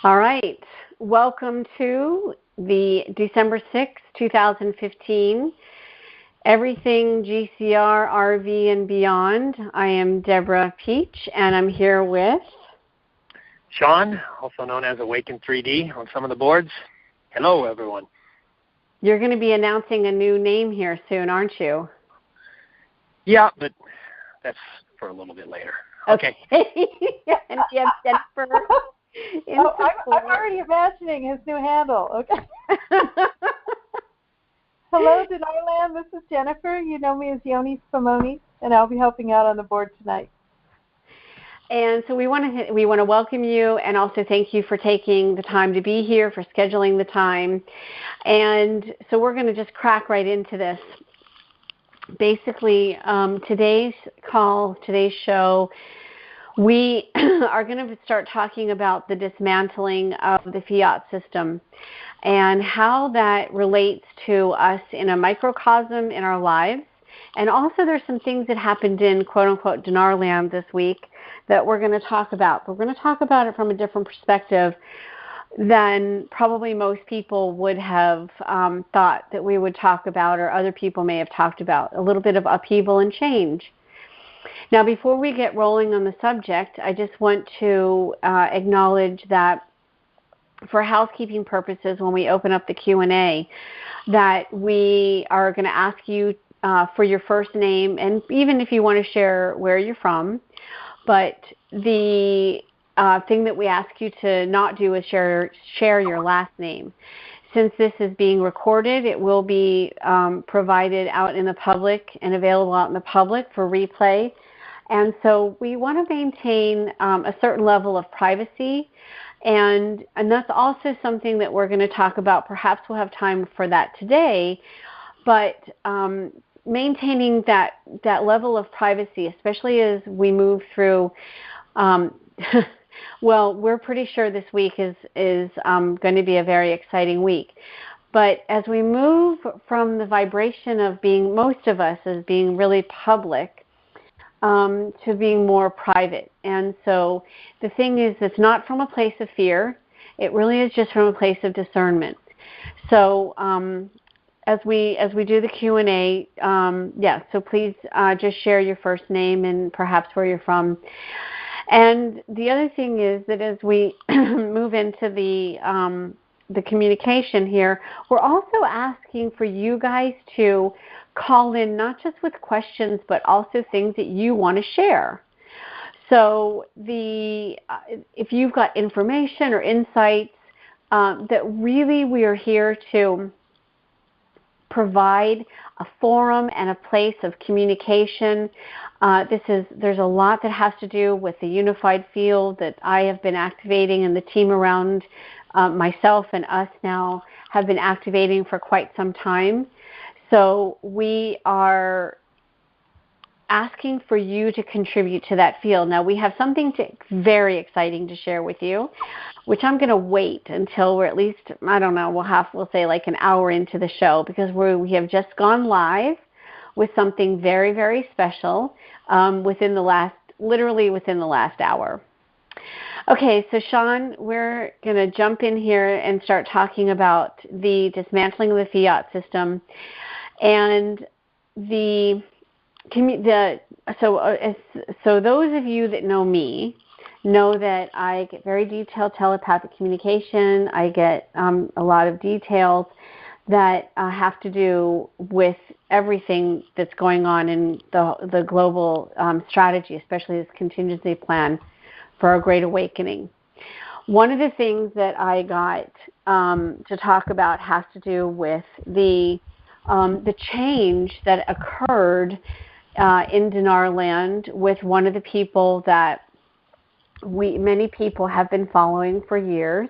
All right. Welcome to the December 6th, 2015, Everything GCR, RV, and Beyond. I am Deb Pietsch, and I'm here with Sean, also known as Awake-In-3D on some of the boards. Hello, everyone. You're going to be announcing a new name here soon, aren't you? Yeah, but that's for a little bit later. Okay. And you have Jennifer. I'm already imagining his new handle. Okay. Hello, Dinar Land. This is Jennifer. You know me as Yoni Spumoni, and I'll be helping out on the board tonight. And so we want to welcome you and also thank you for taking the time to be here, for scheduling the time. And so we're going to just crack right into this. Basically, today's show, we are going to start talking about the dismantling of the Fiat system and how that relates to us in a microcosm in our lives. And also there's some things that happened in quote-unquote Dinar Land this week that we're going to talk about. We're going to talk about it from a different perspective than probably most people would have thought that we would talk about, or other people may have talked about. A little bit of upheaval and change. Now, before we get rolling on the subject, I just want to acknowledge that for housekeeping purposes, when we open up the Q&A, that we are going to ask you for your first name, and even if you want to share where you're from. But the thing that we ask you to not do is share your last name. Since this is being recorded, it will be provided out in the public and available out in the public for replay. And so we want to maintain a certain level of privacy. And that's also something that we're going to talk about. Perhaps we'll have time for that today. But maintaining that level of privacy, especially as we move through, well, we're pretty sure this week is going to be a very exciting week. But as we move from the vibration of being, most of us, as being really public, to being more private. And so the thing is, it's not from a place of fear. It really is just from a place of discernment. So as we do the Q&A, so please just share your first name and perhaps where you're from. And the other thing is that as we move into the communication here, we're also asking for you guys to call in, not just with questions, but also things that you want to share. So if you've got information or insights, that really we are here to provide a forum and a place of communication. There's a lot that has to do with the unified field that I have been activating, and the team around myself and us now have been activating for quite some time. So we are asking for you to contribute to that field. Now, we have something very exciting to share with you, which I'm going to wait until we're at least, I don't know, we'll say like an hour into the show, because we have just gone live with something very, very special within the last hour. Okay, so Sean, we're going to jump in here and start talking about the dismantling of the Fiat system. And so those of you that know me know that I get very detailed telepathic communication. I get a lot of details that have to do with everything that's going on in the global strategy, especially this contingency plan for a great awakening. One of the things that I got to talk about has to do with the change that occurred in Dinar Land with one of the people that many people have been following for years,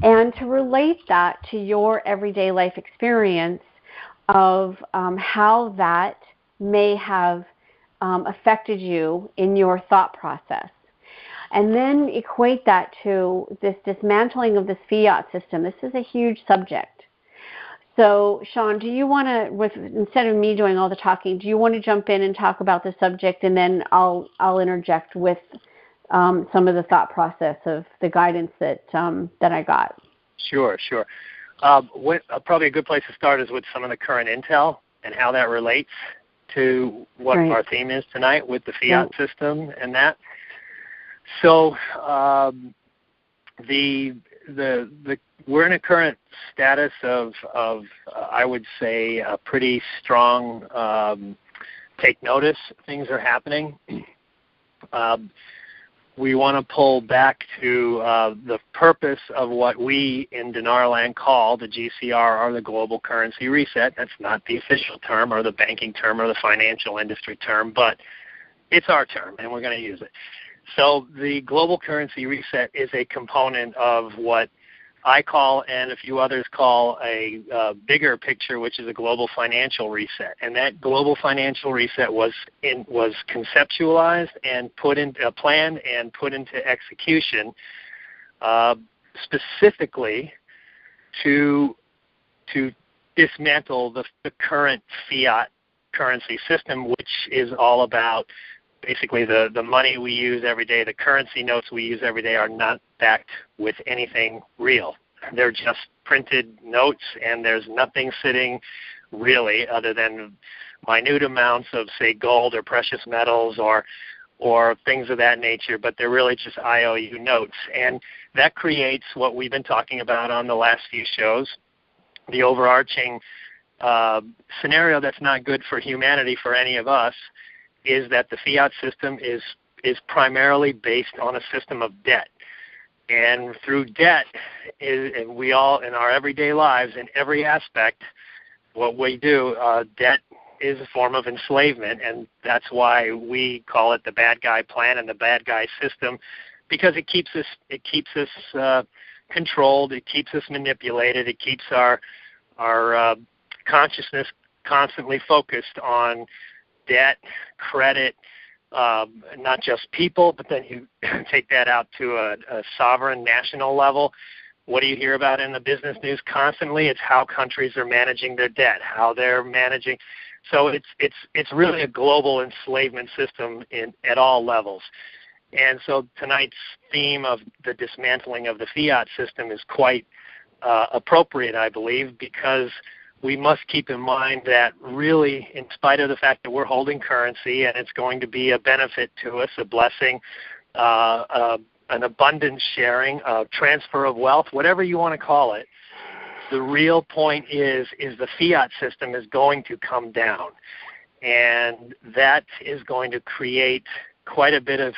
and to relate that to your everyday life experience of how that may have affected you in your thought process. And then equate that to this dismantling of this Fiat system. This is a huge subject. So, Sean, do you want to, instead of me doing all the talking, do you want to jump in and talk about the subject, and then I'll interject with some of the thought process of the guidance that I got. Sure. Probably a good place to start is with some of the current intel and how that relates to what our theme is tonight with the Fiat system and that. So we're in a current status of I would say a pretty strong take notice. Things are happening. We want to pull back to the purpose of what we in Dinar Land call the GCR, or the Global Currency Reset. That's not the official term or the banking term or the financial industry term, but it's our term, and we're going to use it. So the Global Currency Reset is a component of what I call, and a few others call, a bigger picture, which is a global financial reset. And that global financial reset was conceptualized and planned and put into execution specifically to dismantle the current fiat currency system, which is all about basically the money we use every day, the currency notes we use every day are not backed with anything real. They're just printed notes, and there's nothing sitting really other than minute amounts of, say, gold or precious metals or things of that nature, but they're really just IOU notes. And that creates what we've been talking about on the last few shows, the overarching scenario that's not good for humanity, for any of us, is that the fiat system is primarily based on a system of debt. And through debt, and we all, in our everyday lives, in every aspect, what we do, debt is a form of enslavement, and that's why we call it the bad guy plan and the bad guy system, because it keeps us controlled, it keeps us manipulated, it keeps our consciousness constantly focused on debt, credit, not just people, but then you take that out to a sovereign national level. What do you hear about in the business news constantly? It's how countries are managing their debt, how they're managing. So it's really a global enslavement system at all levels. And so tonight's theme of the dismantling of the fiat system is quite appropriate, I believe, because we must keep in mind that really, in spite of the fact that we're holding currency and it's going to be a benefit to us, a blessing, an abundance sharing, a transfer of wealth, whatever you want to call it, the real point is the fiat system is going to come down. And that is going to create quite a bit of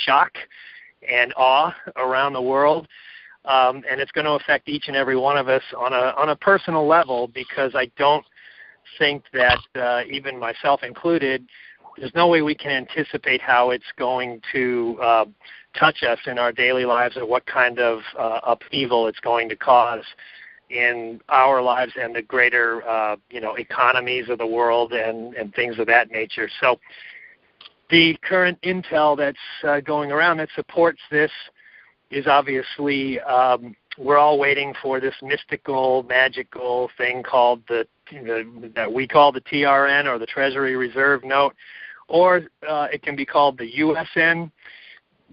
shock and awe around the world. And it's going to affect each and every one of us on a personal level, because I don't think that, even myself included, there's no way we can anticipate how it's going to touch us in our daily lives, or what kind of upheaval it's going to cause in our lives and the greater economies of the world and things of that nature. So the current intel that's going around that supports this is obviously we're all waiting for this mystical, magical thing called that we call the TRN, or the Treasury Reserve Note, or it can be called the USN,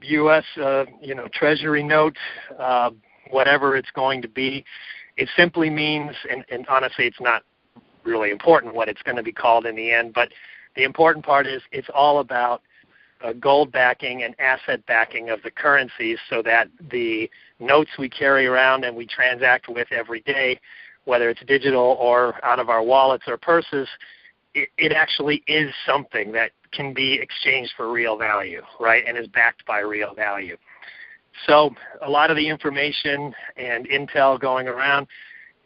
U.S. Treasury Note, whatever it's going to be. It simply means, and honestly, it's not really important what it's going to be called in the end, but the important part is it's all about gold backing and asset backing of the currencies, so that the notes we carry around and we transact with every day, whether it's digital or out of our wallets or purses, it actually is something that can be exchanged for real value, right, and is backed by real value. So a lot of the information and intel going around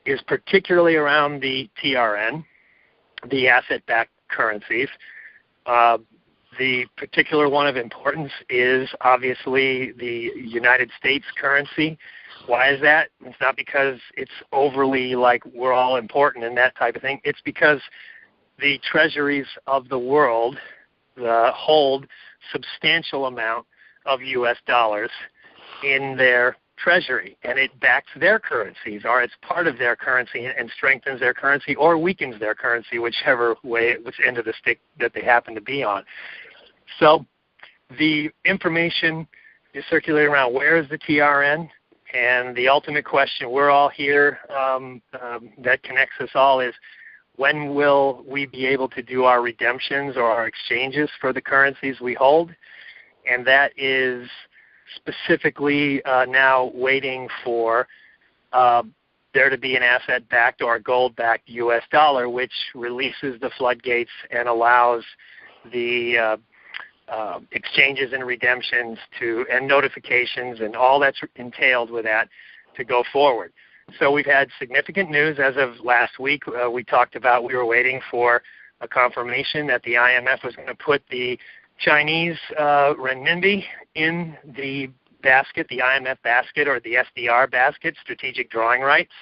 is particularly around the TRN, the asset-backed currencies. The particular one of importance is obviously the United States currency. Why is that? It's not because it's overly like we're all important and that type of thing. It's because the treasuries of the world hold substantial amount of U.S. dollars in their treasury, and it backs their currencies, or it's part of their currency and strengthens their currency or weakens their currency, whichever way, which end of the stick that they happen to be on. So the information is circulating around where is the TRN? And the ultimate question we're all here that connects us all is, when will we be able to do our redemptions or our exchanges for the currencies we hold? And that is specifically now waiting for there to be an asset-backed or a gold-backed U.S. dollar, which releases the floodgates and allows the exchanges and redemptions and notifications and all that's entailed with that to go forward. So we've had significant news as of last week. We talked about we were waiting for a confirmation that the IMF was going to put the Chinese renminbi in the basket, the IMF basket or the SDR basket, strategic drawing rights.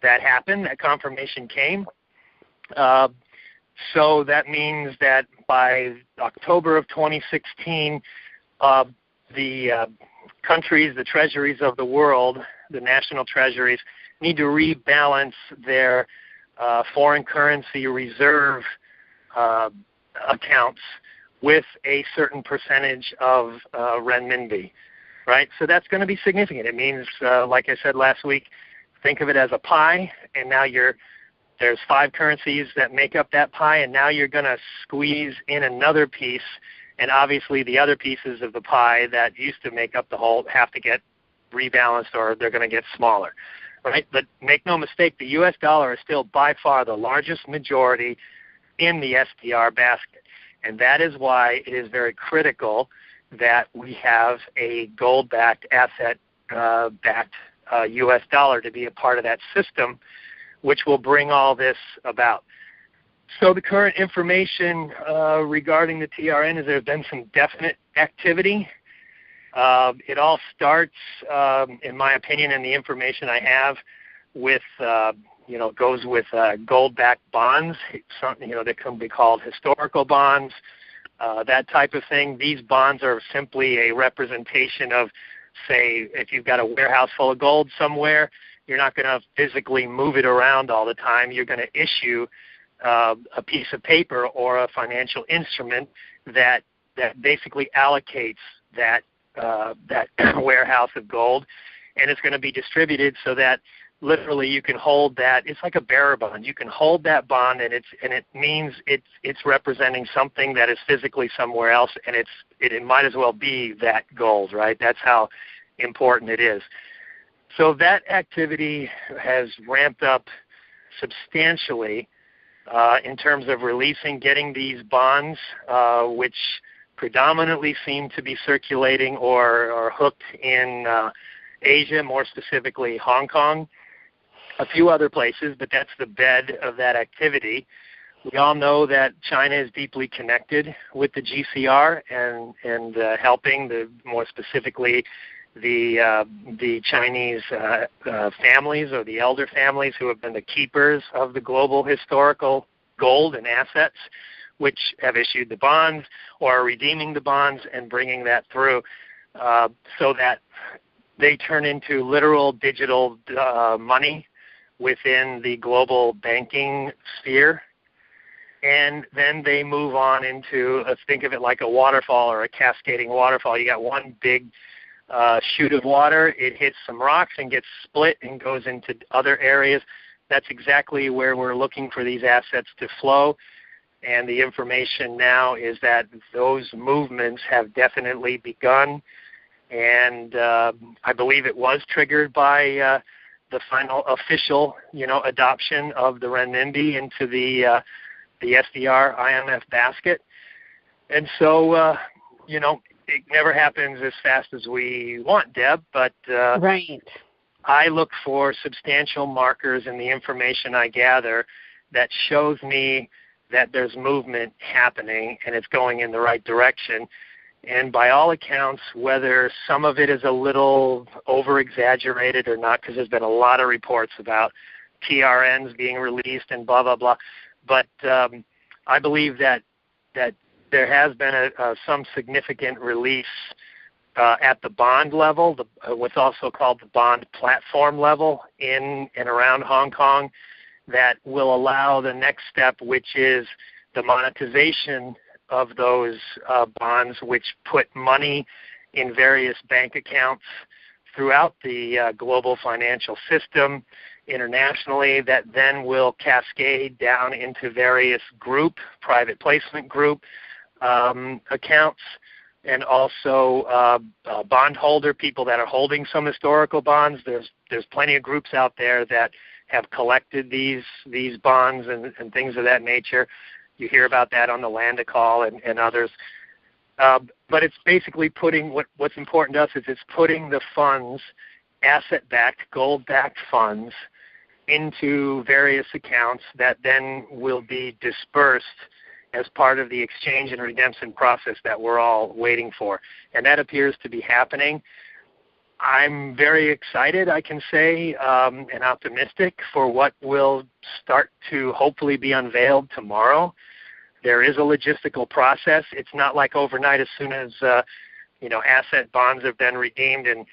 That happened. That confirmation came. So that means that by October of 2016, the countries, the treasuries of the world, the national treasuries, need to rebalance their foreign currency reserve accounts with a certain percentage of renminbi, right? So that's going to be significant. It means, like I said last week, think of it as a pie, and now there's 5 currencies that make up that pie, and now you're going to squeeze in another piece, and obviously the other pieces of the pie that used to make up the whole have to get rebalanced or they're going to get smaller, right? But make no mistake, the U.S. dollar is still by far the largest majority in the SDR basket, and that is why it is very critical that we have a gold-backed, asset-backed U.S. dollar to be a part of that system, which will bring all this about. So the current information regarding the TRN is there has been some definite activity. It all starts, in my opinion, and the information I have, with goes with gold-backed bonds. They can be called historical bonds, that type of thing. These bonds are simply a representation of, say, if you've got a warehouse full of gold somewhere, you're not going to physically move it around all the time. You're going to issue a piece of paper or a financial instrument that basically allocates that warehouse of gold, and it's going to be distributed so that literally you can hold that. It's like a bearer bond. You can hold that bond, and it means it's representing something that is physically somewhere else, and it might as well be that gold, right? That's how important it is. So that activity has ramped up substantially in terms of releasing, getting these bonds, which predominantly seem to be circulating or hooked in Asia, more specifically Hong Kong, a few other places, but that's the bed of that activity. We all know that China is deeply connected with the GCR and helping, more specifically, the Chinese families or the elder families who have been the keepers of the global historical gold and assets, which have issued the bonds or are redeeming the bonds and bringing that through so that they turn into literal digital money within the global banking sphere. And then they move on into, let's think of it like a waterfall or a cascading waterfall. You got one big chute of water. It hits some rocks and gets split and goes into other areas. That's exactly where we're looking for these assets to flow. And the information now is that those movements have definitely begun. And I believe it was triggered by the final official, adoption of the renminbi into the SDR IMF basket. And so, it never happens as fast as we want, Deb, but right. I look for substantial markers in the information I gather that shows me that there's movement happening and it's going in the right direction. And by all accounts, whether some of it is a little over-exaggerated or not, because there's been a lot of reports about TRNs being released and blah, blah, blah, but I believe that there has been some significant release at the bond level, what's also called the bond platform level in and around Hong Kong, that will allow the next step, which is the monetization of those bonds, which put money in various bank accounts throughout the global financial system internationally that then will cascade down into various private placement group accounts, and also bondholder people that are holding some historical bonds. There's plenty of groups out there that have collected these bonds and things of that nature. You hear about that on the Land Call and others. But it's basically putting what's important to us is it's putting the funds, asset-backed, gold-backed funds, into various accounts that then will be dispersed as part of the exchange and redemption process that we're all waiting for. And that appears to be happening. I'm very excited, I can say, and optimistic for what will start to hopefully be unveiled tomorrow. There is a logistical process. It's not like overnight as soon as asset bonds have been redeemed and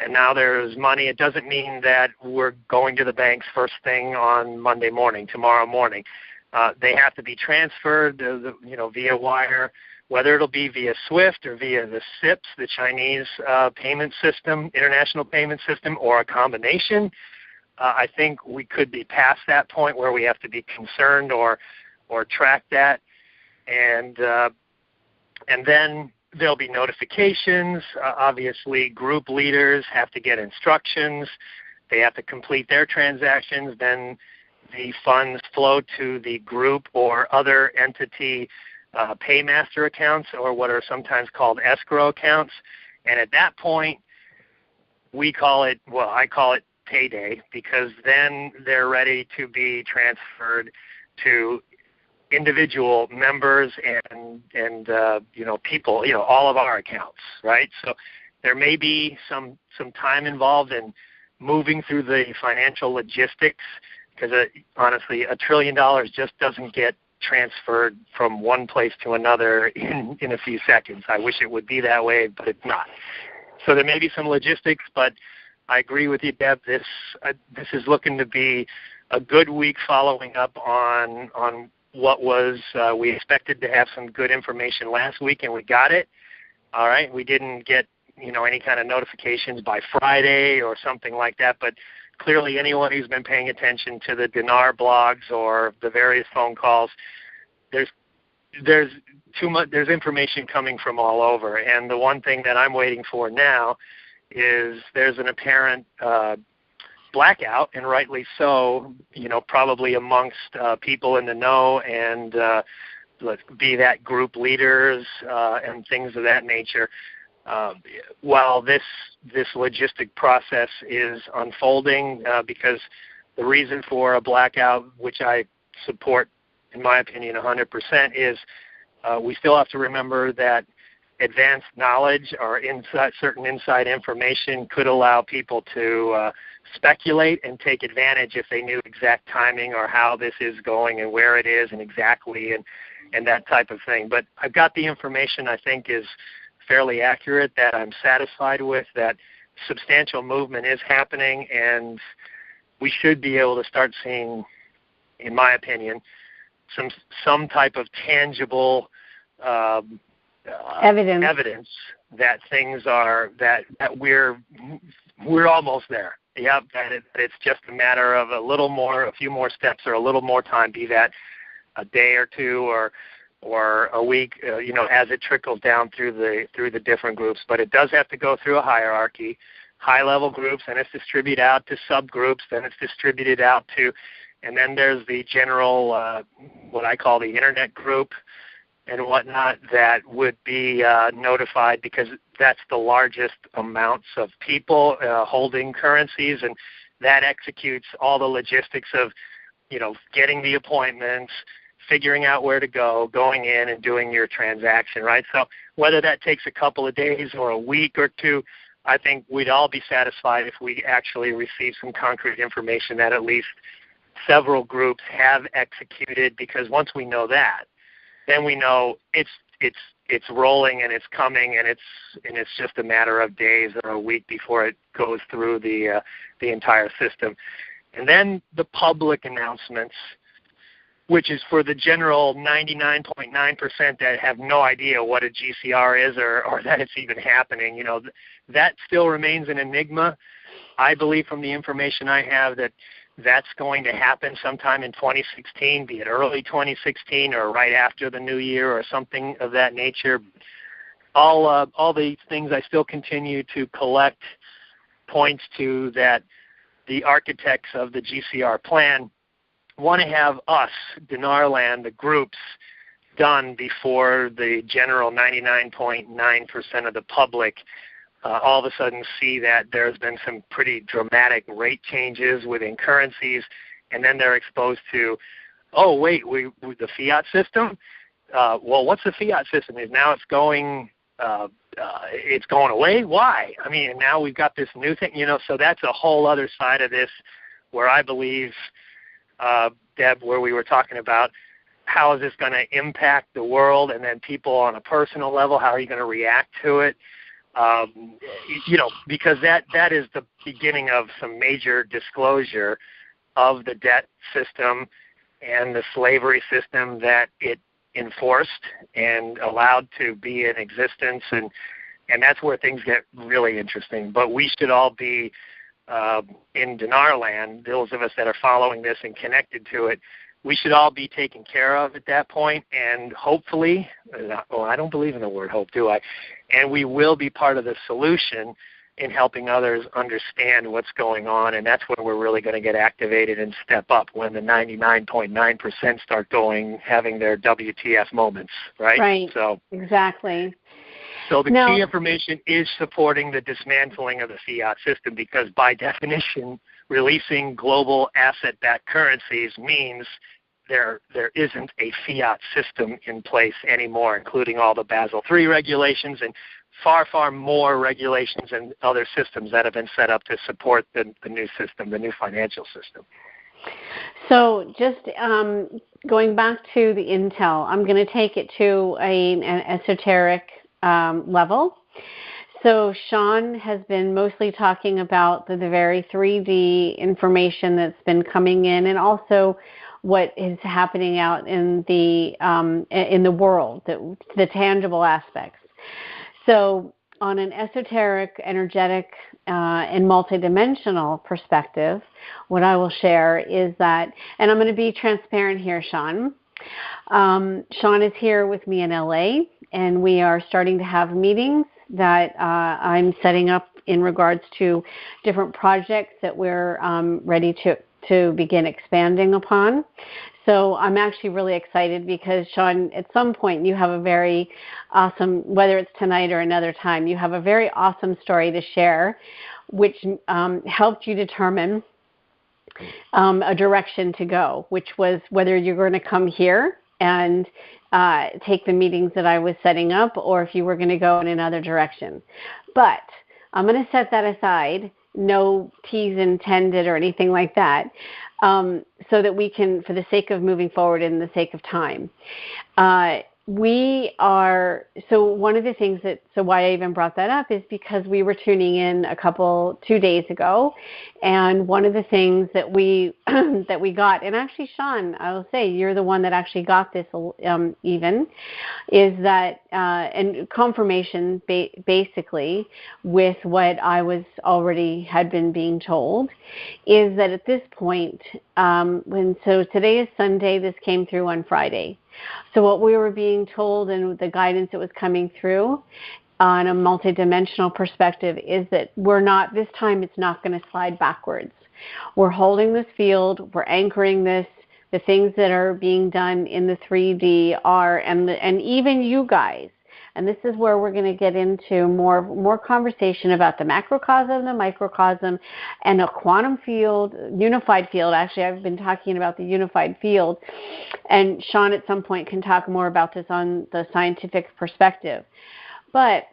now there's money. It doesn't mean that we're going to the banks first thing on tomorrow morning. They have to be transferred, via wire, whether it'll be via SWIFT or via the SIPS, the Chinese payment system, international payment system, or a combination. I think we could be past that point where we have to be concerned or track that, and then there'll be notifications. Obviously, group leaders have to get instructions. They have to complete their transactions. Then the funds flow to the group or other entity paymaster accounts, or what are sometimes called escrow accounts. And at that point, I call it payday, because then they're ready to be transferred to individual members and people, all of our accounts, right? So there may be some time involved in moving through the financial logistics, because honestly, $1 trillion just doesn't get transferred from one place to another in a few seconds. I wish it would be that way, but it's not. So there may be some logistics, but I agree with you, Deb. This is looking to be a good week following up on what was, we expected to have some good information last week, and we got it. All right, we didn't get any kind of notifications by Friday or something like that, but clearly anyone who's been paying attention to the Dinar blogs or the various phone calls, there's information coming from all over. And the one thing that I'm waiting for now is there's an apparent blackout, and rightly so, probably amongst people in the know and be that group leaders and things of that nature. While this logistic process is unfolding, because the reason for a blackout, which I support in my opinion 100%, is we still have to remember that advanced knowledge or certain inside information could allow people to speculate and take advantage if they knew exact timing or how this is going and where it is and exactly and that type of thing. But I've got the information I think is fairly accurate, that I'm satisfied with, that substantial movement is happening, and we should be able to start seeing, in my opinion, some type of tangible evidence that things are that we're almost there. Yep, that it's just a matter of a few more steps or a little more time, be that a day or two or a week, as it trickles down through the different groups. But it does have to go through a hierarchy, high-level groups, and it's distributed out to subgroups, then it's distributed out to, and then there's the general, what I call the internet group and whatnot, that would be notified, because that's the largest amounts of people holding currencies, and that executes all the logistics of, getting the appointments, figuring out where to go, going in and doing your transaction, right? So whether that takes a couple of days or a week or two, I think we'd all be satisfied if we actually receive some concrete information that at least several groups have executed, because once we know that, then we know it's rolling and it's coming, and it's just a matter of days or a week before it goes through the entire system. And then the public announcements which is for the general 99.9% that have no idea what a GCR is or that it's even happening. That still remains an enigma. I believe from the information I have that that's going to happen sometime in 2016, be it early 2016 or right after the new year or something of that nature. All the things I still continue to collect points to that the architects of the GCR plan want to have us, Dinar Land, the groups, done before the general 99.9% of the public all of a sudden see that there's been some pretty dramatic rate changes within currencies, and then they're exposed to, oh, wait, the Fiat system? Well, what's the Fiat system? Is now it's going away? Why? I mean, and now we've got this new thing, so that's a whole other side of this where I believe, Deb, where we were talking about how is this going to impact the world, and then people on a personal level, how are you going to react to it? Because that is the beginning of some major disclosure of the debt system and the slavery system that it enforced and allowed to be in existence, and that's where things get really interesting. But we should all be in Dinar Land, those of us that are following this and connected to it, we should all be taken care of at that point, and hopefully, I don't believe in the word hope, do I? And we will be part of the solution in helping others understand what's going on, and that's where we're really going to get activated and step up when the 99.9% start having their WTF moments, right? Right, so, exactly. So the key information is supporting the dismantling of the fiat system, because by definition, releasing global asset-backed currencies means there isn't a fiat system in place anymore, including all the Basel III regulations and far, far more regulations and other systems that have been set up to support the new system, the new financial system. So just going back to the intel, I'm going to take it to an esoteric level. So Sean has been mostly talking about the very 3D information that's been coming in, and also what is happening out in the world, the tangible aspects. So on an esoteric, energetic, and multidimensional perspective, what I will share is that, and I'm going to be transparent here, Sean. Sean is here with me in LA, and we are starting to have meetings that I'm setting up in regards to different projects that we're ready to begin expanding upon. So I'm actually really excited because, Sean, at some point you have a very awesome, whether it's tonight or another time, you have a very awesome story to share, which helped you determine a direction to go, which was whether you're going to come here and take the meetings that I was setting up, or if you were going to go in another direction. But I'm going to set that aside, no T's intended or anything like that, so that we can, for the sake of moving forward and the sake of time. So one of the things why I even brought that up is because we were tuning in 2 days ago, and one of the things that we that we got, and actually, Sean, I will say you're the one that actually got this even, is that, and confirmation basically with what I had been being told, is that at this point, so today is Sunday, this came through on Friday. So what we were being told and the guidance that was coming through on a multidimensional perspective is that this time it's not going to slide backwards. We're holding this field, we're anchoring this, the things that are being done in the 3D are, and even you guys, and this is where we're going to get into more conversation about the macrocosm, the microcosm, and a quantum field, unified field. Actually, I've been talking about the unified field, and Sean at some point can talk more about this on the scientific perspective. But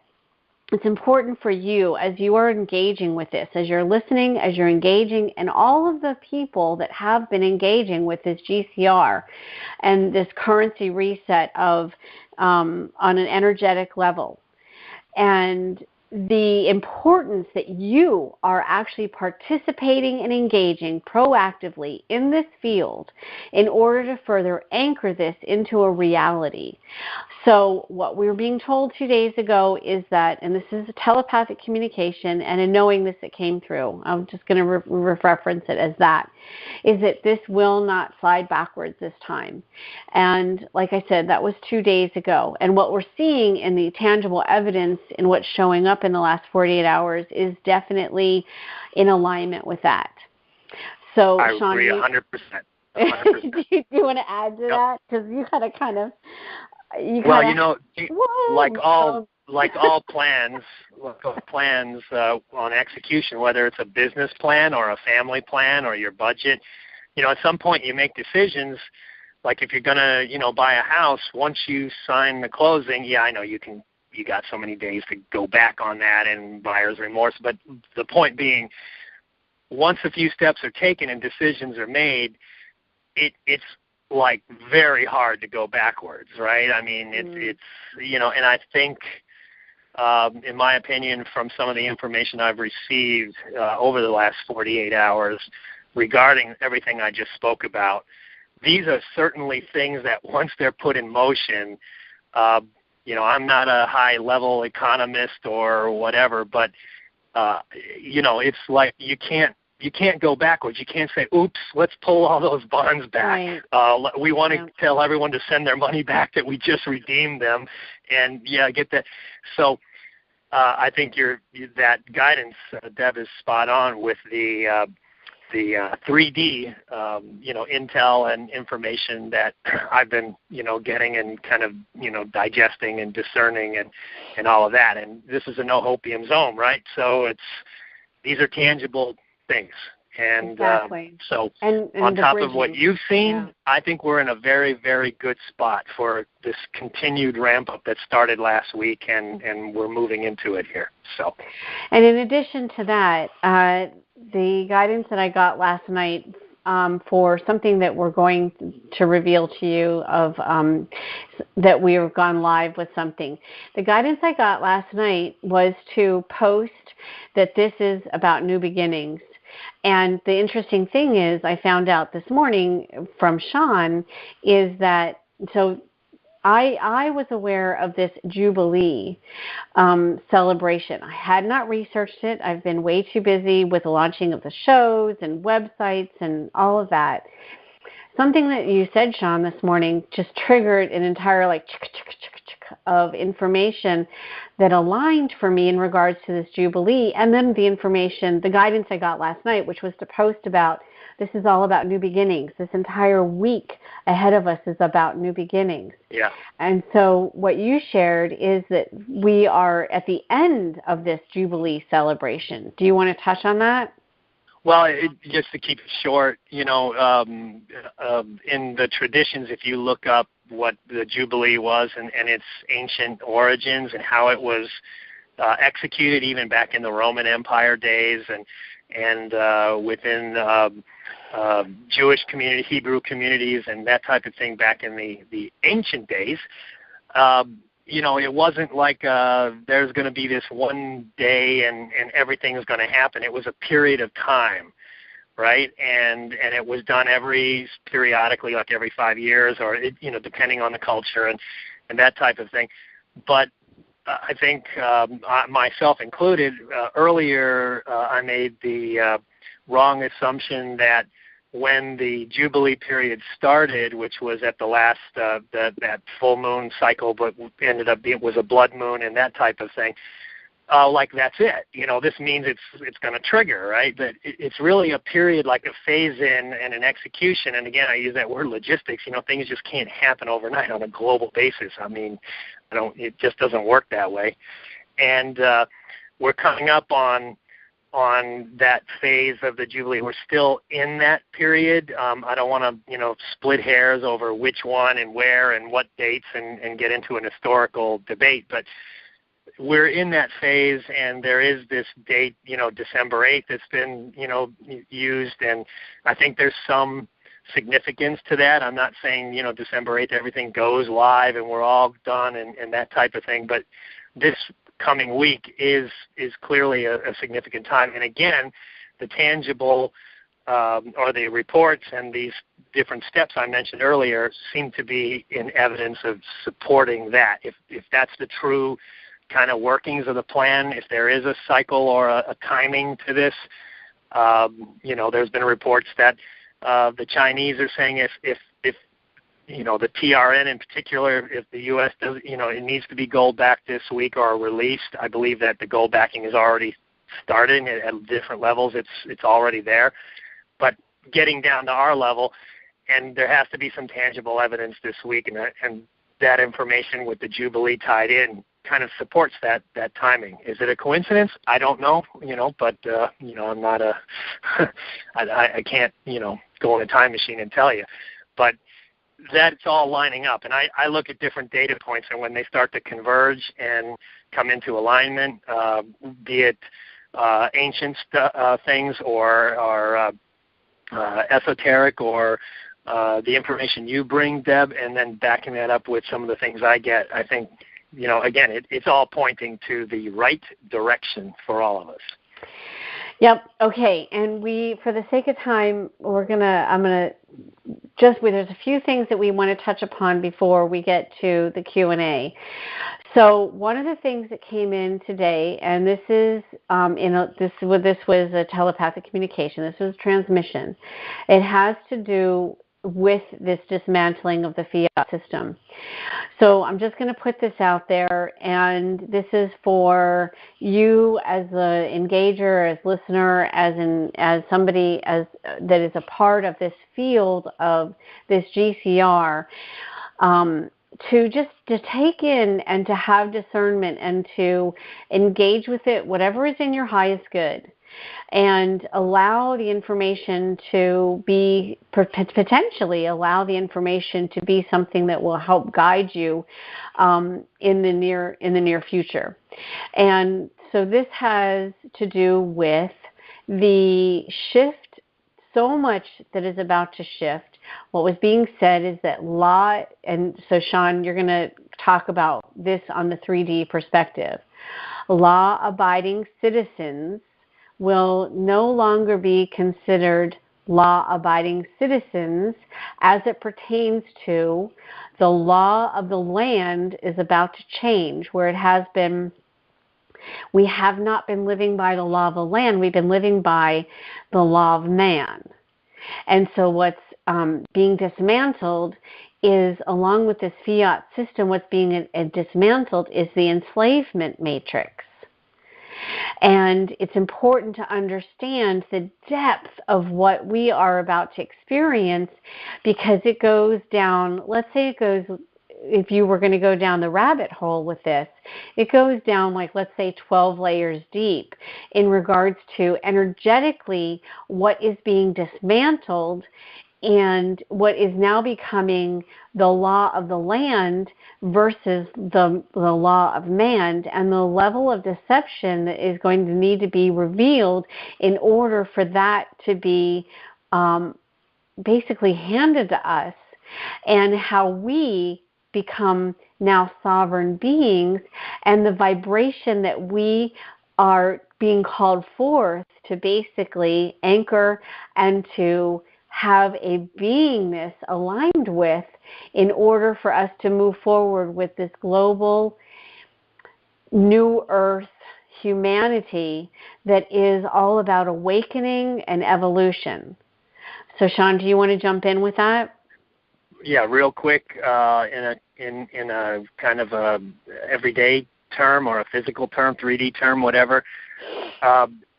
it's important for you, as you are engaging with this, as you're listening, as you're engaging, and all of the people that have been engaging with this GCR and this currency reset of on an energetic level. And the importance that you are actually participating and engaging proactively in this field in order to further anchor this into a reality. So what we were being told 2 days ago is that, and this is a telepathic communication and a knowingness that came through, I'm just going to reference it as that, is that this will not slide backwards this time. And like I said, that was 2 days ago. And what we're seeing in the tangible evidence in what's showing up in the last 48 hours is definitely in alignment with that. So, I Sean, agree 100%. 100%. do you want to add to that? Because you had to kind of, like all plans on execution, whether it's a business plan or a family plan or your budget, at some point you make decisions. Like if you're gonna, buy a house, once you sign the closing, I know you got so many days to go back on that and buyer's remorse. But the point being, once a few steps are taken and decisions are made, it's like very hard to go backwards, right? I mean, it's and I think, in my opinion, from some of the information I've received over the last 48 hours regarding everything I just spoke about, these are certainly things that once they're put in motion, I'm not a high-level economist or whatever, but, it's like you can't go backwards. You can't say, oops, let's pull all those bonds back. Right. We want to tell everyone to send their money back that we just redeemed them. And, get that. So I think that guidance, Deb, is spot on with the 3D, intel and information that I've been, getting and kind of, digesting and discerning and all of that. And this is a no-hopium zone, right? So these are tangible things. And exactly. And on top of what you've seen, I think we're in a very, very good spot for this continued ramp-up that started last week, and we're moving into it here. So, and in addition to that, the guidance that I got last night for something that we're going to reveal to you of that we have gone live with something. The guidance I got last night was to post that this is about new beginnings. And the interesting thing is, I found out this morning from Sean, is that, so I was aware of this Jubilee celebration. I had not researched it. I've been way too busy with the launching of the shows and websites and all of that. Something that you said, Sean, this morning just triggered an entire of information that aligned for me in regards to this Jubilee, and then the guidance I got last night, which was to post about this is all about new beginnings. This entire week ahead of us is about new beginnings. Yeah. And so what you shared is that we are at the end of this Jubilee celebration. Do you want to touch on that? Well, just to keep it short, in the traditions, if you look up what the Jubilee was and its ancient origins and how it was executed even back in the Roman Empire days and within Jewish community, Hebrew communities and that type of thing back in the ancient days, it wasn't like there's going to be this one day and everything is going to happen. It was a period of time, right? And it was done periodically, like every 5 years, or depending on the culture and that type of thing. But I think myself included, earlier I made the wrong assumption that when the Jubilee period started, which was at the last that full moon cycle, but ended up it was a blood moon and that type of thing. Like that's it. This means it's going to trigger, right? But it's really a period, like a phase in and an execution. And again, I use that word logistics. Things just can't happen overnight on a global basis. I mean, it just doesn't work that way. And we're coming up on that phase of the Jubilee. We're still in that period. I don't want to, split hairs over which one and where and what dates and get into an historical debate, but we're in that phase, and there is this date, December 8th, that's been, used, and I think there's some significance to that. I'm not saying, December 8th everything goes live and we're all done and that type of thing, but this coming week is clearly a significant time. And again, the tangible or the reports and these different steps I mentioned earlier seem to be in evidence of supporting that. If that's the true kind of workings of the plan, if there is a cycle or a timing to this, there's been reports that the Chinese are saying if the TRN in particular, if the U.S. does, it needs to be gold backed this week or released. I believe that the gold backing is already starting at different levels. It's already there. But getting down to our level, and there has to be some tangible evidence this week, and that information with the Jubilee tied in kind of supports that timing. Is it a coincidence? I don't know, but I'm not I can't, go in a time machine and tell you. But that's all lining up. And I look at different data points, and when they start to converge and come into alignment, be it ancient things or esoteric or the information you bring, Deb, and then backing that up with some of the things I get, I think, again, it's all pointing to the right direction for all of us. Yep. Okay. And for the sake of time, there's a few things that we want to touch upon before we get to the Q&A. So one of the things that came in today, and this is this was a telepathic communication. This was transmission. It has to do with this dismantling of the Fiat system. So I'm just going to put this out there, and this is for you as the engager, as listener, as somebody that is a part of this field of this GCR, to take in and to have discernment and to engage with it, whatever is in your highest good, and allow the information to be, potentially allow the information to be something that will help guide you in the near future. And so this has to do with the shift, so much that is about to shift. What was being said is that and so Sean, you're going to talk about this on the 3D perspective. Law-abiding citizens will no longer be considered law-abiding citizens as it pertains to the law of the land is about to change, where it has been. We have not been living by the law of the land. We've been living by the law of man. And so what's being dismantled is, along with this Fiat system, what's being dismantled is the enslavement matrix. And it's important to understand the depth of what we are about to experience, because it goes down, let's say if you were going to go down the rabbit hole with this, it goes down let's say 12 layers deep in regards to energetically what is being dismantled and what is now becoming the law of the land versus the law of man, and the level of deception that is going to need to be revealed in order for that to be basically handed to us, and how we become now sovereign beings, and the vibration that we are being called forth to basically anchor and to have a beingness aligned with, in order for us to move forward with this global new earth humanity that is all about awakening and evolution. So Sean, do you want to jump in with that? Yeah, real quick, in a kind of a everyday term or a physical term, 3D term, whatever.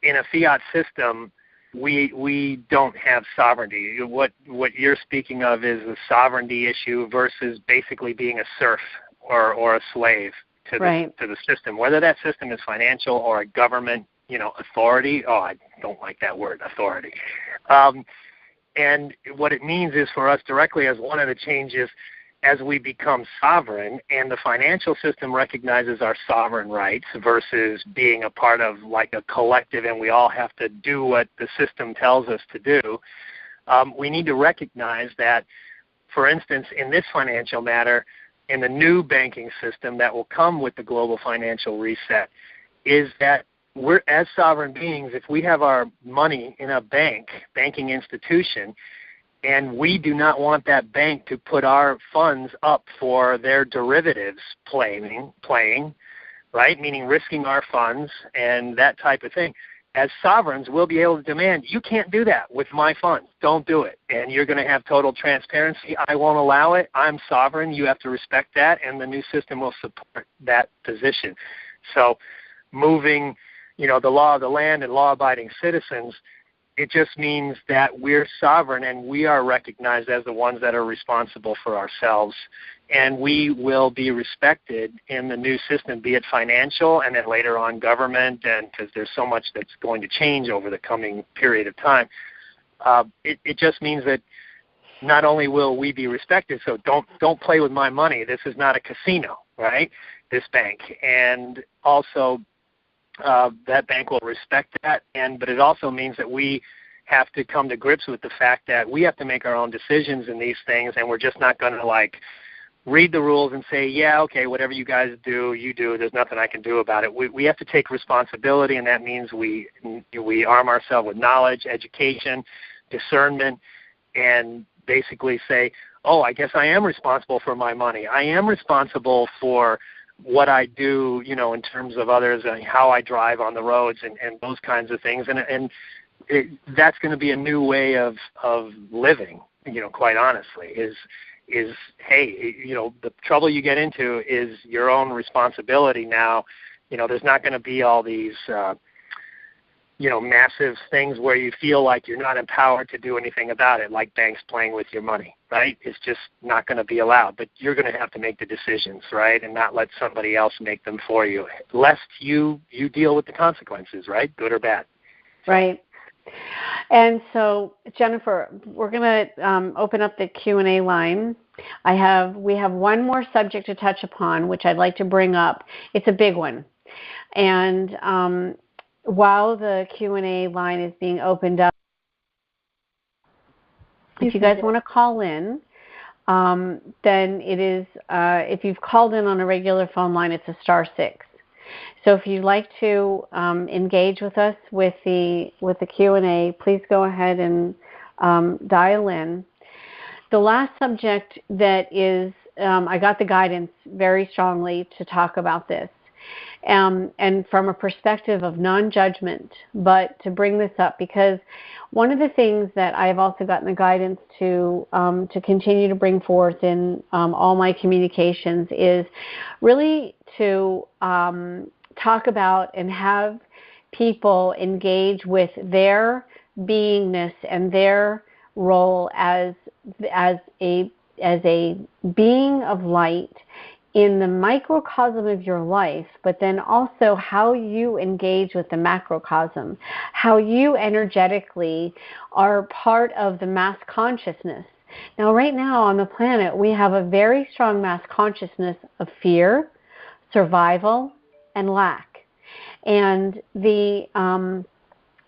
In a Fiat system, we don't have sovereignty. What you're speaking of is a sovereignty issue versus basically being a serf or a slave to the system. Whether that system is financial or a government, authority. Oh, I don't like that word, authority. And what it means is for us directly, as one of the changes, as we become sovereign and the financial system recognizes our sovereign rights versus being a part of a collective and we all have to do what the system tells us to do, we need to recognize that, for instance, in this financial matter, in the new banking system that will come with the global financial reset is that we're, as sovereign beings, if we have our money in a banking institution, and we do not want that bank to put our funds up for their derivatives playing, right, meaning risking our funds and that type of thing, as sovereigns, we'll be able to demand, you can't do that with my funds. Don't do it. And you're going to have total transparency. I won't allow it. I'm sovereign. You have to respect that, and the new system will support that position. So moving, the law of the land and law-abiding citizens, it just means that we're sovereign and we are recognized as the ones that are responsible for ourselves. And we will be respected in the new system, be it financial and then later on government, and because there's so much that's going to change over the coming period of time. It just means that not only will we be respected, so don't play with my money. This is not a casino, right, this bank. And also that bank will respect that, but it also means that we have to come to grips with the fact that we have to make our own decisions in these things, and we're just not going to read the rules and say, yeah, okay, whatever you guys do, you do. There's nothing I can do about it. We have to take responsibility, and that means we arm ourselves with knowledge, education, discernment, and basically say, oh, I guess I am responsible for my money. I am responsible for what I do, in terms of others and how I drive on the roads and those kinds of things. And that's going to be a new way of living, quite honestly, is hey, the trouble you get into is your own responsibility now. There's not going to be all these, massive things where you feel like you're not empowered to do anything about it, like banks playing with your money, right? It's just not going to be allowed. But you're going to have to make the decisions, right, and not let somebody else make them for you, lest you deal with the consequences, right, good or bad. Right. And so, Jennifer, we're going to open up the Q&A line. We have one more subject to touch upon, which I'd like to bring up. It's a big one. And while the Q&A line is being opened up, if you guys want to call in, then it is, if you've called in on a regular phone line, it's a *6. So if you'd like to engage with us with the Q&A, please go ahead and dial in. The last subject that is, I got the guidance very strongly to talk about this, and from a perspective of non-judgment, but to bring this up because one of the things that I've also gotten the guidance to continue to bring forth in all my communications is really to talk about and have people engage with their beingness and their role as a being of light in the microcosm of your life, but then also how you engage with the macrocosm, how you energetically are part of the mass consciousness. Now, right now on the planet, we have a very strong mass consciousness of fear, survival, and lack. And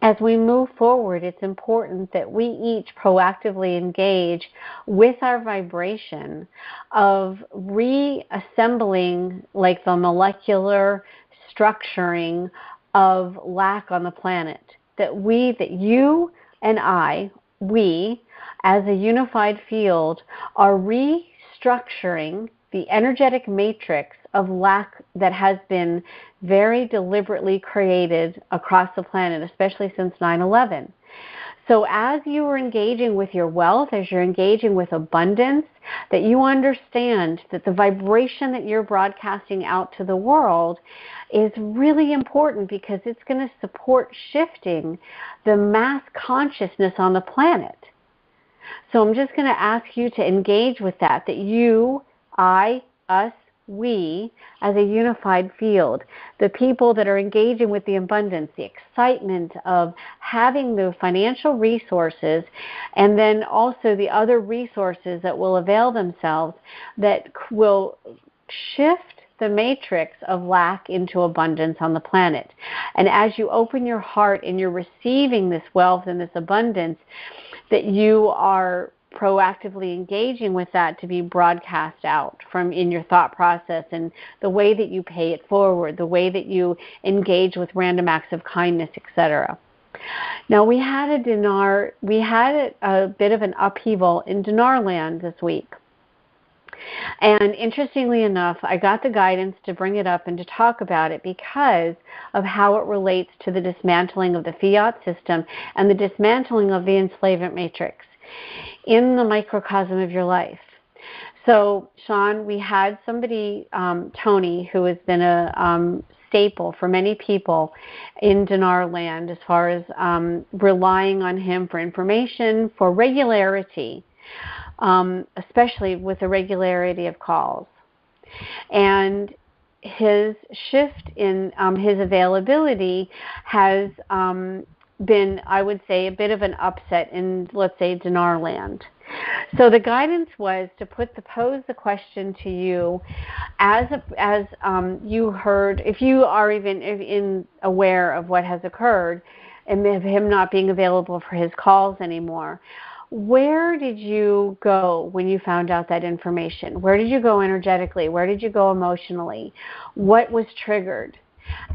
as we move forward, it's important that we each proactively engage with our vibration of reassembling, like the molecular structuring of lack on the planet. That you and I, we, as a unified field, are restructuring the energetic matrix of lack that has been very deliberately created across the planet, especially since 9/11. So as you are engaging with your wealth, as you're engaging with abundance, that you understand that the vibration that you're broadcasting out to the world is really important because it's going to support shifting the mass consciousness on the planet. So I'm just going to ask you to engage with that you, I, us, we, as a unified field, the people that are engaging with the abundance, the excitement of having the financial resources, and then also the other resources that will avail themselves that will shift the matrix of lack into abundance on the planet. And as you open your heart and you're receiving this wealth and this abundance, that you are proactively engaging with that to be broadcast out from in your thought process, and the way that you pay it forward, the way that you engage with random acts of kindness, etc. Now we had a bit of an upheaval in Dinar Land this week. And interestingly enough, I got the guidance to bring it up and to talk about it because of how it relates to the dismantling of the Fiat system and the dismantling of the enslavement matrix in the microcosm of your life. So, Sean, we had somebody, Tony, who has been a staple for many people in Dinar Land as far as relying on him for information, for regularity, especially with the regularity of calls. And his shift in his availability has been, I would say, a bit of an upset in, let's say, Dinar Land. So the guidance was to pose the question to you as you heard, if you are even aware of what has occurred and of him not being available for his calls anymore. Where did you go when you found out that information? Where did you go energetically? Where did you go emotionally? What was triggered?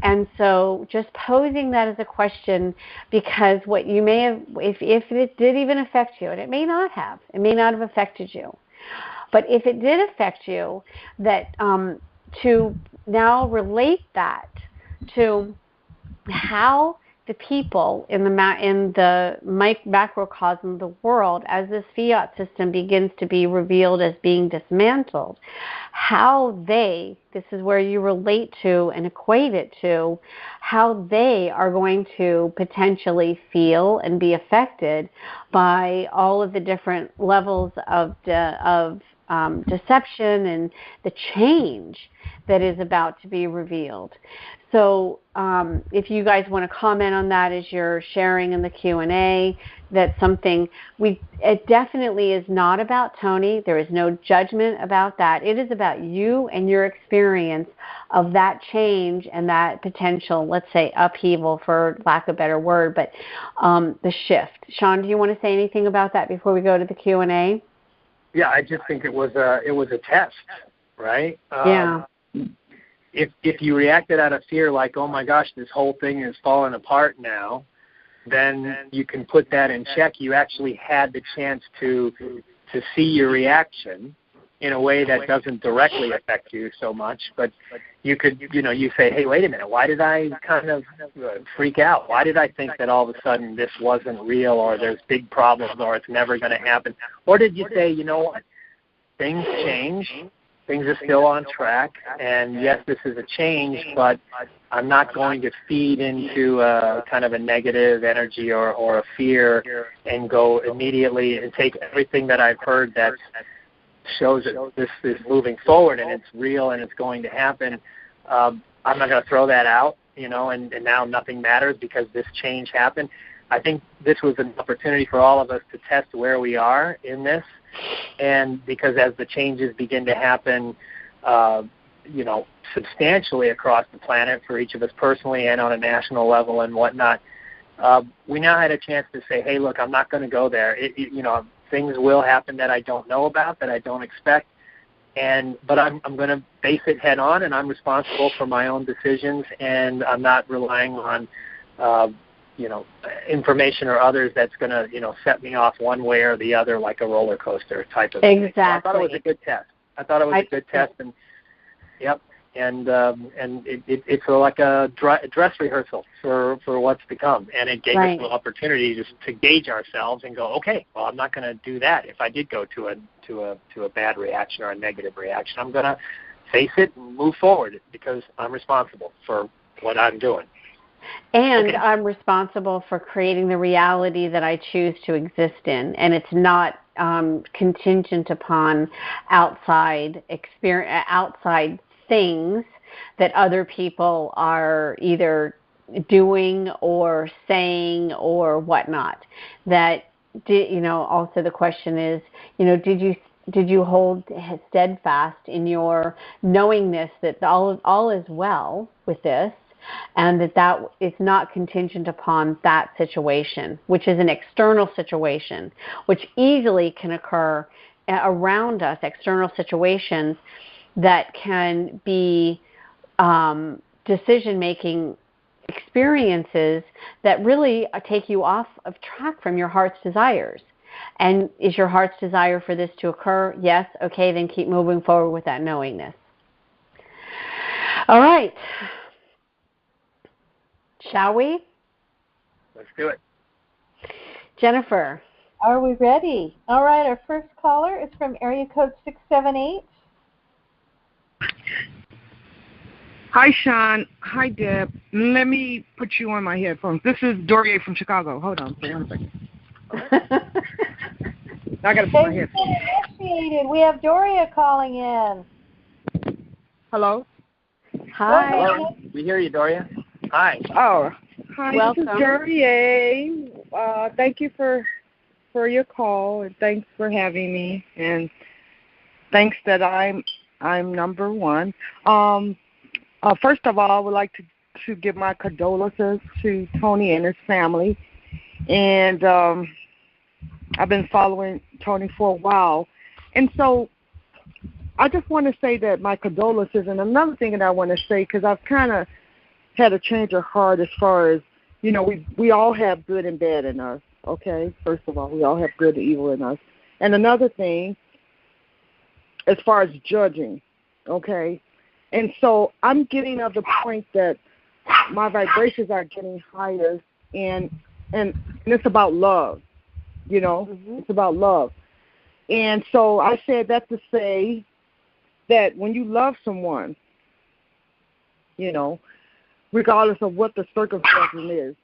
And so just posing that as a question, because what you may have, if it did even affect you, and it may not have affected you, but if it did affect you, that to now relate that to how the people in the macrocosm of the world, as this Fiat system begins to be revealed as being dismantled, how this is where you relate to and equate it to, how they are going to potentially feel and be affected by all of the different levels of deception and the change that is about to be revealed. So if you guys want to comment on that as you're sharing in the Q&A, that's something it definitely is not about Tony. There is no judgment about that. It is about you and your experience of that change and that potential, let's say, upheaval, for lack of a better word, but the shift. Sean, do you want to say anything about that before we go to the Q&A? Yeah, I just think it was a test, right? Yeah. If you reacted out of fear, like, oh my gosh, this whole thing is falling apart now, then you can put that in check. You actually had the chance to see your reaction in a way that doesn't directly affect you so much, but you could, you say, hey, wait a minute, why did I kind of freak out? Why did I think that all of a sudden this wasn't real, or there's big problems, or it's never going to happen? Or did you say, you know what, things change, things are still on track, and yes, this is a change, but I'm not going to feed into kind of a negative energy or a fear and go immediately and take everything that I've heard that shows that this is moving forward and it's real and it's going to happen. I'm not going to throw that out, and now nothing matters because this change happened. I think this was an opportunity for all of us to test where we are in this. And because as the changes begin to happen, substantially across the planet for each of us personally and on a national level and whatnot, we now had a chance to say, hey, look, I'm not going to go there. Things will happen that I don't know about, that I don't expect, but I'm going to face it head on, and I'm responsible for my own decisions, and I'm not relying on information or others that's going to, set me off one way or the other like a roller coaster type of thing. Exactly. So I thought it was a good test. And yep. And it's like a dress rehearsal for what's to come. And it gave us an opportunity just to gauge ourselves and go, okay, well, I'm not going to do that. If I did go to a bad reaction or a negative reaction, I'm going to face it and move forward because I'm responsible for what I'm doing. And I'm responsible for creating the reality that I choose to exist in, and it's not contingent upon outside things that other people are either doing or saying or whatnot. That also the question is, did you hold steadfast in your knowingness that all is well with this? and that is not contingent upon that situation, which is an external situation, which easily can occur around us, external situations that can be decision-making experiences that really take you off of track from your heart's desires. And is your heart's desire for this to occur? Yes. Okay, then keep moving forward with that knowingness. All right. Shall we? Let's do it. Jennifer. Are we ready? All right, our first caller is from area code 678. Hi, Sean. Hi, Deb. Let me put you on my headphones. This is Doria from Chicago. Hold on for 1 second. I got to put my headphones. Initiated. We have Doria calling in. Hello? Hi. Hello. We hear you, Doria. Hi. Oh, hi. Welcome. This is Doria. Thank you for your call, and thanks for having me, and thanks that I'm number one. First of all, I would like to give my condolences to Tony and his family. And I've been following Tony for a while. And so I just want to say that my condolences. And another thing that I want to say, because I've kind of had a change of heart as far as, we all have good and bad in us, okay? First of all, we all have good and evil in us. And another thing, as far as judging, okay? And so I'm getting to the point that my vibrations are getting higher, and it's about love, It's about love. And so I said that to say that when you love someone, regardless of what the circumstances is,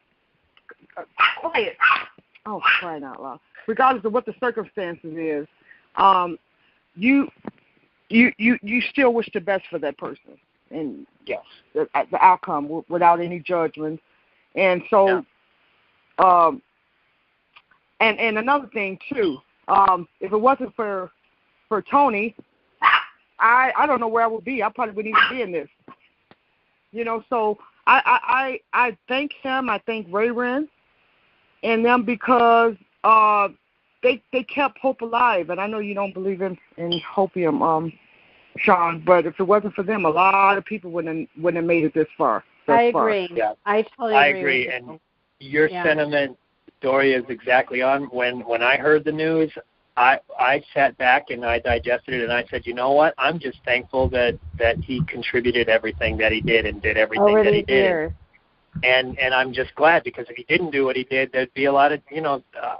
quiet. Oh, crying out loud. Regardless of what the circumstances is, you still wish the best for that person, and yes, the outcome without any judgment. And so, and another thing too, if it wasn't for Tony, I don't know where I would be. I probably wouldn't even be in this. So I thank him. I thank Ray Ren and them because they kept hope alive. And I know you don't believe in hopium, Sean, but if it wasn't for them, a lot of people wouldn't have made it this far. I agree. Yeah. I totally agree. With you. And your sentiment, Doria, is exactly on. When I heard the news, I sat back and I digested it, and I said, you know what? I'm just thankful that he contributed everything that he did and did everything that he did. And I'm just glad, because if he didn't do what he did, there'd be a lot of,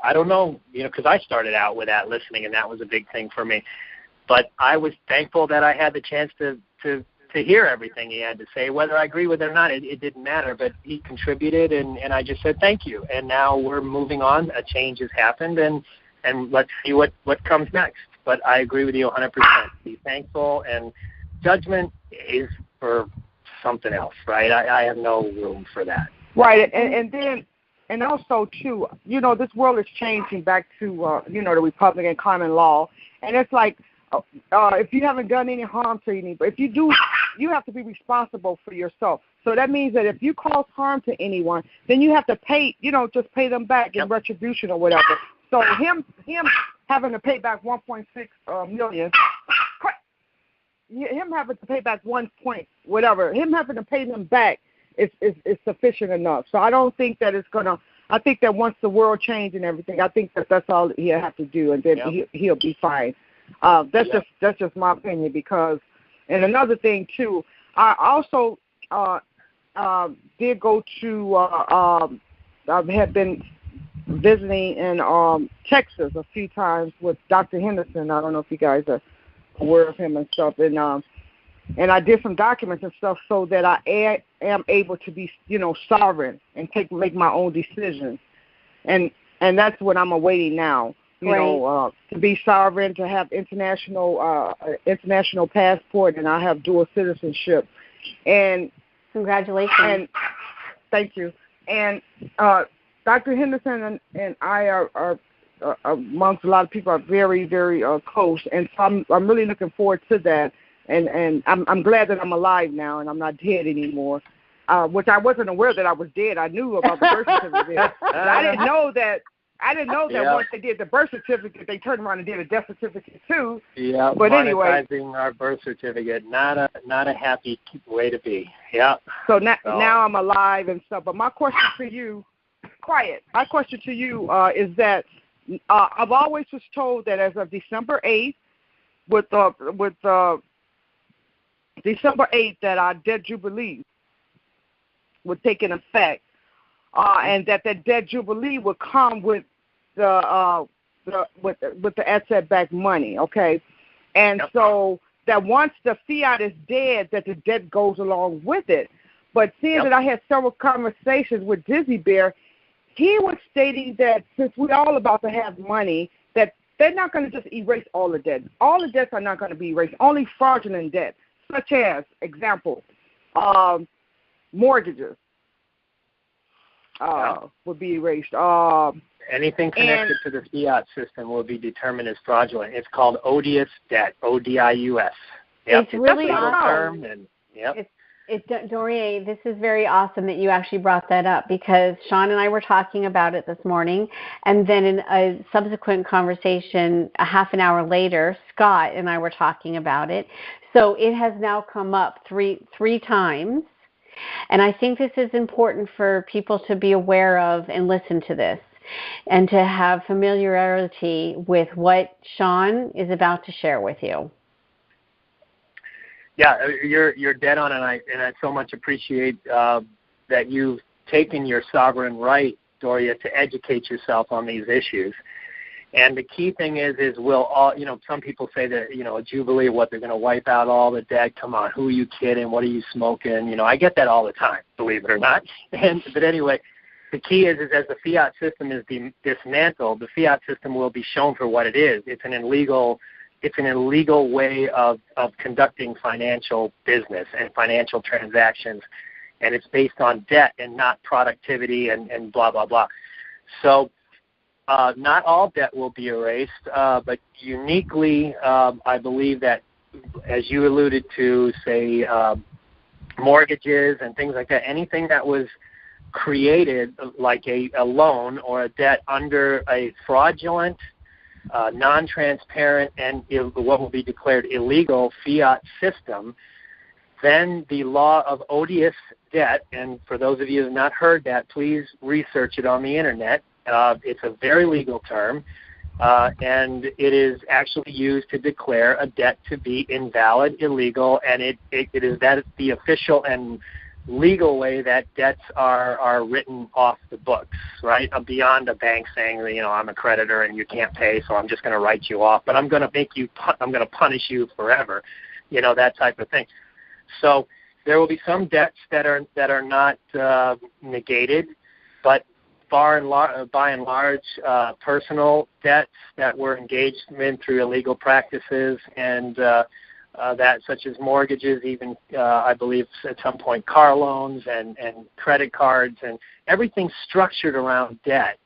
I don't know, because I started out with that listening, and that was a big thing for me. But I was thankful that I had the chance to hear everything he had to say. Whether I agree with it or not, it didn't matter. But he contributed, and I just said thank you. And now we're moving on. A change has happened, and let's see what comes next. But I agree with you 100%. Be thankful, and judgment is for something else, right? I have no room for that. Right, and then, and also, too, this world is changing back to, the Republic and common law. And it's like, if you haven't done any harm to anybody, if you do, you have to be responsible for yourself. So that means that if you cause harm to anyone, then you have to pay, just pay them back in retribution or whatever. So him having to pay back 1.6 million, him having to pay back 1 point whatever, him having to pay them back is sufficient enough. So I don't think that it's gonna. I think that once the world changes and everything, I think that's all he'll have to do, and then he'll be fine. That's just my opinion. Because, and another thing too, I also did go to. I had been visiting in Texas a few times with Dr. Henderson. I don't know if you guys are aware of him and stuff, and I did some documents and stuff so that I am able to be, sovereign and make my own decisions, and that's what I'm awaiting now. To be sovereign, to have international passport, and I have dual citizenship. And congratulations. And thank you. And Dr. Henderson and I are amongst a lot of people are very, very close, and so I'm really looking forward to that. And I'm glad that I'm alive now and I'm not dead anymore. which I wasn't aware that I was dead. I knew about the birth certificate. But I didn't know that. Once they did the birth certificate, they turned around and did a death certificate too. Yeah, but anyway, monetizing our birth certificate, not a happy way to be. Yeah. So now I'm alive and stuff. But my question to you, my question to you is that I've always was told that as of December 8th, with December 8th, that our debt jubilee would take in effect. And that debt jubilee would come with the asset-backed money, okay? And so that once the fiat is dead, that the debt goes along with it. But seeing that I had several conversations with Dizzy Bear, he was stating that since we're all about to have money, that they're not going to just erase all the debt. All the debts are not going to be erased. Only fraudulent debt, such as, example, mortgages. Would be erased. Anything connected to the fiat system will be determined as fraudulent. It's called odious debt, ODIUS. Yep. It's really awesome. Doria, this is very awesome that you actually brought that up, because Sean and I were talking about it this morning, and then in a subsequent conversation a half an hour later, Scott and I were talking about it. So it has now come up three times. And I think this is important for people to be aware of and listen to this, and to have familiarity with what Sean is about to share with you. Yeah, you're dead on, and I so much appreciate that you've taken your sovereign right, Doria, to educate yourself on these issues. And the key thing is we'll all, some people say that, a jubilee, what, they're going to wipe out all the debt. Come on, who are you kidding? What are you smoking? I get that all the time, believe it or not. But anyway, the key is as the fiat system is dismantled, the fiat system will be shown for what it is. It's an illegal way of conducting financial business and financial transactions, and it's based on debt and not productivity and blah, blah, blah. So not all debt will be erased, but uniquely, I believe that, as you alluded to, say, mortgages and things like that, anything that was created like a loan or a debt under a fraudulent, non-transparent, and what will be declared illegal fiat system, then the law of odious debt, and for those of you who have not heard that, please research it on the Internet. It's a very legal term, and it is actually used to declare a debt to be invalid, illegal, and it is that the official and legal way that debts are written off the books, right? Beyond a bank saying, I'm a creditor and you can't pay, so I'm just going to write you off, but I'm going to punish you forever, that type of thing. So there will be some debts that are not negated, but by and large, personal debts that were engaged in through illegal practices, and that, such as mortgages, even I believe at some point car loans and credit cards, and everything structured around debt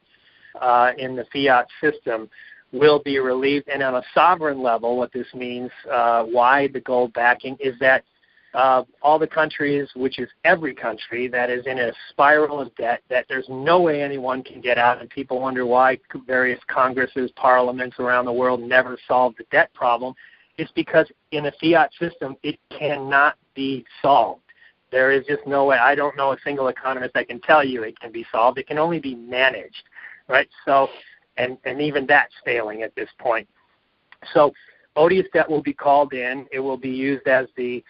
in the fiat system will be relieved. And on a sovereign level, what this means, why the gold backing, is that all the countries, which is every country that is in a spiral of debt, that there's no way anyone can get out, and people wonder why various congresses, parliaments around the world never solve the debt problem. It's because in a fiat system, it cannot be solved. There is just no way. I don't know a single economist that can tell you it can be solved. It can only be managed, right? So, and even that's failing at this point. So odious debt will be called in. It will be used as the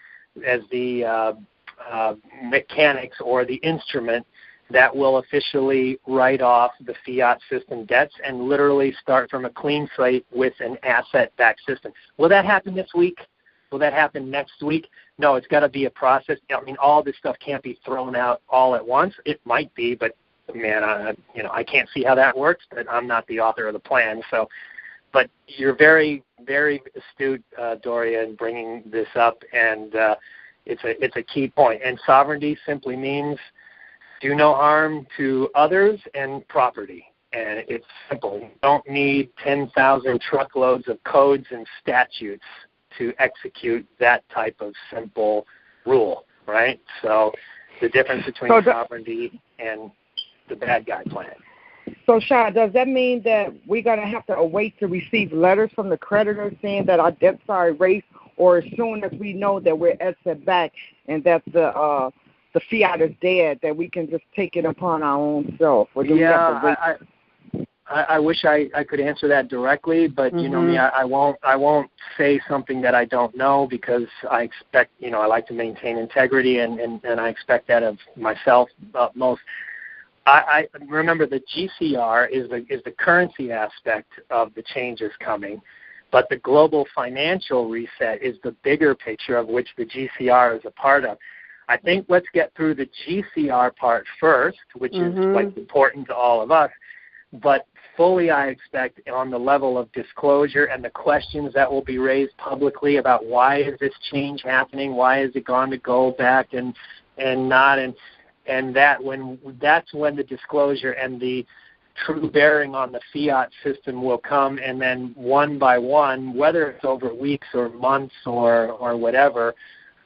mechanics or the instrument that will officially write off the fiat system debts and literally start from a clean slate with an asset-backed system. Will that happen this week? Will that happen next week? No, it's got to be a process. I mean, all this stuff can't be thrown out all at once. It might be, but man, I can't see how that works. But I'm not the author of the plan, so. But you're very, very astute, Doria, in bringing this up, and it's a key point. And sovereignty simply means do no harm to others and property. And it's simple. You don't need 10,000 truckloads of codes and statutes to execute that type of simple rule, right? So the difference between sovereignty and the bad guy plan. So, Sean, does that mean that we're going to have to await to receive letters from the creditors saying that our debts are erased, or as soon as we know that we're asset back and that the fiat is dead, that we can just take it upon our own self? Or do we have to wait? I wish I could answer that directly, but you know me, I won't say something that I don't know, because I expect, I like to maintain integrity, and I expect that of myself most. I remember the GCR is the currency aspect of the changes coming, but the global financial reset is the bigger picture of which the GCR is a part of. I think let's get through the GCR part first, which is what's important to all of us, but fully I expect on the level of disclosure and the questions that will be raised publicly about why is this change happening, why is it going to go back and not, and that's when the disclosure and the true bearing on the fiat system will come, and then one by one, whether it's over weeks or months or whatever,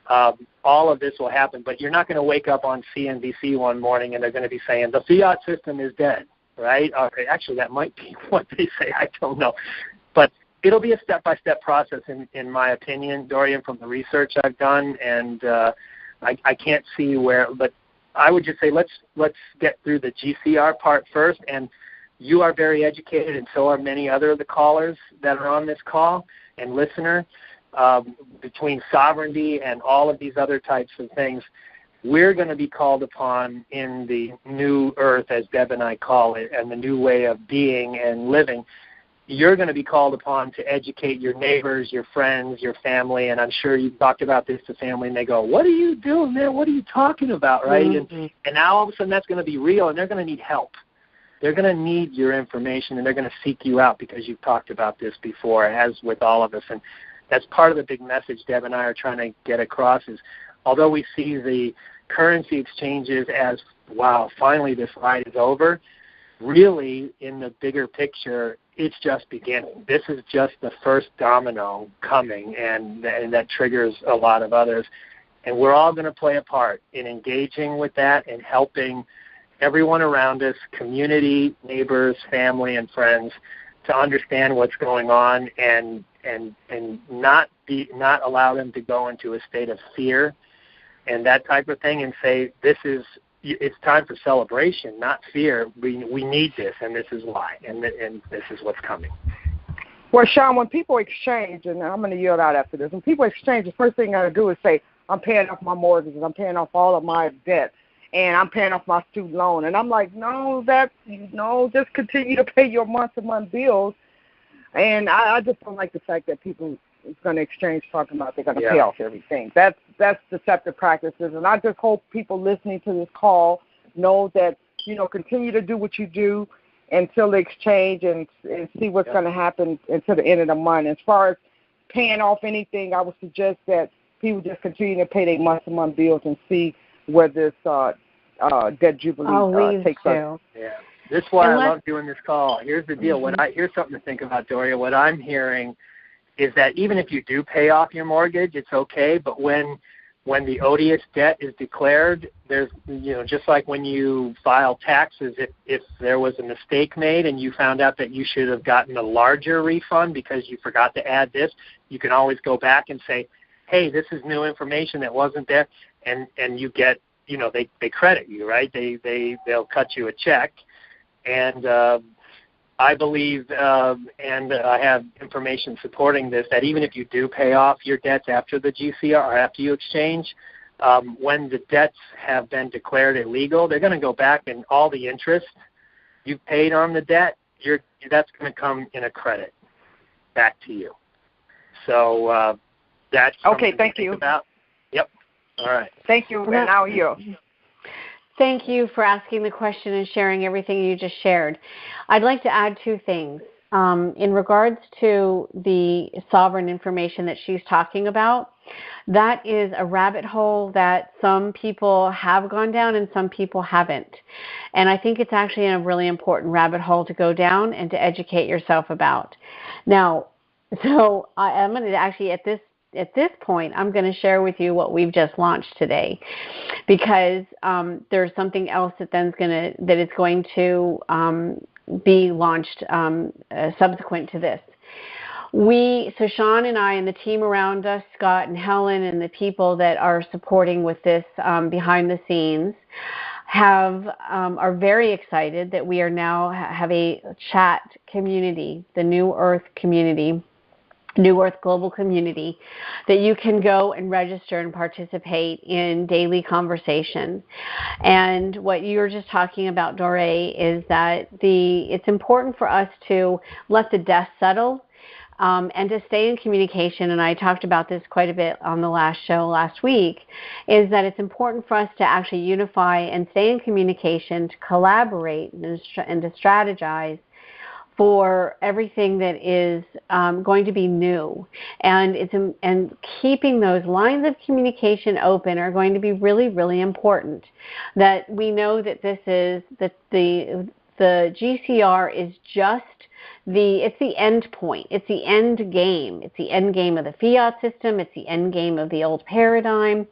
all of this will happen. But you're not going to wake up on CNBC one morning and they're going to be saying the fiat system is dead, right? Okay, actually, that might be what they say. I don't know. But it'll be a step-by-step process, in my opinion, Dorian, from the research I've done, and I can't see where, but I would just say let's get through the GCR part first, and you are very educated, and so are many other of the callers that are on this call and listener. Between sovereignty and all of these other types of things, we're going to be called upon in the new earth, as Deb and I call it, and the new way of being and living. You're going to be called upon to educate your neighbors, your friends, your family, and I'm sure you've talked about this to family, and they go, what are you doing, man? What are you talking about, right? And now all of a sudden that's going to be real, and they're going to need help. They're going to need your information, and they're going to seek you out because you've talked about this before, as with all of us. And that's part of the big message Deb and I are trying to get across is, although we see the currency exchanges as, wow, finally this ride is over, really in the bigger picture, it's just beginning. This is just the first domino coming, and that triggers a lot of others. And we're all going to play a part in engaging with that and helping everyone around us, community, neighbors, family, and friends, to understand what's going on and not allow them to go into a state of fear and that type of thing, and say it's time for celebration, not fear. We need this, and this is why, and this is what's coming. Well, Sean, when people exchange, and I'm going to yield out after this, when people exchange, the first thing I got to do is say, I'm paying off my mortgages, I'm paying off all of my debt, and I'm paying off my student loan. And I'm like, no, just continue to pay your month-to-month bills. And I just don't like the fact that people is going to exchange talking about they're going to pay off everything. That's deceptive practices. And I just hope people listening to this call know that, continue to do what you do until the exchange and see what's going to happen until the end of the month. As far as paying off anything, I would suggest that people just continue to pay their month-to-month bills and see where this debt jubilee takes us. Yeah. This is why I love doing this call. Here's the deal. Here's something to think about, Doria. What I'm hearing is that even if you do pay off your mortgage, it's okay. But when the odious debt is declared, there's, just like when you file taxes, if there was a mistake made and you found out that you should have gotten a larger refund because you forgot to add this, you can always go back and say, hey, this is new information that wasn't there, and you get, they credit you, right? They'll cut you a check. And I believe, and I have information supporting this, that even if you do pay off your debts after the GCR or after you exchange, when the debts have been declared illegal, they're going to go back and all the interest you've paid on the debt, that's going to come in a credit back to you. So that's okay. Thank you. About. Yep. All right. Thank you. And now you. Thank you for asking the question and sharing everything you just shared. I'd like to add two things. In regards to the sovereign information that she's talking about, that is a rabbit hole that some people have gone down and some people haven't. And I think it's actually a really important rabbit hole to go down and to educate yourself about. Now, so I'm going to actually, at this at this point, I'm going to share with you what we've just launched today, because there's something else that is going to be launched subsequent to this. So Sean and I and the team around us, Scott and Helen and the people that are supporting with this behind the scenes, are very excited that we are now have a chat community, the New Earth community, New Earth Global Community, that you can go and register and participate in daily conversation. And what you were just talking about, Doré, is that it's important for us to let the dust settle and to stay in communication. And I talked about this quite a bit on the last show last week, is that it's important for us to actually unify and stay in communication, to collaborate and to strategize for everything that is going to be new, and keeping those lines of communication open are going to be really, really important. That we know that this is the GCR is just it's the end point. It's the end game. It's the end game of the Fiat system. It's the end game of the old paradigm.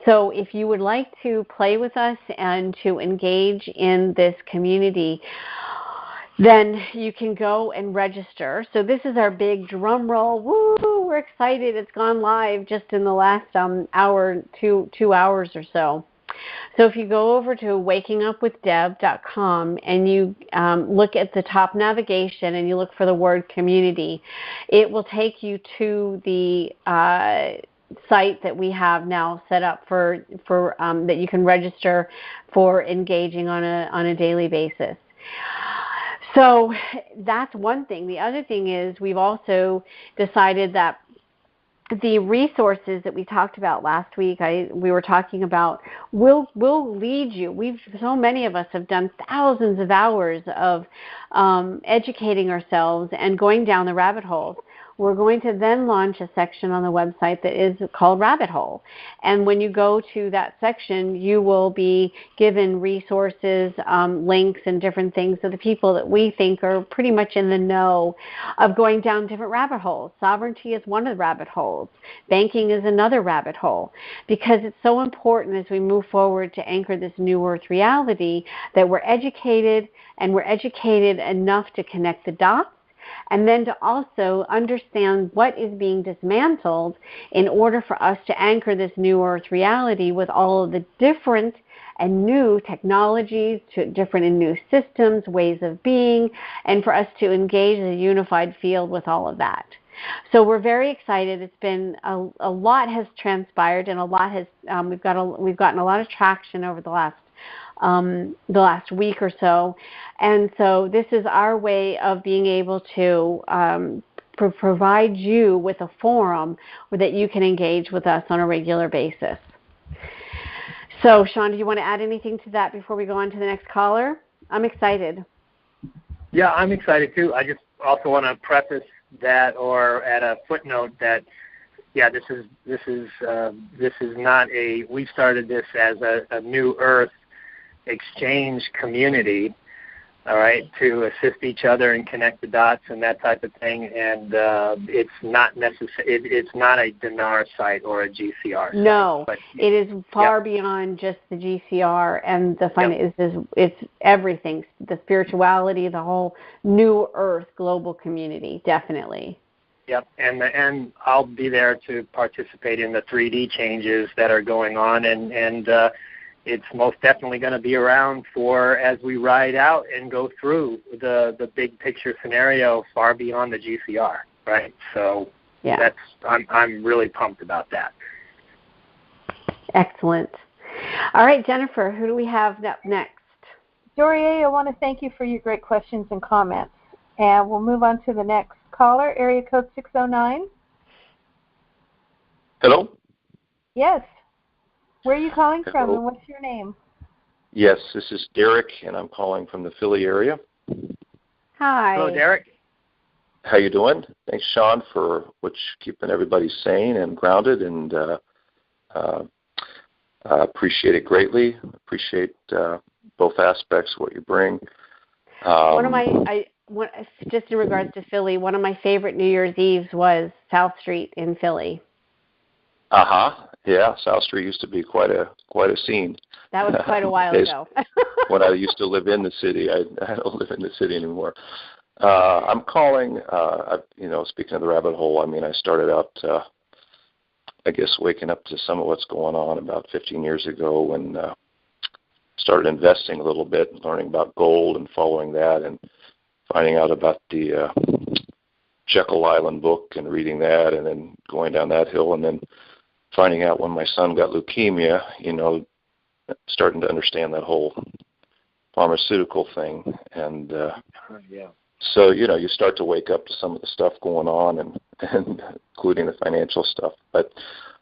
So if you would like to play with us and to engage in this community, then you can go and register. So this is our big drum roll. Woo! We're excited. It's gone live just in the last hour, two hours or so. So if you go over to wakingupwithdeb.com and you look at the top navigation and you look for the word community, it will take you to the site that we have now set up for that you can register for engaging on a daily basis. So that's one thing. The other thing is we've also decided that the resources that we talked about last week, we were talking about, will lead you. So many of us have done thousands of hours of educating ourselves and going down the rabbit holes. We're going to then launch a section on the website that is called Rabbit Hole. And when you go to that section, you will be given resources, links, and different things of the people that we think are pretty much in the know of going down different rabbit holes. Sovereignty is one of the rabbit holes. Banking is another rabbit hole. Because it's so important as we move forward to anchor this New Earth reality that we're educated, and we're educated enough to connect the dots, and then to also understand what is being dismantled in order for us to anchor this New Earth reality with all of the different and new technologies, different and new systems, ways of being, and for us to engage a unified field with all of that. So we're very excited. It's been a lot has transpired, and a lot has we've gotten a lot of traction over the last week or so. And so this is our way of being able to provide you with a forum that you can engage with us on a regular basis. So, Sean, do you want to add anything to that before we go on to the next caller? I'm excited. Yeah, I'm excited too. I just also want to preface that, or add a footnote that, yeah, this is not we started this as a New Earth exchange community, all right, to assist each other and connect the dots and that type of thing. And it's not it's not a Dinar site or a GCR site. No, but it is far beyond just the GCR and the it's everything, the spirituality, the whole New Earth global community, definitely. Yep, and I'll be there to participate in the 3D changes that are going on, and it's most definitely going to be around for as we ride out and go through the big picture scenario far beyond the GCR, right? So I'm really pumped about that. Excellent. All right, Jennifer, who do we have up next? Doré, I want to thank you for your great questions and comments. And we'll move on to the next caller, area code 609. Hello? Yes. Where are you calling from, and what's your name? Yes, this is Derek, and I'm calling from the Philly area. Hi. Hello, Derek. How you doing? Thanks, Sean, for keeping everybody sane and grounded, and appreciate it greatly. Appreciate both aspects of what you bring. Just in regards to Philly, one of my favorite New Year's Eves was South Street in Philly. Yeah, South Street used to be quite a scene. That was quite a while ago. When I used to live in the city. I don't live in the city anymore. I'm calling, speaking of the rabbit hole, I mean, I started out, I guess, waking up to some of what's going on about 15 years ago when started investing a little bit, learning about gold and following that, and finding out about the Jekyll Island book and reading that, and then going down that hill, and then finding out when my son got leukemia, starting to understand that whole pharmaceutical thing. And so, you start to wake up to some of the stuff going on, and including the financial stuff. But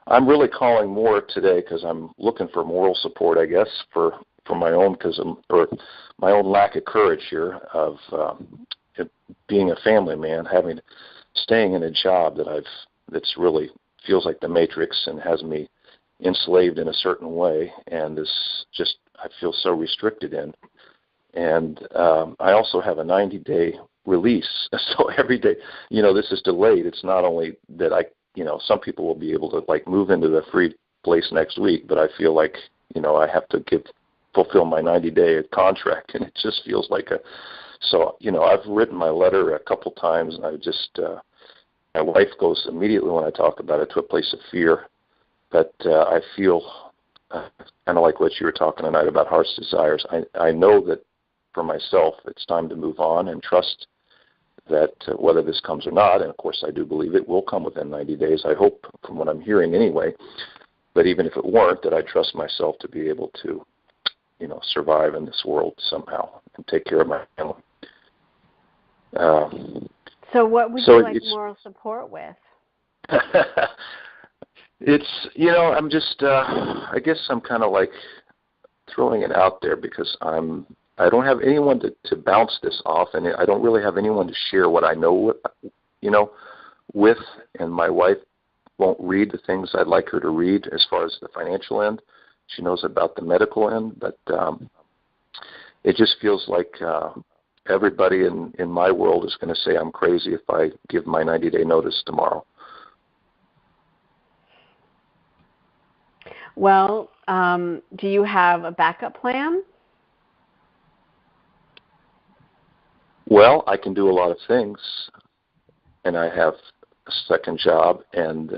I'm really calling more today because I'm looking for moral support, I guess, for my own, or my own lack of courage here of being a family man, staying in a job that's really feels like the Matrix and has me enslaved in a certain way, and is just, I feel so restricted in. And I also have a 90-day release. So every day, this is delayed. It's not only that some people will be able to move into the free place next week, but I feel like, I have to fulfill my 90-day contract, and it just feels like so, I've written my letter a couple times, and I just, my wife goes immediately when I talk about it to a place of fear. But I feel kind of like what you were talking tonight about heart's desires. I know that for myself, it's time to move on and trust that whether this comes or not, and of course I do believe it will come within 90 days, I hope, from what I'm hearing anyway. But even if it weren't, that I trust myself to be able to, survive in this world somehow and take care of my family. So what would you like moral support with? It's, I'm just, I guess I'm kind of throwing it out there because I don't have anyone to bounce this off, and I don't really have anyone to share what I know, with, and my wife won't read the things I'd like her to read as far as the financial end. She knows about the medical end, but it just feels like everybody in my world is going to say I'm crazy if I give my 90-day notice tomorrow. Well, do you have a backup plan? Well, I can do a lot of things, and I have a second job and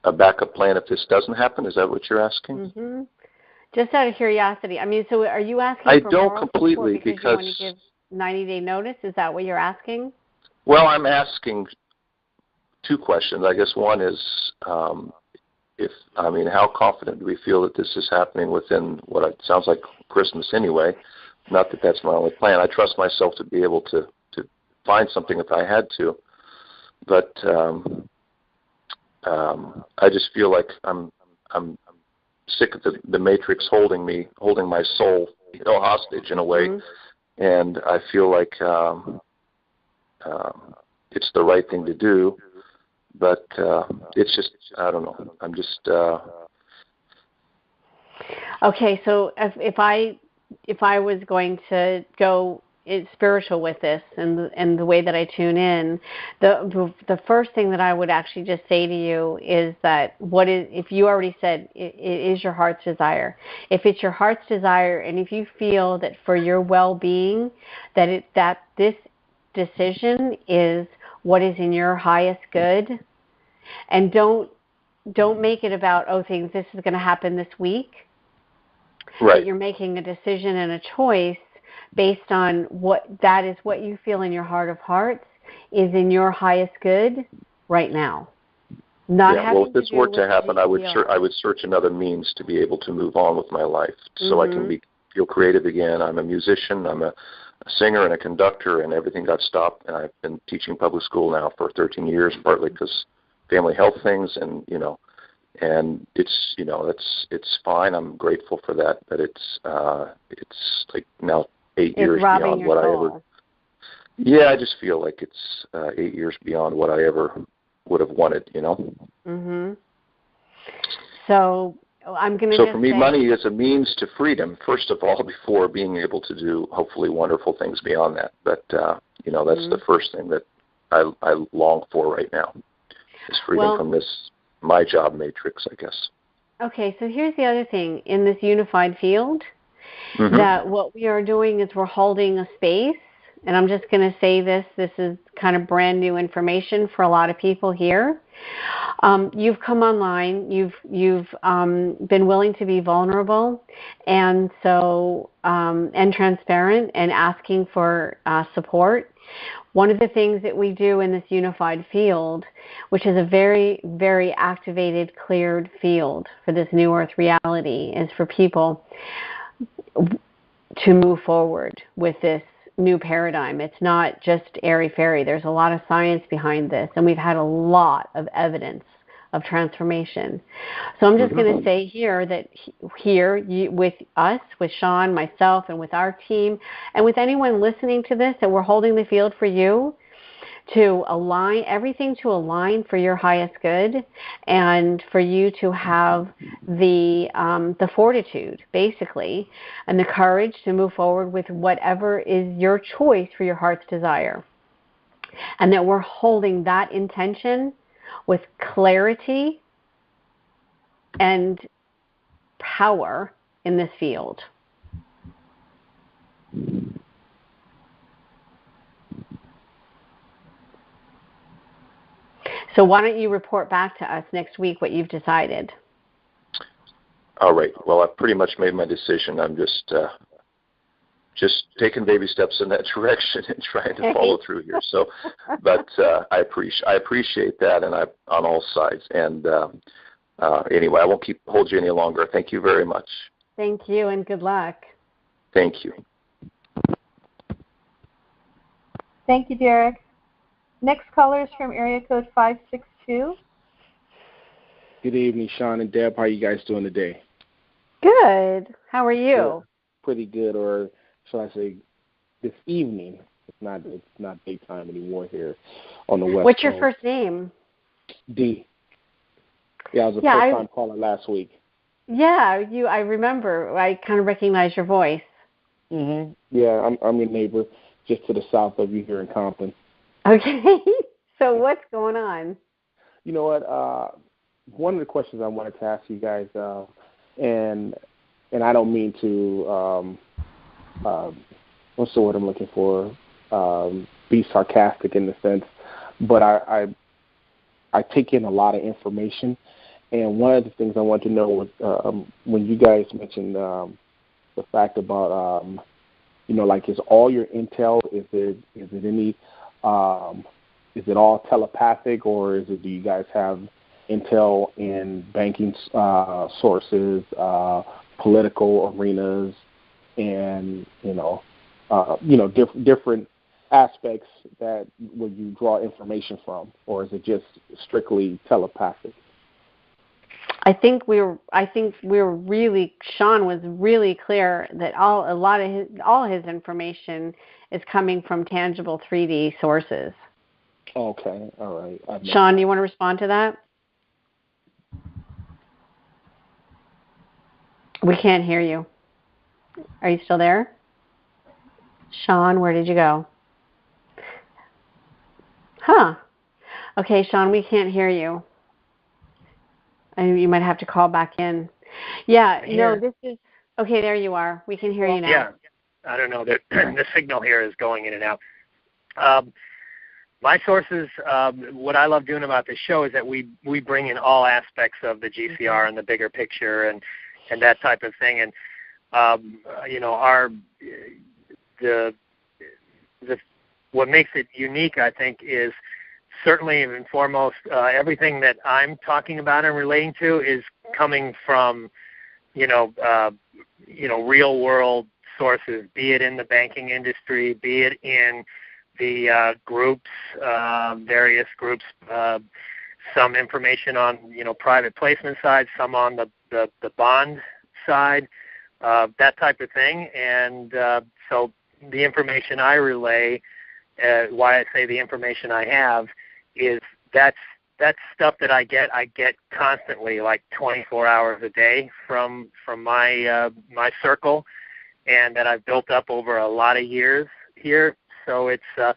a backup plan if this doesn't happen. Is that what you're asking? Mm-hmm. Just out of curiosity. I mean, so are you asking for moral support because you want to give 90-day notice? Is that what you're asking? Well, I'm asking two questions. I guess one is, how confident do we feel that this is happening within what it sounds like Christmas anyway? Not that that's my only plan. I trust myself to be able to find something if I had to. But I just feel like I'm sick of the Matrix holding my soul, hostage in a way. Mm-hmm. And I feel like it's the right thing to do. But it's just, I don't know. I'm just... Okay, so if I was going to go spiritual with this and the way that I tune in, the first thing that I would actually just say to you is that if you already said it is your heart's desire. If it's your heart's desire, and if you feel that for your well-being that this decision is what is in your highest good, and don't make it about this is going to happen this week. Right. That you're making a decision and a choice based on what you feel in your heart of hearts is in your highest good right now. If this were to happen, I would search another means to be able to move on with my life, so mm-hmm. I can feel creative again. I'm a musician. I'm a singer and a conductor, and everything got stopped. And I've been teaching public school now for 13 years, partly because family health things, and it's it's fine. I'm grateful for that, but it's like now 8 years beyond what I ever. Yeah, I just feel like it's 8 years beyond what I ever would have wanted. Mhm. So I'm going to. So for me, money is a means to freedom, first of all, before being able to do hopefully wonderful things beyond that. But that's mm-hmm. the first thing that I long for right now is freedom from this my job matrix, I guess. Okay, so here's the other thing. In this unified field, that what we are doing is we're holding a space, and I'm just going to say this is kind of brand new information for a lot of people here. You've come online, you've been willing to be vulnerable and and transparent and asking for support. One of the things that we do in this unified field, which is a very, very activated, cleared field for this new earth reality, is for people to move forward with this new paradigm. It's not just airy-fairy. There's a lot of science behind this, and we've had a lot of evidence of transformation. So I'm just going to say here that with us, with Sean, myself, and with our team, and with anyone listening to this, that we're holding the field for you to align everything, to align for your highest good, and for you to have the fortitude, basically, and the courage to move forward with whatever is your choice for your heart's desire. And that we're holding that intention with clarity and power in this field. So why don't you report back to us next week what you've decided? All right. Well, I've pretty much made my decision. I'm just taking baby steps in that direction and trying to follow through here. So, but I appreciate that, and on all sides. And anyway, I won't hold you any longer. Thank you very much. Thank you, and good luck. Thank you. Thank you, Derek. Next caller is from area code 562. Good evening, Sean and Deb. How are you guys doing today? Good. How are you? Good. Pretty good, or shall I say, this evening. It's not daytime anymore here on the West Coast. What's your first name? D. Yeah, I was a first-time caller last week. Yeah, I remember. I kind of recognize your voice. Mhm. Yeah, I'm your neighbor, just to the south of you here in Compton. Okay. So what's going on? You know what? One of the questions I wanted to ask you guys, and I don't mean to, what's the word I'm looking for? Be sarcastic in the sense, but I take in a lot of information, and one of the things I want to know was when you guys mentioned the fact about, like, is all your intel, is it any is it all telepathic, or do you guys have intel in banking sources, political arenas, and different aspects that where you draw information from, or is it just strictly telepathic? I think Sean was really clear that all his information is coming from tangible 3D sources. Okay, all right. Sean, do you want to respond to that? We can't hear you. Are you still there? Sean, where did you go? Huh. Okay, Sean, we can't hear you. And you might have to call back in. Yeah, no, this is... Okay, there you are. We can hear you now. Yeah, I don't know. The signal here is going in and out. My sources, what I love doing about this show is that we bring in all aspects of the GCR and the bigger picture and that type of thing. And, what makes it unique, I think, is certainly and foremost, everything that I'm talking about and relating to is coming from, real world sources, be it in the banking industry, be it in the groups, various groups, some information on, private placement side, some on the bond side, that type of thing. And so the information I relay, why I say the information I have, is that's stuff that I get constantly, like 24 hours a day from my my circle, and that I've built up over a lot of years here. So it's that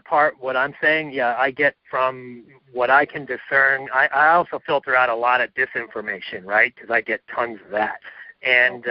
part, what I'm saying, I get from what I can discern, I also filter out a lot of disinformation, right? Because I get tons of that. And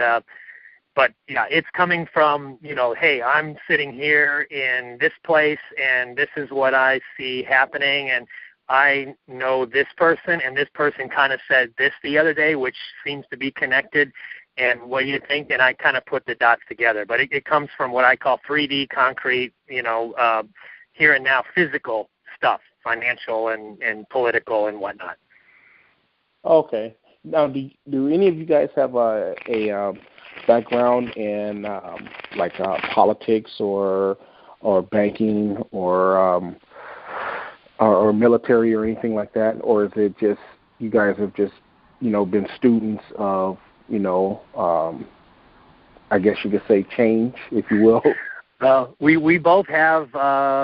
but yeah, it's coming from, hey, I'm sitting here in this place and this is what I see happening, and I know this person, and this person kind of said this the other day, which seems to be connected, and what do you think? And I kind of put the dots together. But it comes from what I call 3D concrete, here and now physical stuff, financial and political and whatnot. Okay. Now, do any of you guys have a background in politics or banking or military or anything like that, or is it just you guys have just been students of I guess you could say change, if you will? We both have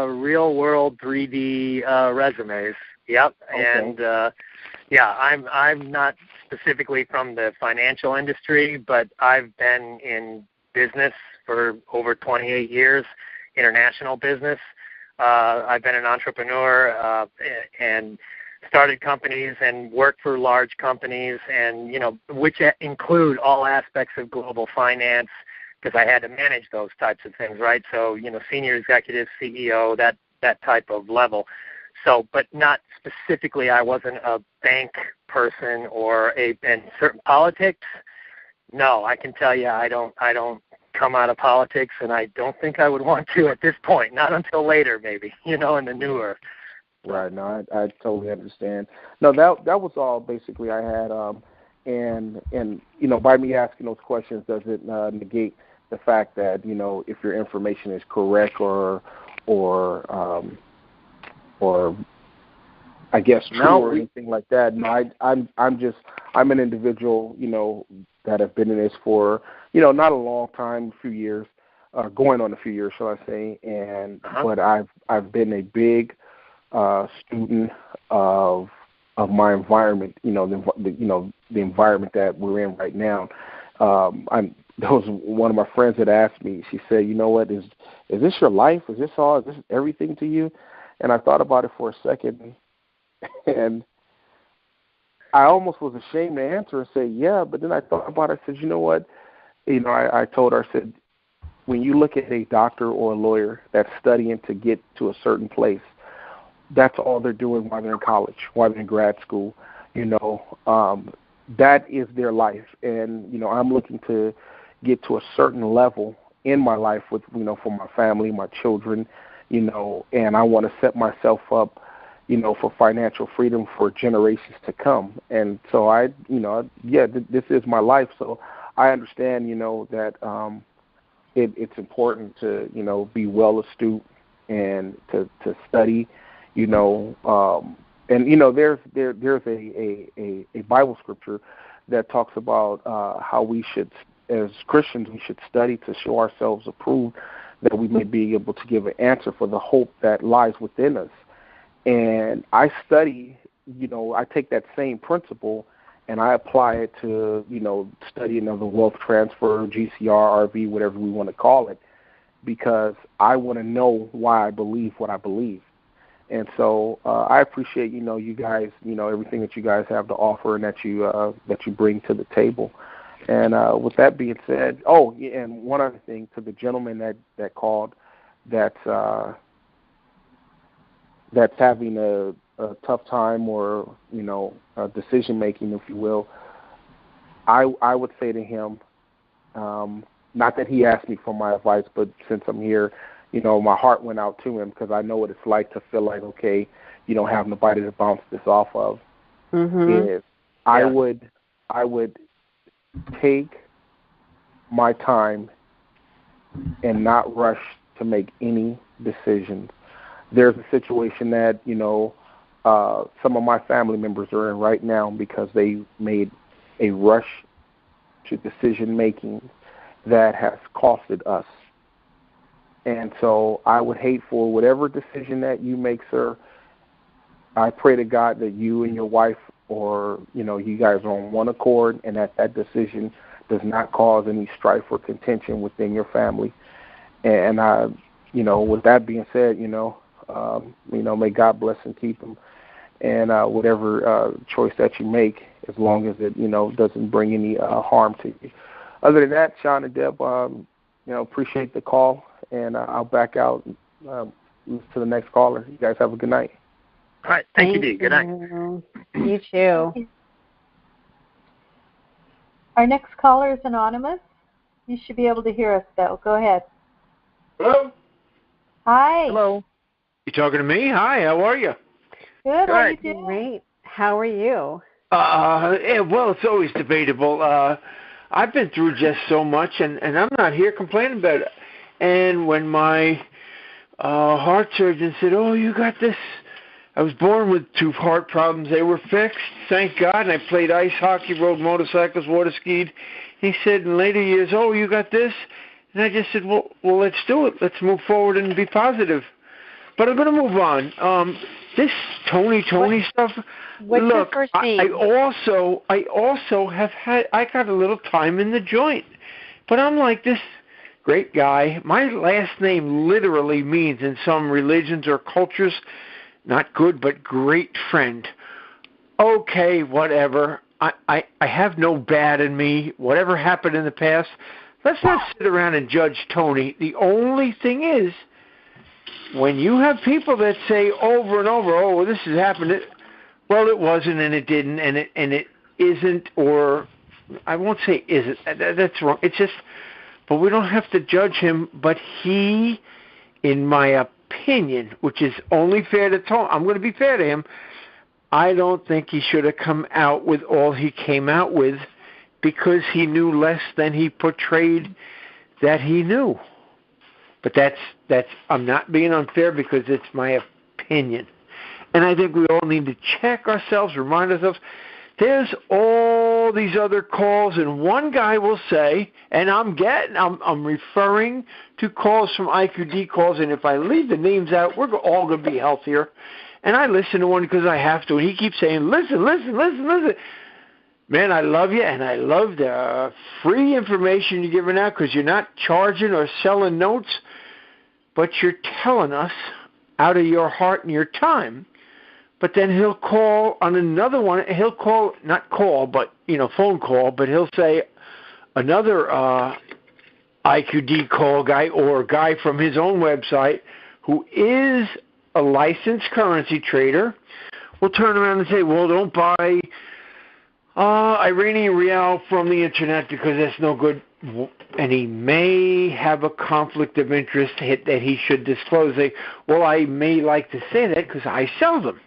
real world 3D resumes. Yep. Okay. And I'm not specifically from the financial industry, but I've been in business for over 28 years, international business. I've been an entrepreneur and started companies and worked for large companies, and which include all aspects of global finance, because I had to manage those types of things, right? So senior executive, CEO, that type of level. So, but not specifically, I wasn't a bank person and certain politics. No, I can tell you, I don't come out of politics, and I don't think I would want to at this point. Not until later, maybe. In the newer. Right. No, I totally understand. No, that was all basically I had. And by me asking those questions, does it negate the fact that if your information is correct or I guess true or anything like that? No, I'm an individual that have been in this for not a long time, a few years, going on a few years, shall I say? And but I've been a big student of my environment. The environment that we're in right now. There was one of my friends that asked me. She said, "What is this your life? Is this all? Is this everything to you?" And I thought about it for a second, and I almost was ashamed to answer and say, "Yeah." But then I thought about it. I said, "You know what?" I told her, I said, when you look at a doctor or a lawyer that's studying to get to a certain place, that's all they're doing while they're in college, while they're in grad school. That is their life. And, I'm looking to get to a certain level in my life with, for my family, my children, and I want to set myself up, for financial freedom for generations to come. And so this is my life. So I understand, that it's important to, be well astute and to study, there's a Bible scripture that talks about how we should, as Christians, we should study to show ourselves approved, that we may be able to give an answer for the hope that lies within us. And I study, I take that same principle and I apply it to, studying of the wealth transfer, GCR, RV, whatever we want to call it, because I want to know why I believe what I believe. And so I appreciate, you guys, everything that you guys have to offer and that you bring to the table. And with that being said, and one other thing, to the gentleman that called, that's having a tough time or decision making, if you will, I would say to him, not that he asked me for my advice, but since I'm here, my heart went out to him because I know what it's like to feel like, okay, you don't have nobody to bounce this off of. Is I would take my time and not rush to make any decisions. There's a situation that, some of my family members are in right now because they made a rush to decision making that has costed us. And so I would hate for whatever decision that you make, sir, I pray to God that you and your wife or, you guys are on one accord and that decision does not cause any strife or contention within your family. And, with that being said, may God bless and keep them. and whatever choice that you make, as long as it doesn't bring any harm to you. Other than that, Sean and Deb, appreciate the call, and I'll back out to the next caller. You guys have a good night. All right. Thank you, Dee. Good night. You too. Our next caller is anonymous. You should be able to hear us, though. Go ahead. Hello? Hi. Hello. You talking to me? Hi, how are you? Good. How are you doing? Great. How are you? Well, it's always debatable. I've been through just so much, and I'm not here complaining about it. And when my heart surgeon said, "Oh, you got this," I was born with 2 heart problems. They were fixed, thank God. And I played ice hockey, rode motorcycles, water skied. He said in later years, "Oh, you got this," and I just said, "Well, let's do it. Let's move forward and be positive." But I'm going to move on. This Tony stuff. What's look, your first name? I also have had. I got a little time in the joint, but I'm like this great guy. My last name literally means in some religions or cultures, not good, but great friend. Okay, whatever. I have no bad in me. Whatever happened in the past, let's not sit around and judge Tony. The only thing is, when you have people that say over and over, "Oh, well, this has happened," well, it wasn't, and it didn't, and it isn't, or I won't say isn't. That's wrong. It's just, but we don't have to judge him. But he, in my opinion, which is only fair to Tony, I'm going to be fair to him. I don't think he should have come out with all he came out with, because he knew less than he portrayed that he knew. But that's I'm not being unfair, because it's my opinion. And I think we all need to check ourselves, remind ourselves, there's all these other calls, and one guy will say, and I'm referring to calls from IQD calls, and if I leave the names out, we're all going to be healthier. And I listen to one because I have to, and he keeps saying, listen. Man, I love you, and I love the free information you're giving out, because you're not charging or selling notes, but you're telling us out of your heart and your time. But then he'll call on another one. He'll call, not call, but, phone call, but he'll say another IQD call guy or guy from his own website who is a licensed currency trader will turn around and say, "Well, don't buy Iranian Real from the internet because that's no good." And he may have a conflict of interest that he should disclose. Well, I may like to say that because I sell them.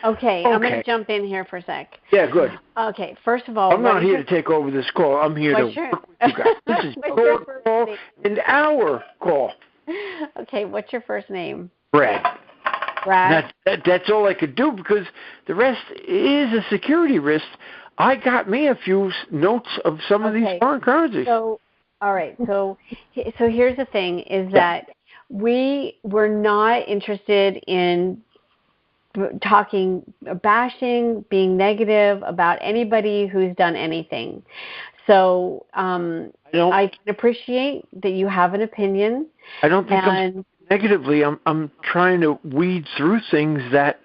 Okay, I'm going to jump in here for a sec. Yeah, good. Okay, first of all, I'm not here to take over this call. I'm here to work with you guys. This is your call and our call. Okay, what's your first name? Brad. Brad? That's all I could do, because the rest is a security risk. I got me a few notes of some of these foreign currencies. So, all right. So here's the thing: is that we were not interested in talking, bashing, being negative about anybody who's done anything. So I can appreciate that you have an opinion. I don't think I'm negatively. I'm trying to weed through things that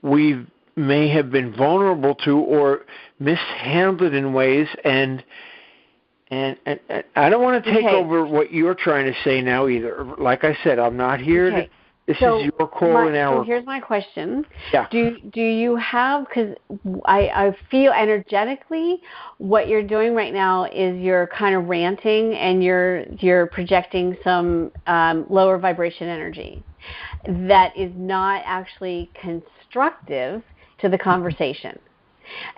we may have been vulnerable to or mishandled in ways, and I don't want to take over what you're trying to say now either. Like I said, I'm not here to. This is your call and our. So here's my question. Yeah. Do you have, because I feel energetically what you're doing right now is you're kind of ranting and you're projecting some lower vibration energy that is not actually constructive to the conversation.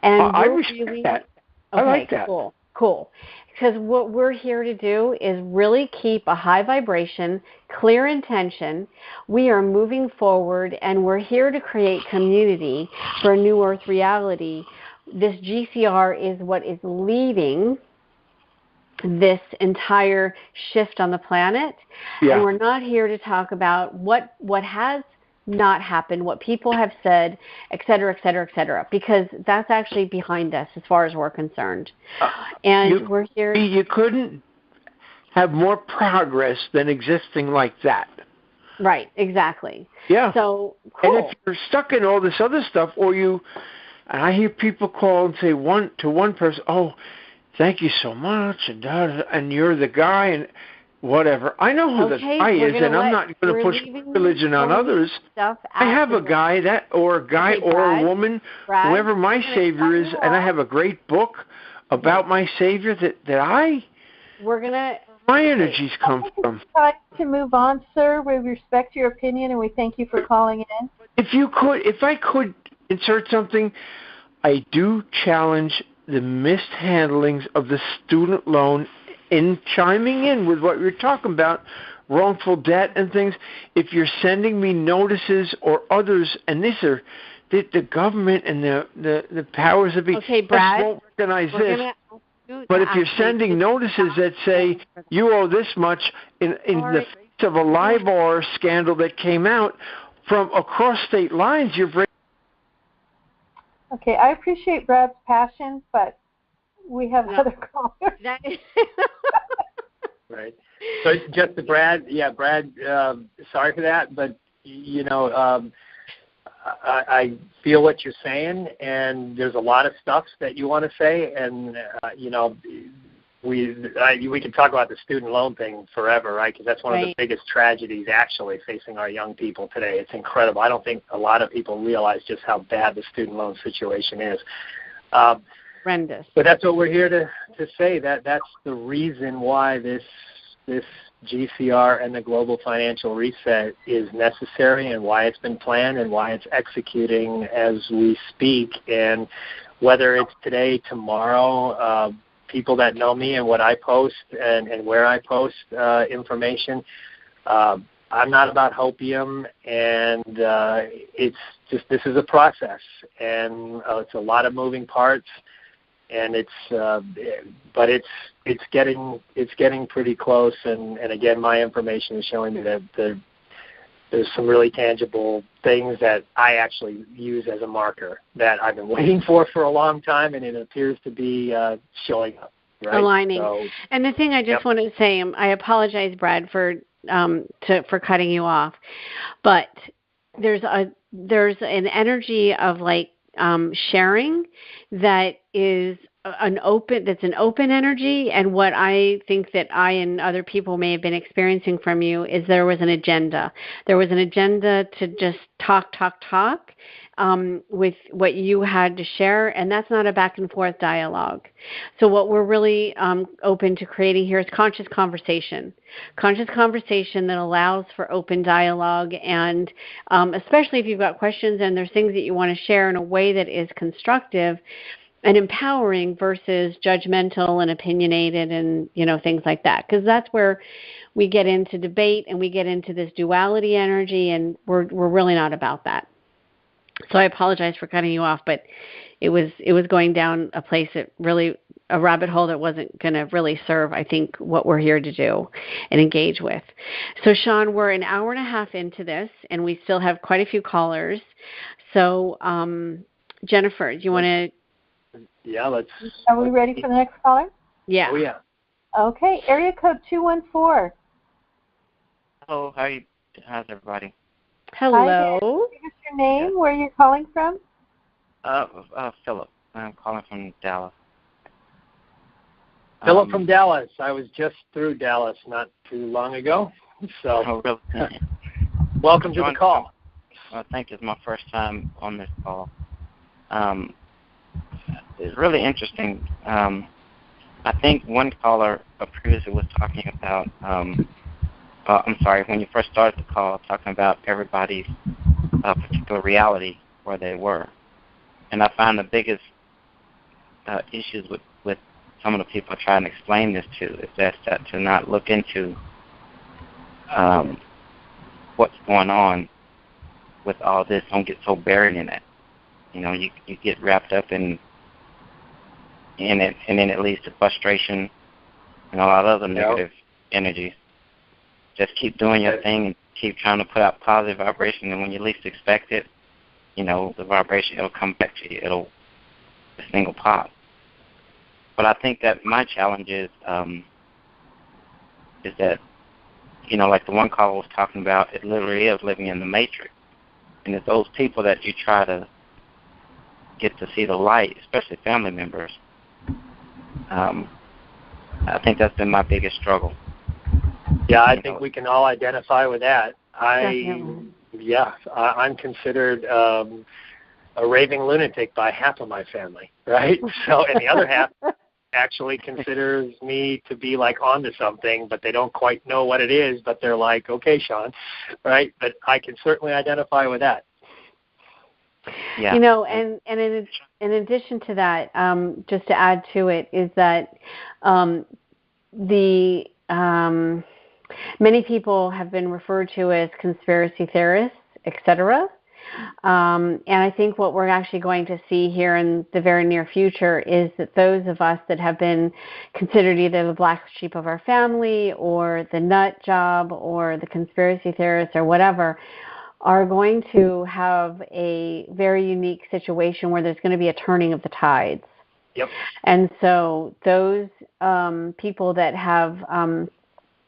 And I respect that. Okay, I like that. Cool. Because what we're here to do is really keep a high vibration, clear intention. We are moving forward, and we're here to create community for a new earth reality. This GCR is what is leading this entire shift on the planet. Yeah. And we're not here to talk about what has not happened, what people have said, et cetera, because that's actually behind us as far as we're concerned. And we're here. You couldn't have more progress than existing like that. Right, exactly. Yeah. So, cool. And if you're stuck in all this other stuff, and I hear people call and say to one person, "Oh, thank you so much," and you're the guy, and whatever. I know who the guy is, and I'm not going to push religion on others. I have a guy or a woman, Brad, whoever my Savior is, and I have a great book about my Savior that my energies come from. Time to move on, sir. We respect your opinion, and we thank you for calling in. If I could insert something, I do challenge the mishandlings of the student loan in chiming in with what you're talking about, wrongful debt and things. If you're sending me notices or others, and these are the government and the powers that be, Brad, won't recognize this. But if you're sending notices that say you owe this much in the face of a LIBOR scandal that came out from across state lines, you're breaking. Okay, I appreciate Brad's passion, but we have other callers. Right. So just to Brad, sorry for that, but I feel what you're saying, and there's a lot of stuff that you want to say, and we can talk about the student loan thing forever, right? Because that's one of the biggest tragedies actually facing our young people today. It's incredible. I don't think a lot of people realize just how bad the student loan situation is. Horrendous. But that's what we're here to say. That's the reason why this GCR and the global financial reset is necessary, and why it's been planned, and why it's executing as we speak. And whether it's today, tomorrow, people that know me and what I post and where I post information, I'm not about hopium, and it's just, this is a process, and it's a lot of moving parts. And but it's getting pretty close. And again, my information is showing me that there's some really tangible things that I actually use as a marker that I've been waiting for a long time, and it appears to be showing up. Right? Aligning. So, and the thing I just want to say, I apologize, Brad, for cutting you off, but there's an energy of sharing that is an open energy, and what I think that I and other people may have been experiencing from you is there was an agenda. There was an agenda to just talk with what you had to share, and that's not a back and forth dialogue. So what we're really open to creating here is conscious conversation that allows for open dialogue, and especially if you've got questions and there's things that you want to share in a way that is constructive and empowering versus judgmental and opinionated and things like that, because that's where we get into debate and we get into this duality energy, and we're really not about that. So I apologize for cutting you off, but it was going down a place a rabbit hole that wasn't going to really serve, I think, what we're here to do and engage with. So Sean, we're an hour and a half into this, and we still have quite a few callers. So Jennifer, do you want to? Yeah, let's. Are we ready for the next caller? Yeah. Oh yeah. Okay, area code 214. Hello, how's everybody? Hello. Give us your name, where you're calling from. Philip. I'm calling from Dallas. Philip from Dallas. I was just through Dallas not too long ago. So really? Welcome to the call. I think it's my first time on this call. It's really interesting. I think one caller previously was talking about, when you first started the call, talking about everybody's particular reality where they were. And I find the biggest issues with some of the people I try and explain this to is that to not look into what's going on with all this. Don't get so buried in it. You get wrapped up in it, and then it leads to frustration and a lot of other negative energies. Just keep doing your thing and keep trying to put out positive vibration, and when you least expect it, the vibration, it'll come back to you. It'll a single pop. But I think that my challenge is that like the one caller was talking about, it literally is living in the matrix. And it's those people that you try to get to see the light, especially family members. I think that's been my biggest struggle. Yeah, I think we can all identify with that. I'm considered a raving lunatic by half of my family, right? So, and the other half actually considers me to be like onto something, but they don't quite know what it is, but they're like, okay, Sean, right? But I can certainly identify with that. Yeah. And in addition to that, just to add to it, is that many people have been referred to as conspiracy theorists, etc. And I think what we're actually going to see here in the very near future is that those of us that have been considered either the black sheep of our family or the nut job or the conspiracy theorists or whatever are going to have a very unique situation where there's going to be a turning of the tides. Yep. And so those people that have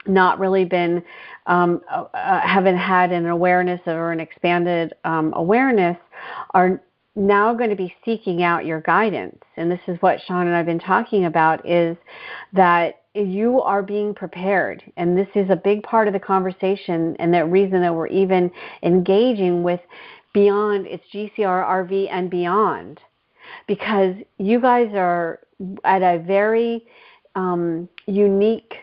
not really been, haven't had an awareness or an expanded awareness are now going to be seeking out your guidance. And this is what Sean and I have been talking about, is that you are being prepared. And this is a big part of the conversation and the reason that we're even engaging with beyond, it's GCR, RV, and beyond. Because you guys are at a very unique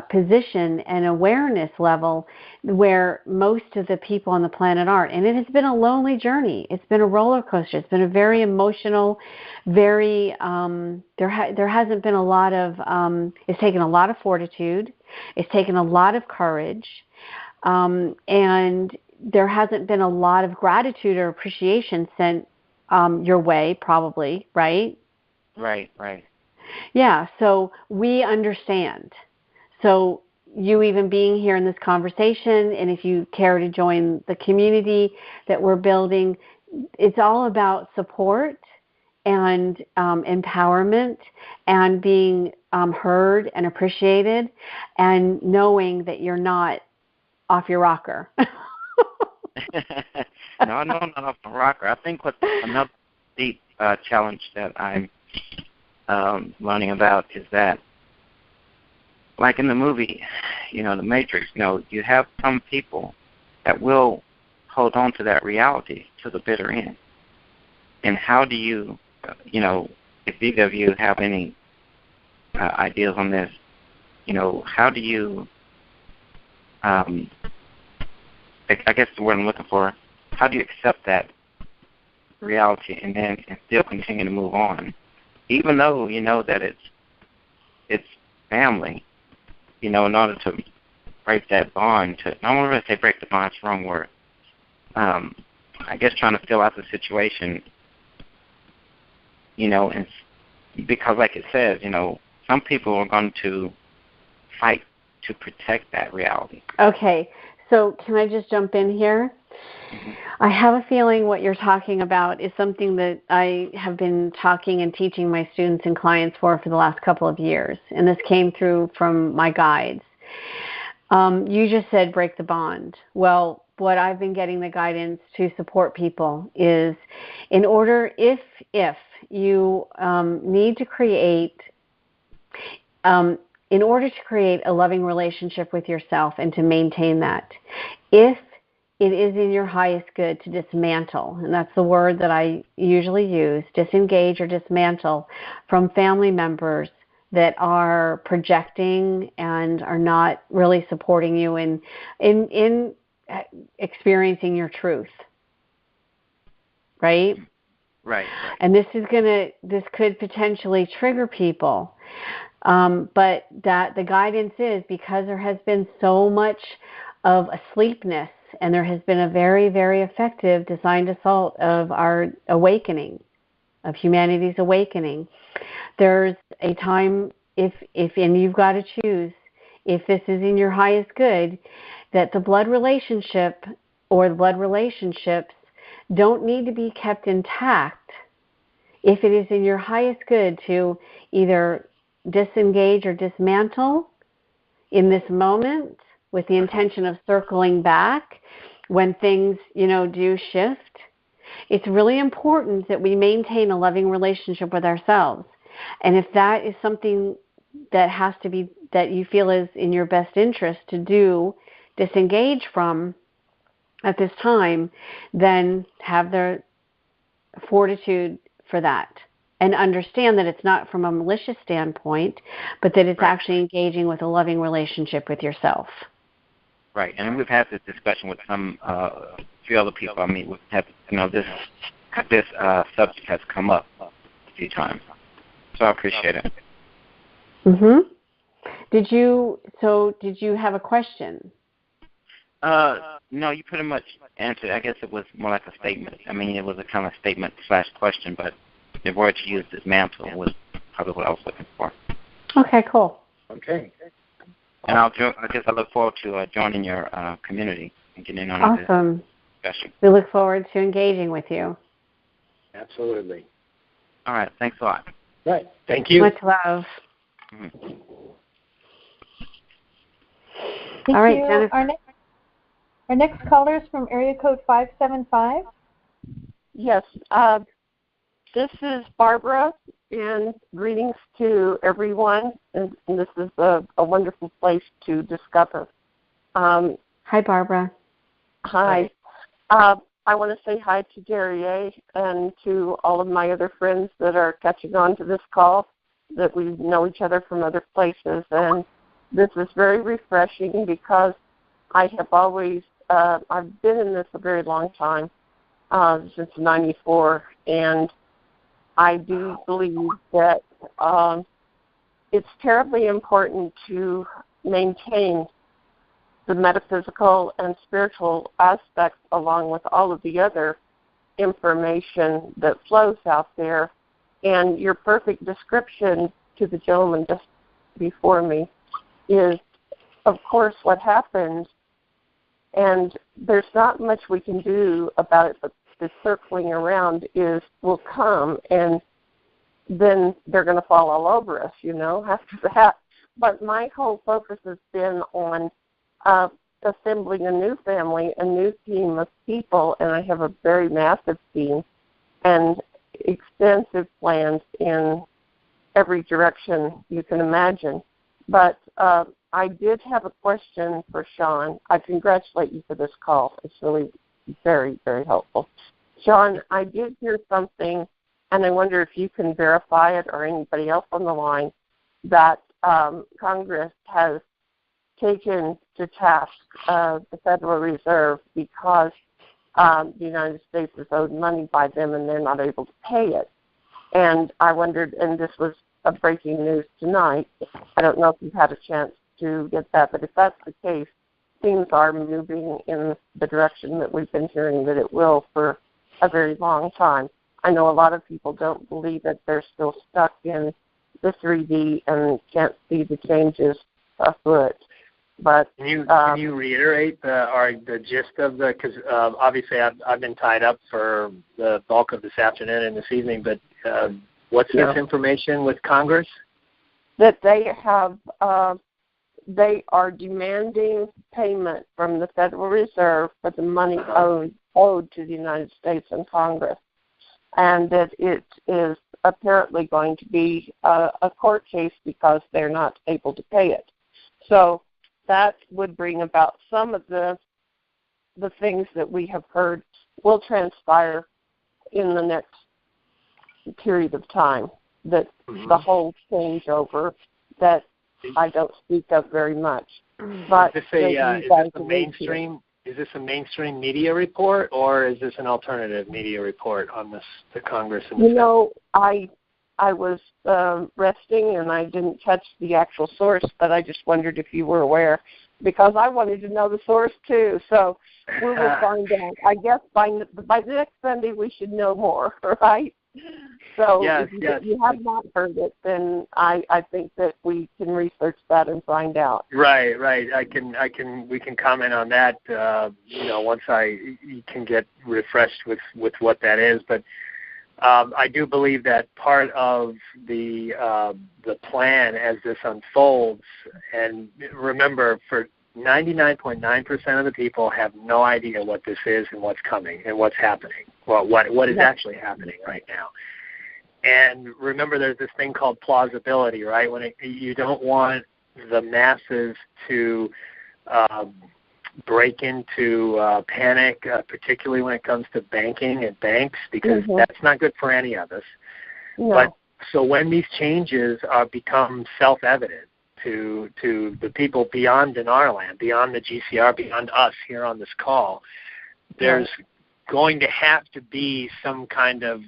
position and awareness level where most of the people on the planet aren't. And it has been a lonely journey. It's been a roller coaster. It's been a very emotional, very, there hasn't been a lot of, it's taken a lot of fortitude. It's taken a lot of courage. And there hasn't been a lot of gratitude or appreciation sent your way, probably, right? Right. Yeah, so we understand. So you even being here in this conversation, and if you care to join the community that we're building, it's all about support and empowerment and being heard and appreciated and knowing that you're not off your rocker. No, not off the rocker. I think what another deep challenge that I'm learning about is that, like in the movie, The Matrix, you have some people that will hold on to that reality to the bitter end. And how do you, if either of you have any ideas on this, how do you, I guess the word I'm looking for, how do you accept that reality and still continue to move on, even though you know that it's family, in order to break that bond, I don't want to say break the bond, it's the wrong word. I guess trying to fill out the situation, and because like it says, some people are going to fight to protect that reality. Okay, so can I just jump in here? Mm-hmm. I have a feeling what you're talking about is something that I have been talking and teaching my students and clients for the last couple of years, and this came through from my guides. You just said break the bond. Well, what I've been getting the guidance to support people is in order, if you need to create, in order to create a loving relationship with yourself and to maintain that, if it is in your highest good to dismantle, and that's the word that I usually use, disengage or dismantle from family members that are projecting and are not really supporting you in experiencing your truth. Right? Right. And this could potentially trigger people. But that the guidance is because there has been so much of asleepness, and there has been a very, very effective designed assault of our awakening, of humanity's awakening. There's a time, if and you've got to choose, if this is in your highest good, that the blood relationship or the blood relationships don't need to be kept intact. If it is in your highest good to either disengage or dismantle in this moment with the intention of circling back when things, do shift, it's really important that we maintain a loving relationship with ourselves. And if that is something that has to be, that you feel is in your best interest to do, disengage from at this time, then have the fortitude for that. And understand that it's not from a malicious standpoint, but that it's actually engaging with a loving relationship with yourself. Right, and we've had this discussion with some few other people. I mean, we've had, this subject has come up a few times, so I appreciate it. Mhm. Did you have a question? No, you pretty much answered. I guess it was more like a statement. I mean, it was a kind of statement / question, but the word you used, dismantle, was probably what I was looking for. Okay, cool. Okay. And I guess I look forward to joining your community and getting in on awesome. this discussion. We look forward to engaging with you. Absolutely. All right. Thanks a lot. Right. Thank you. Much love. Mm-hmm. All right, you. Jennifer. Our next caller is from area code 575. Yes. This is Barbara, and greetings to everyone. And this is a wonderful place to discover. Hi, Barbara. Hi. I want to say hi to Gary A. and to all of my other friends that are catching on to this call, that we know each other from other places. And this is very refreshing because I have always, I've been in this a very long time, since '94, and I do believe that it's terribly important to maintain the metaphysical and spiritual aspects along with all of the other information that flows out there. And your perfect description to the gentleman just before me is, of course, what happened. And there's not much we can do about it, but the circling around will come, and then they're going to fall all over us, after that. But my whole focus has been on assembling a new family, a new team of people, and I have a very massive team and extensive plans in every direction you can imagine. But I did have a question for Sean. I congratulate you for this call. It's really very, very helpful. Sean, I did hear something, and I wonder if you can verify it or anybody else on the line, that Congress has taken to task the Federal Reserve because the United States is owed money by them and they're not able to pay it. And I wondered, and this was a breaking news tonight, I don't know if you've had a chance to get that, but if that's the case, things are moving in the direction that we've been hearing that it will for a very long time. I know a lot of people don't believe that they're still stuck in the 3D and can't see the changes afoot. But can you reiterate the gist of the? Because obviously I've been tied up for the bulk of this afternoon and this evening. But what's this information with Congress? That they have, they are demanding payment from the Federal Reserve for the money owed to the United States and Congress, and that it is apparently going to be a court case because they're not able to pay it. So that would bring about some of the things that we have heard will transpire in the next period of time. That the whole changeover that I don't speak of very much. But is this a mainstream? Is this a mainstream media report, or is this an alternative media report on the Congress? And the I was resting and I didn't catch the actual source, but I just wondered if you were aware, because I wanted to know the source too. So we will find out. I guess by next Sunday we should know more, right? So if you have not heard it, then I think that we can research that and find out. Right. We can comment on that. Once you can get refreshed with what that is, but. I do believe that part of the plan as this unfolds, and remember, for 99.9% of the people have no idea what this is and what's coming and what's happening. Well, what is actually happening right now. And remember, there's this thing called plausibility, right? You don't want the masses to break into panic, particularly when it comes to banking and banks, because that's not good for any of us. No. But so when these changes become self-evident to the people beyond Dinar Land, beyond the GCR, beyond us here on this call, there's going to have to be some kind of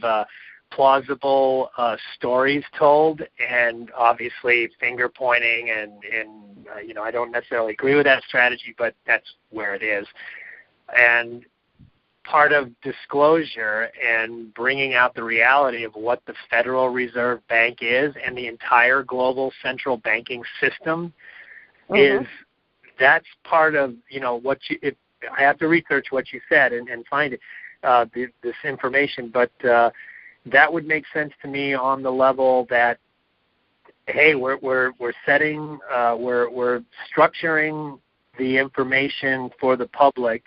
plausible stories told, and obviously finger pointing, and I don't necessarily agree with that strategy, but that's where it is. And part of disclosure and bringing out the reality of what the Federal Reserve Bank is and the entire global central banking system that's part of what you. I have to research what you said and find it this information, but that would make sense to me on the level that, hey, we're setting, we're structuring the information for the public,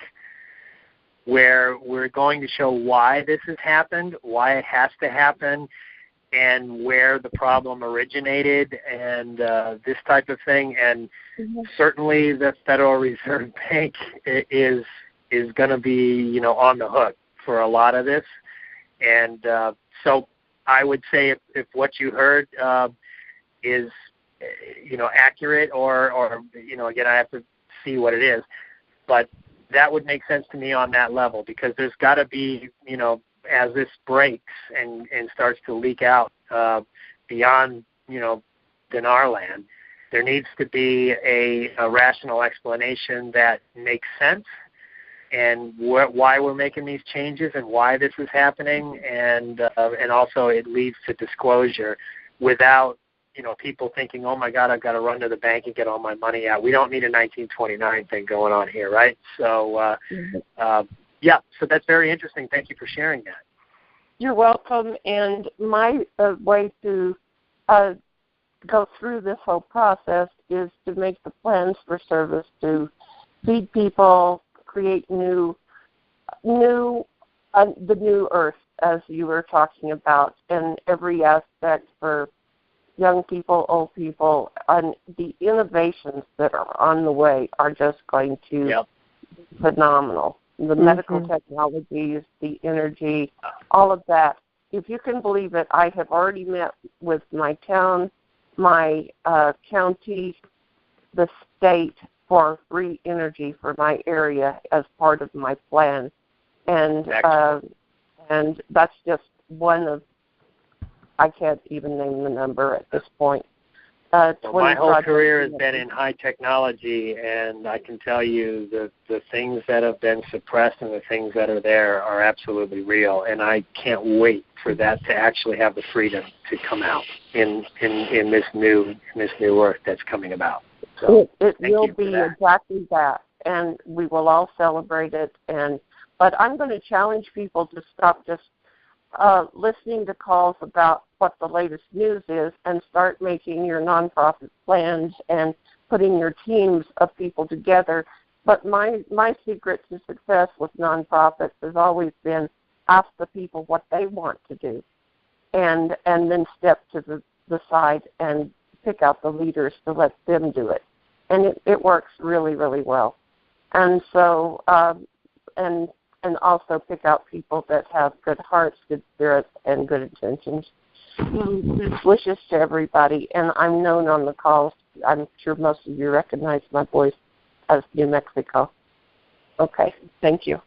where we're going to show why this has happened, why it has to happen, and where the problem originated, and this type of thing. And certainly the Federal Reserve Bank is going to be on the hook for a lot of this. And so I would say if what you heard is accurate, or again, I have to see what it is, but that would make sense to me on that level, because there's got to be, as this breaks and starts to leak out beyond Dinar Land, there needs to be a rational explanation that makes sense, and why we're making these changes and why this is happening, and also it leads to disclosure without people thinking, oh my God, I've got to run to the bank and get all my money out. We don't need a 1929 thing going on here, right? So so that's very interesting. Thank you for sharing that. You're welcome. And my way to go through this whole process is to make the plans for service to feed people, create the new earth, as you were talking about, and every aspect for young people, old people, and the innovations that are on the way are just going to be phenomenal. The medical technologies, the energy, all of that. If you can believe it, I have already met with my town, my county, the state for free energy for my area as part of my plan. And that's just one of, I can't even name the number at this point. Well, my whole career has been in high technology, and I can tell you the things that have been suppressed and the things that are there are absolutely real, and I can't wait for that to actually have the freedom to come out in this new earth that's coming about. So it will be exactly that, and we will all celebrate it. But I'm going to challenge people to stop just listening to calls about what the latest news is and start making your nonprofit plans and putting your teams of people together. But my secret to success with nonprofits has always been ask the people what they want to do, and then step to the side and pick out the leaders to let them do it. And it works really, really well. And so and also pick out people that have good hearts, good spirits, and good intentions. Best wishes to everybody. And I'm known on the calls. I'm sure most of you recognize my voice as New Mexico. Okay. Thank you.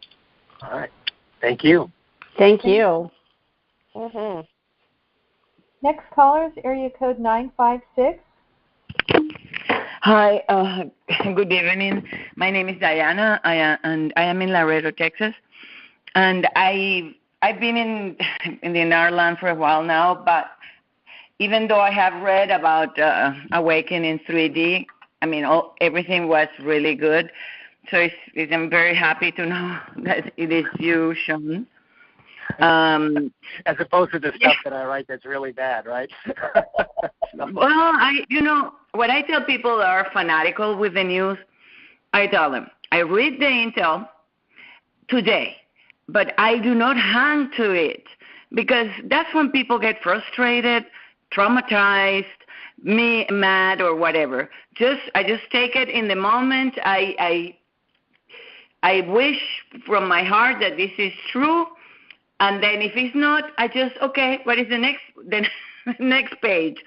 All right. Thank you. Thank you. Next caller is area code 956. Hi, good evening. My name is Diana, and I am in Laredo, Texas. And I've been in the Dinar Land for a while now, but even though I have read about Awake-In-3D, I mean, everything was really good. So I'm very happy to know that it is you, Sean. As opposed to the stuff that I write that's really bad, right? Well, what I tell people that are fanatical with the news, I tell them, I read the intel today, but I do not hang to it, because that's when people get frustrated, traumatized, me mad or whatever. I just take it in the moment. I wish from my heart that this is true, and then if it's not, I just, okay, what is the next page?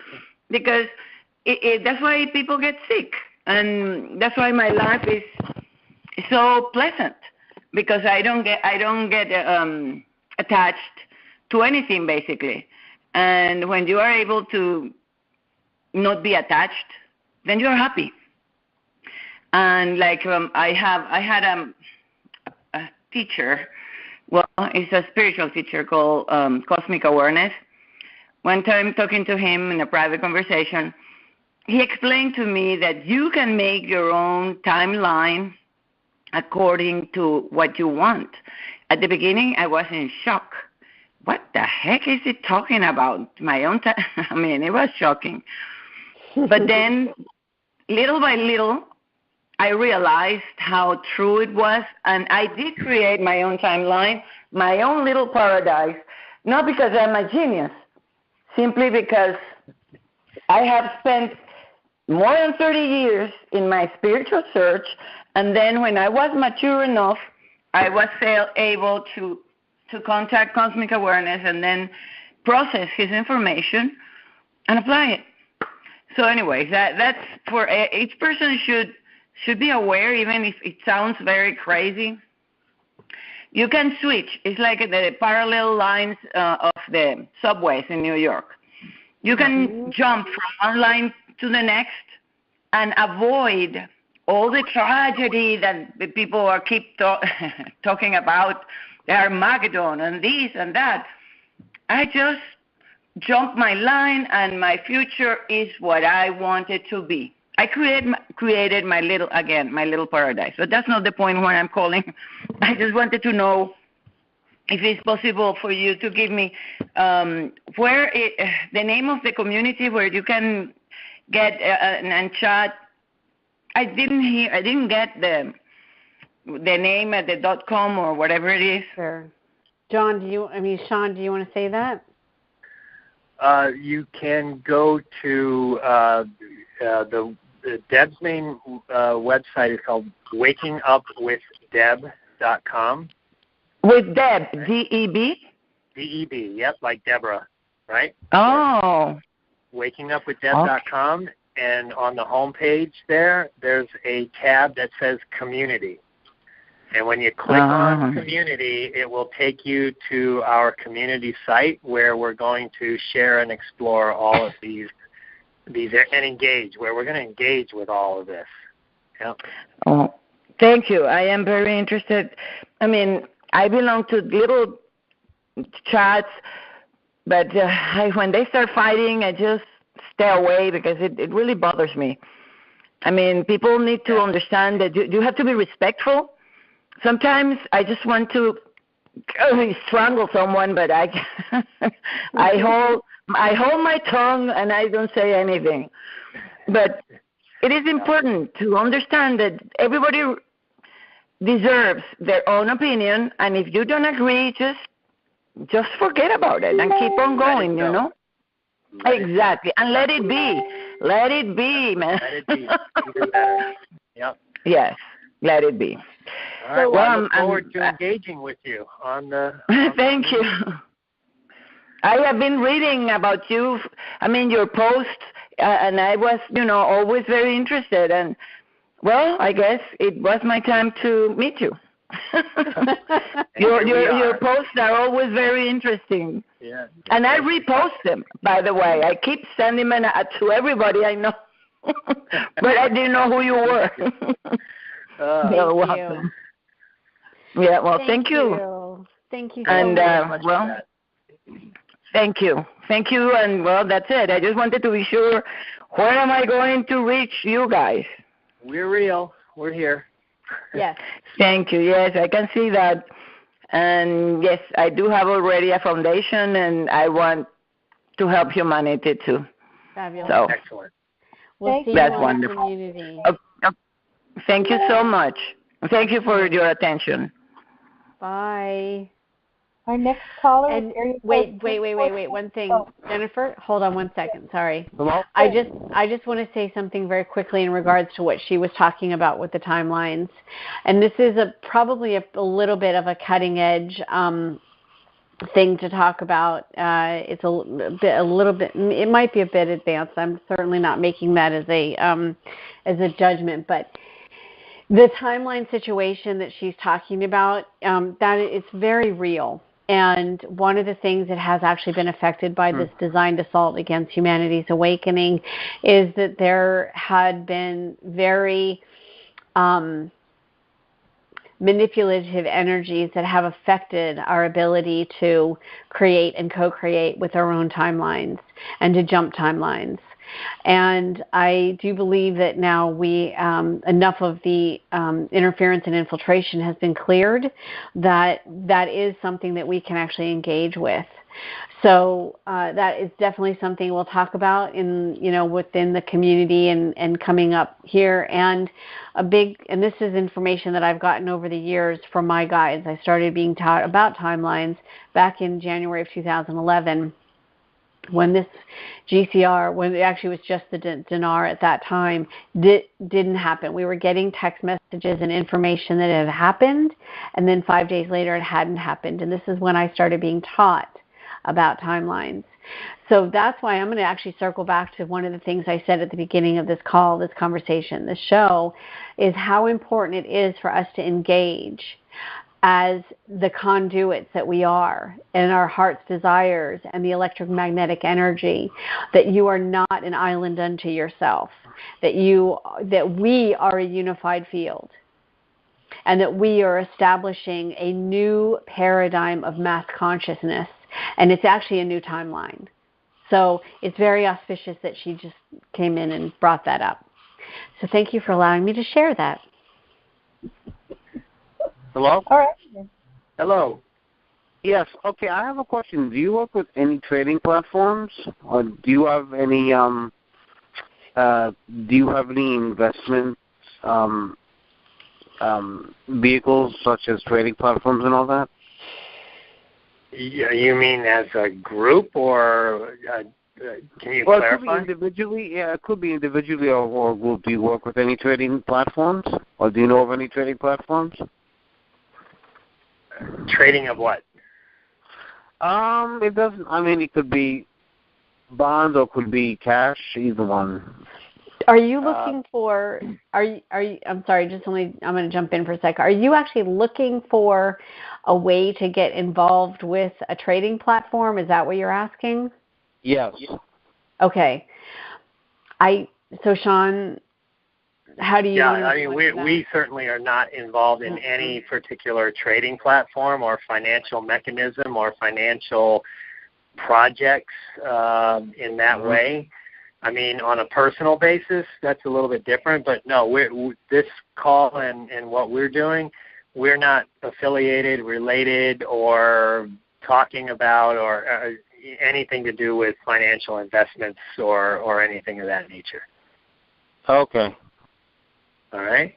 Because that's why people get sick, and that's why my life is so pleasant, because I don't get attached to anything, basically. And when you are able to not be attached, then you're happy. And like I had a teacher. Well, it's a spiritual teacher called Cosmic Awareness. One time, talking to him in a private conversation, he explained to me that you can make your own timeline according to what you want. At the beginning, I was in shock. What the heck is he talking about? My own time? I mean, it was shocking. But then, little by little, I realized how true it was, and I did create my own timeline, my own little paradise, not because I'm a genius, simply because I have spent more than 30 years in my spiritual search, and then when I was mature enough, I was able to contact Cosmic Awareness and then process his information and apply it. So anyways, that's for each person should be aware, even if it sounds very crazy. You can switch. It's like the parallel lines of the subways in New York. You can jump from one line to the next and avoid all the tragedy that the people are talking about, the Armageddon and this and that. I just jumped my line, and my future is what I want it to be. I created my little paradise. But that's not the point where I'm calling. I just wanted to know if it's possible for you to give me the name of the community where you can get and chat. I didn't get the name at the .com or whatever it is. Sure. Sean, do you want to say that? You can go to Deb's main website is called WakingUpWithDeb.com. With Deb, D-E-B? D-E-B, yep, like Deborah, right? Oh. WakingUpWithDeb.com, okay. And on the home page there's a tab that says Community. And when you click on Community, it will take you to our community site where we're going to share and explore all of these and engage, where we're going to engage with all of this. Yep. Oh, thank you. I am very interested. I mean, I belong to little chats, but when they start fighting, I just stay away because it really bothers me. I mean, people need to understand that you have to be respectful. Sometimes I just want to strangle someone, but I hold my tongue and I don't say anything. But it is important to understand that everybody deserves their own opinion, and if you don't agree, just forget about it and keep on going, you know? Exactly. And let it be. Let it be, man. Let it be. Even better. Yep. Yes, let it be. All right, well, I look forward to engaging with you on the... Thank you. I have been reading about you, your posts, and I was, always very interested. And, well, I guess it was my time to meet you. Your posts are always very interesting. Yeah. And I repost them, by the way. I keep sending them to everybody I know. But I didn't know who you were. You're welcome. Yeah, well, thank you. Thank you so much. Well, thank you. Thank you, and, well, that's it. I just wanted to be sure, where am I going to reach you guys? We're real. We're here. Yes. Thank you. Yes, I can see that. And, yes, I do have already a foundation, and I want to help humanity, too. Fabulous. So, excellent. We'll see that's you wonderful. Community. Thank you so much. Thank you for your attention. Bye. Our next caller And is area wait, code one thing. Oh. Jennifer, hold on one second. Sorry. Hello? I just want to say something very quickly in regards to what she was talking about with the timelines. And this is probably a little bit of a cutting edge thing to talk about. It's a little bit, it might be a bit advanced. I'm certainly not making that as a judgment, but the timeline situation that she's talking about, that it's very real. And one of the things that has actually been affected by this designed assault against humanity's awakening is that there had been very manipulative energies that have affected our ability to create and co-create with our own timelines and to jump timelines. And I do believe that now enough of the interference and infiltration has been cleared that is something that we can actually engage with. So that is definitely something we'll talk about within the community and coming up here. And this is information that I've gotten over the years from my guides. I started being taught about timelines back in January of 2011. When this GCR, when it actually was just the Dinar at that time, didn't happen. We were getting text messages and information that it had happened, and then 5 days later it hadn't happened. And this is when I started being taught about timelines. So that's why I'm going to actually circle back to one of the things I said at the beginning of this call, this conversation, this show, is how important it is for us to engage as the conduits that we are and our heart's desires and the electromagnetic energy, that you are not an island unto yourself, that we are a unified field, and that we are establishing a new paradigm of mass consciousness, and it's actually a new timeline. So it's very auspicious that she just came in and brought that up. So thank you for allowing me to share that. Hello? All right. Hello. Yes. Okay, I have a question. Do you work with any trading platforms, or do you have any investment vehicles such as trading platforms and all that? Yeah, you mean as a group, or can you clarify? It could be individually. Yeah, it could be individually or group. Do you work with any trading platforms, or do you know of any trading platforms? Trading of what? It doesn't. I mean, it could be bonds or it could be cash. Either one. Are you looking for? Are you? I'm sorry. I'm going to jump in for a second. Are you actually looking for a way to get involved with a trading platform? Is that what you're asking? Yes. Okay. So Sean, how do you? Yeah, I mean, we certainly are not involved in any particular trading platform or financial mechanism or financial projects in that way. I mean, on a personal basis, that's a little bit different. But no, this call and what we're doing, we're not affiliated, related, or talking about or anything to do with financial investments or anything of that nature. Okay. All right.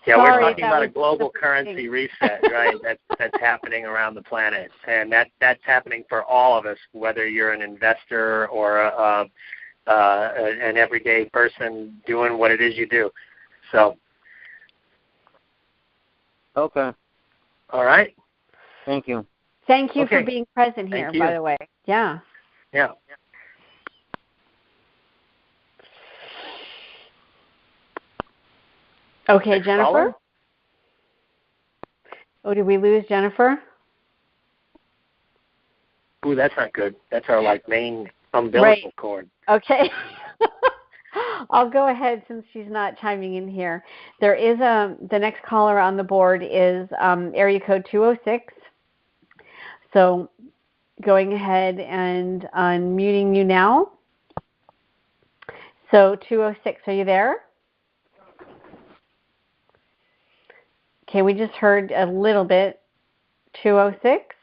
Yeah, we're talking about a global currency reset, right? That's happening around the planet, and that's happening for all of us, whether you're an investor or an everyday person doing what it is you do. So. Okay. All right. Thank you. Thank you for being present here, by the way. Yeah. Yeah. Okay, Next Jennifer? caller? Oh, did we lose Jennifer? Ooh, that's not good. That's our main umbilical cord. Okay. I'll go ahead since she's not chiming in here. There is the next caller on the board is area code 206. So going ahead and unmuting you now. So 206, are you there? Okay, we just heard a little bit. 206.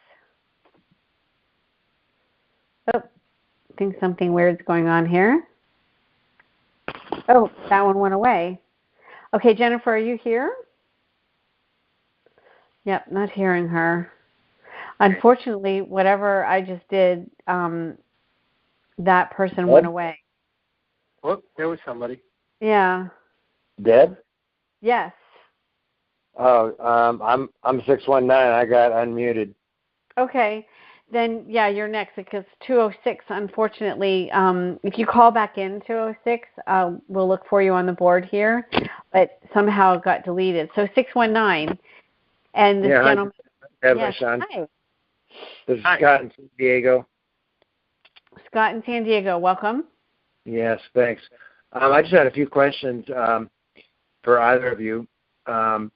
Oh, I think something weird's going on here. Oh, that one went away. Okay, Jennifer, are you here? Yep, not hearing her. Unfortunately, whatever I just did, that person went away. Whoop, there was somebody. Yeah. Deb? Yes. Oh, I'm 619. I got unmuted. Okay. Then, yeah, you're next because 206, unfortunately, if you call back in 206, we'll look for you on the board here, but somehow it got deleted. So 619, and this gentleman. Yes, hi. This is Scott in San Diego. Scott in San Diego, welcome. Yes, thanks. I just had a few questions for either of you. Have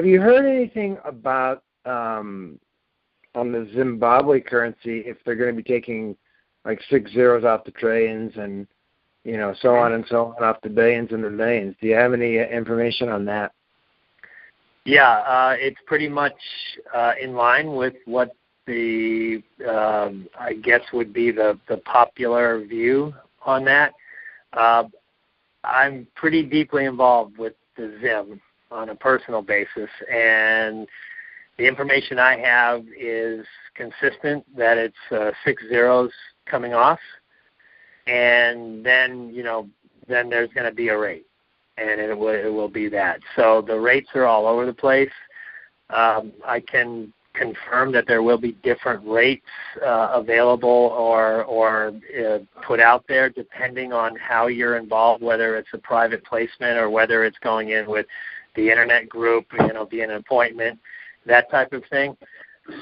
you heard anything about on the Zimbabwe currency, if they're going to be taking like 6 zeros off the trillions and, so on and so on off the billions and the millions? Do you have any information on that? Yeah, it's pretty much in line with what the, I guess, would be the popular view on that. I'm pretty deeply involved with the Zim on a personal basis, and the information I have is consistent that it's 6 zeros coming off, and then then there's going to be a rate, and it will be that. So the rates are all over the place. I can confirm that there will be different rates available or put out there depending on how you're involved, whether it's a private placement or whether it's going in with the internet group, being an appointment, that type of thing.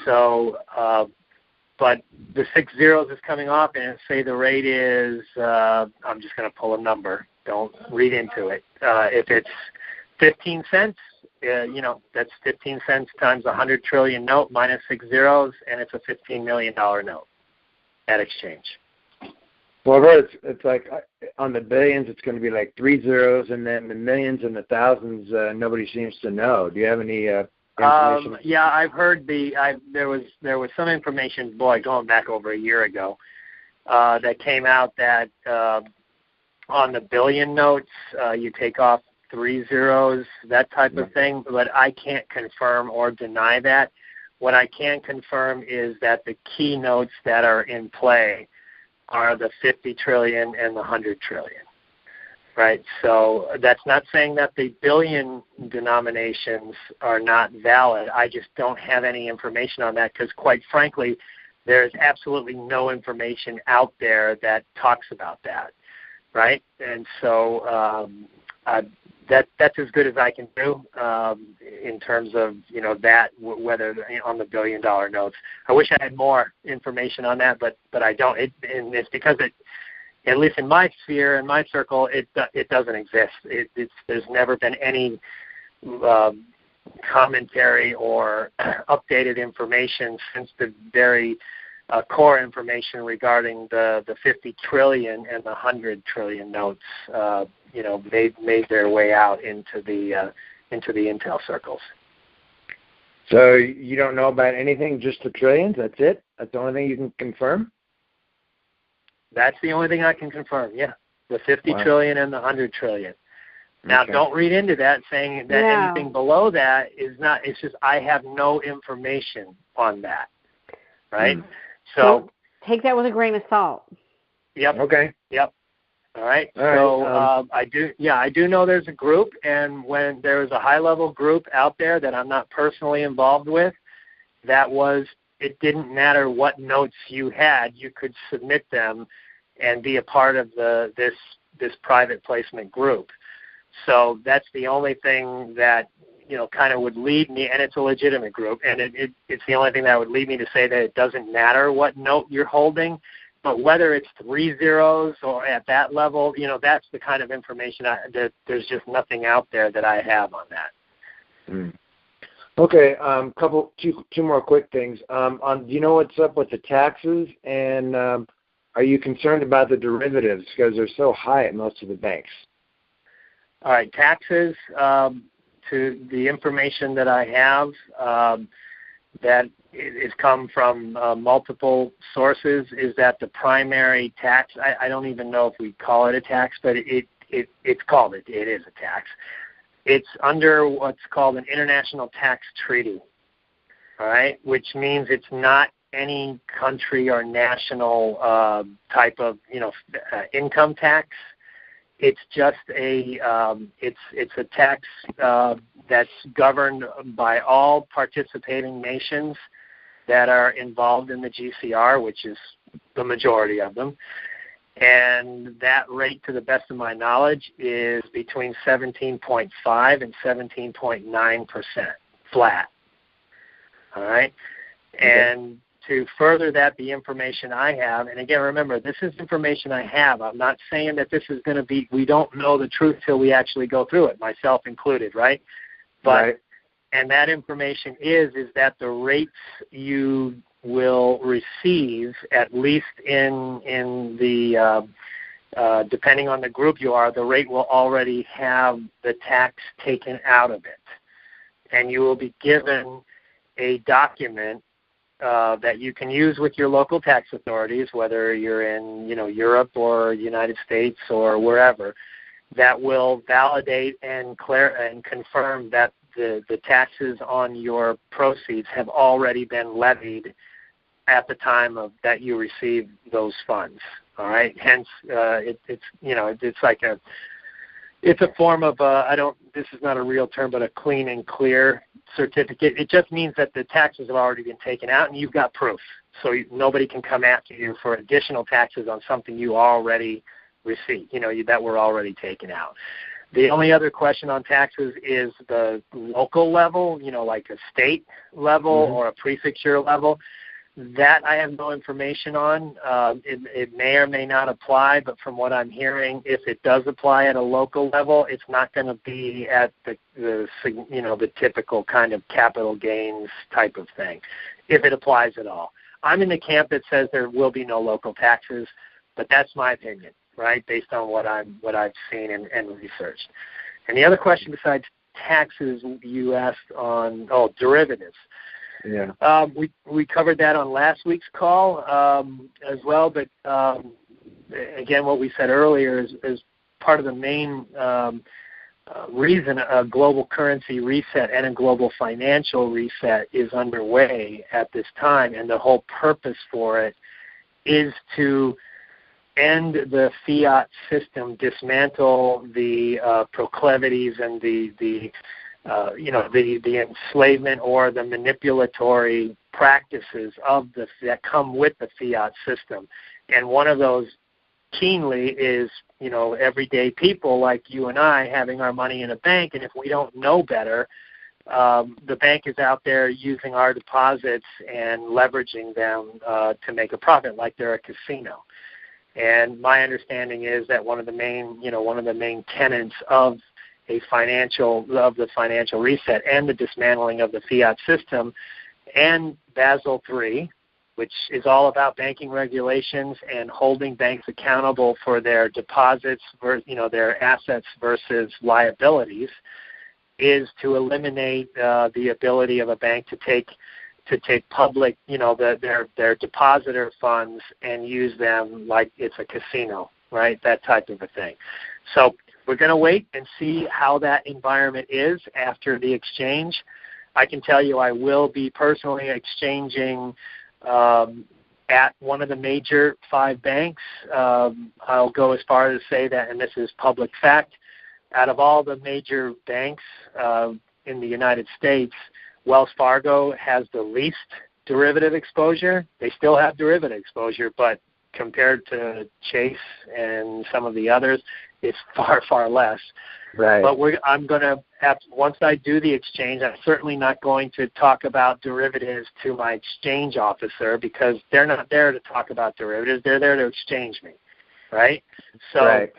So, but the 6 zeros is coming off, and say the rate is, I'm just going to pull a number. Don't read into it. If it's 15 cents, that's 15 cents times a 100 trillion note minus 6 zeros, and it's a $15 million note at exchange. Well, it's like on the billions, it's going to be like 3 zeros, and then the millions and the thousands, nobody seems to know. Do you have any information? Yeah, I've heard there was some information, going back over a year ago, that came out that on the billion notes, you take off 3 zeros, that type of thing, but I can't confirm or deny that. What I can confirm is that the key notes that are in play are the 50 trillion and the 100 trillion, right? So that's not saying that the billion denominations are not valid. I just don't have any information on that because, quite frankly, there's absolutely no information out there that talks about that, right? And so that's as good as I can do in terms of whether on the $1 billion notes. I wish I had more information on that, but I don't. And it's because at least in my sphere, in my circle, it doesn't exist. There's never been any commentary or updated information since the very core information regarding the 50 trillion and the 100 trillion notes. Made their way out into the intel circles. So you don't know about anything, just the trillions? That's it? That's the only thing you can confirm? That's the only thing I can confirm, yeah. The 50 trillion and the 100 trillion. Now, don't read into that saying that anything below that is not. It's just I have no information on that, right? So take that with a grain of salt. Yep. Okay. Yep. All right. So I do know there's a group, and when there was a high-level group out there that I'm not personally involved with, it didn't matter what notes you had, you could submit them and be a part of this private placement group. So that's the only thing that kind of would lead me, and it's a legitimate group, and it's the only thing that would lead me to say that it doesn't matter what note you're holding. But whether it's 3 zeros or at that level, that's the kind of information there's just nothing out there that I have on that. Okay, two more quick things. Do you know what's up with the taxes, and are you concerned about the derivatives because they're so high at most of the banks? All right, taxes. To the information that I have, that it's come from multiple sources, is that the primary tax, I don't even know if we call it a tax, but it it's called, it is a tax. It's under what's called an international tax treaty, all right, which means it's not any country or national type of, income tax. It's just it's a tax that's governed by all participating nations that are involved in the GCR, which is the majority of them. And that rate, to the best of my knowledge, is between 17.5 and 17.9% flat. All right? Okay. And to further that, the information I have, and again, remember, this is information I have. I'm not saying that this is going to be, we don't know the truth till we actually go through it, myself included, right? But, right. And that information is that the rates you will receive, at least in the, depending on the group you are, the rate will already have the tax taken out of it. And you will be given a document that you can use with your local tax authorities, whether you're in, Europe or United States or wherever, that will validate and confirm that the taxes on your proceeds have already been levied at the time that you receive those funds. All right. Hence, it's like it's a form of this is not a real term, but a clean and clear certificate. It just means that the taxes have already been taken out and you've got proof. So nobody can come after you for additional taxes on something you already received, that were already taken out. The only other question on taxes is the local level, like a state level or a prefecture level. That I have no information on. It may or may not apply, but from what I'm hearing, if it does apply at a local level, it's not going to be at the typical kind of capital gains type of thing, if it applies at all. I'm in the camp that says there will be no local taxes, but that's my opinion, right, based on what I've seen and researched. And the other question besides taxes you asked on derivatives. Yeah. We covered that on last week's call as well, but again, what we said earlier is part of the main reason a global currency reset and a global financial reset is underway at this time, and the whole purpose for it is to end the fiat system, dismantle the proclivities and the enslavement or the manipulatory practices that come with the fiat system. And one of those keenly is, everyday people like you and I having our money in a bank, and if we don't know better, the bank is out there using our deposits and leveraging them to make a profit, like they're a casino. And my understanding is that one of the main tenets of the financial reset and the dismantling of the fiat system and Basel III, which is all about banking regulations and holding banks accountable for their deposits, their assets versus liabilities, is to eliminate the ability of a bank to take public, their depositor funds and use them like it's a casino, right? That type of a thing. So we're going to wait and see how that environment is after the exchange. I can tell you I will be personally exchanging at one of the major 5 banks. I'll go as far as to say that, and this is public fact, out of all the major banks in the United States, Wells Fargo has the least derivative exposure. They still have derivative exposure, but compared to Chase and some of the others, it's far, far less. Right. But I'm going to have, once I do the exchange, I'm certainly not going to talk about derivatives to my exchange officer, because they're not there to talk about derivatives. They're there to exchange me, right? So right.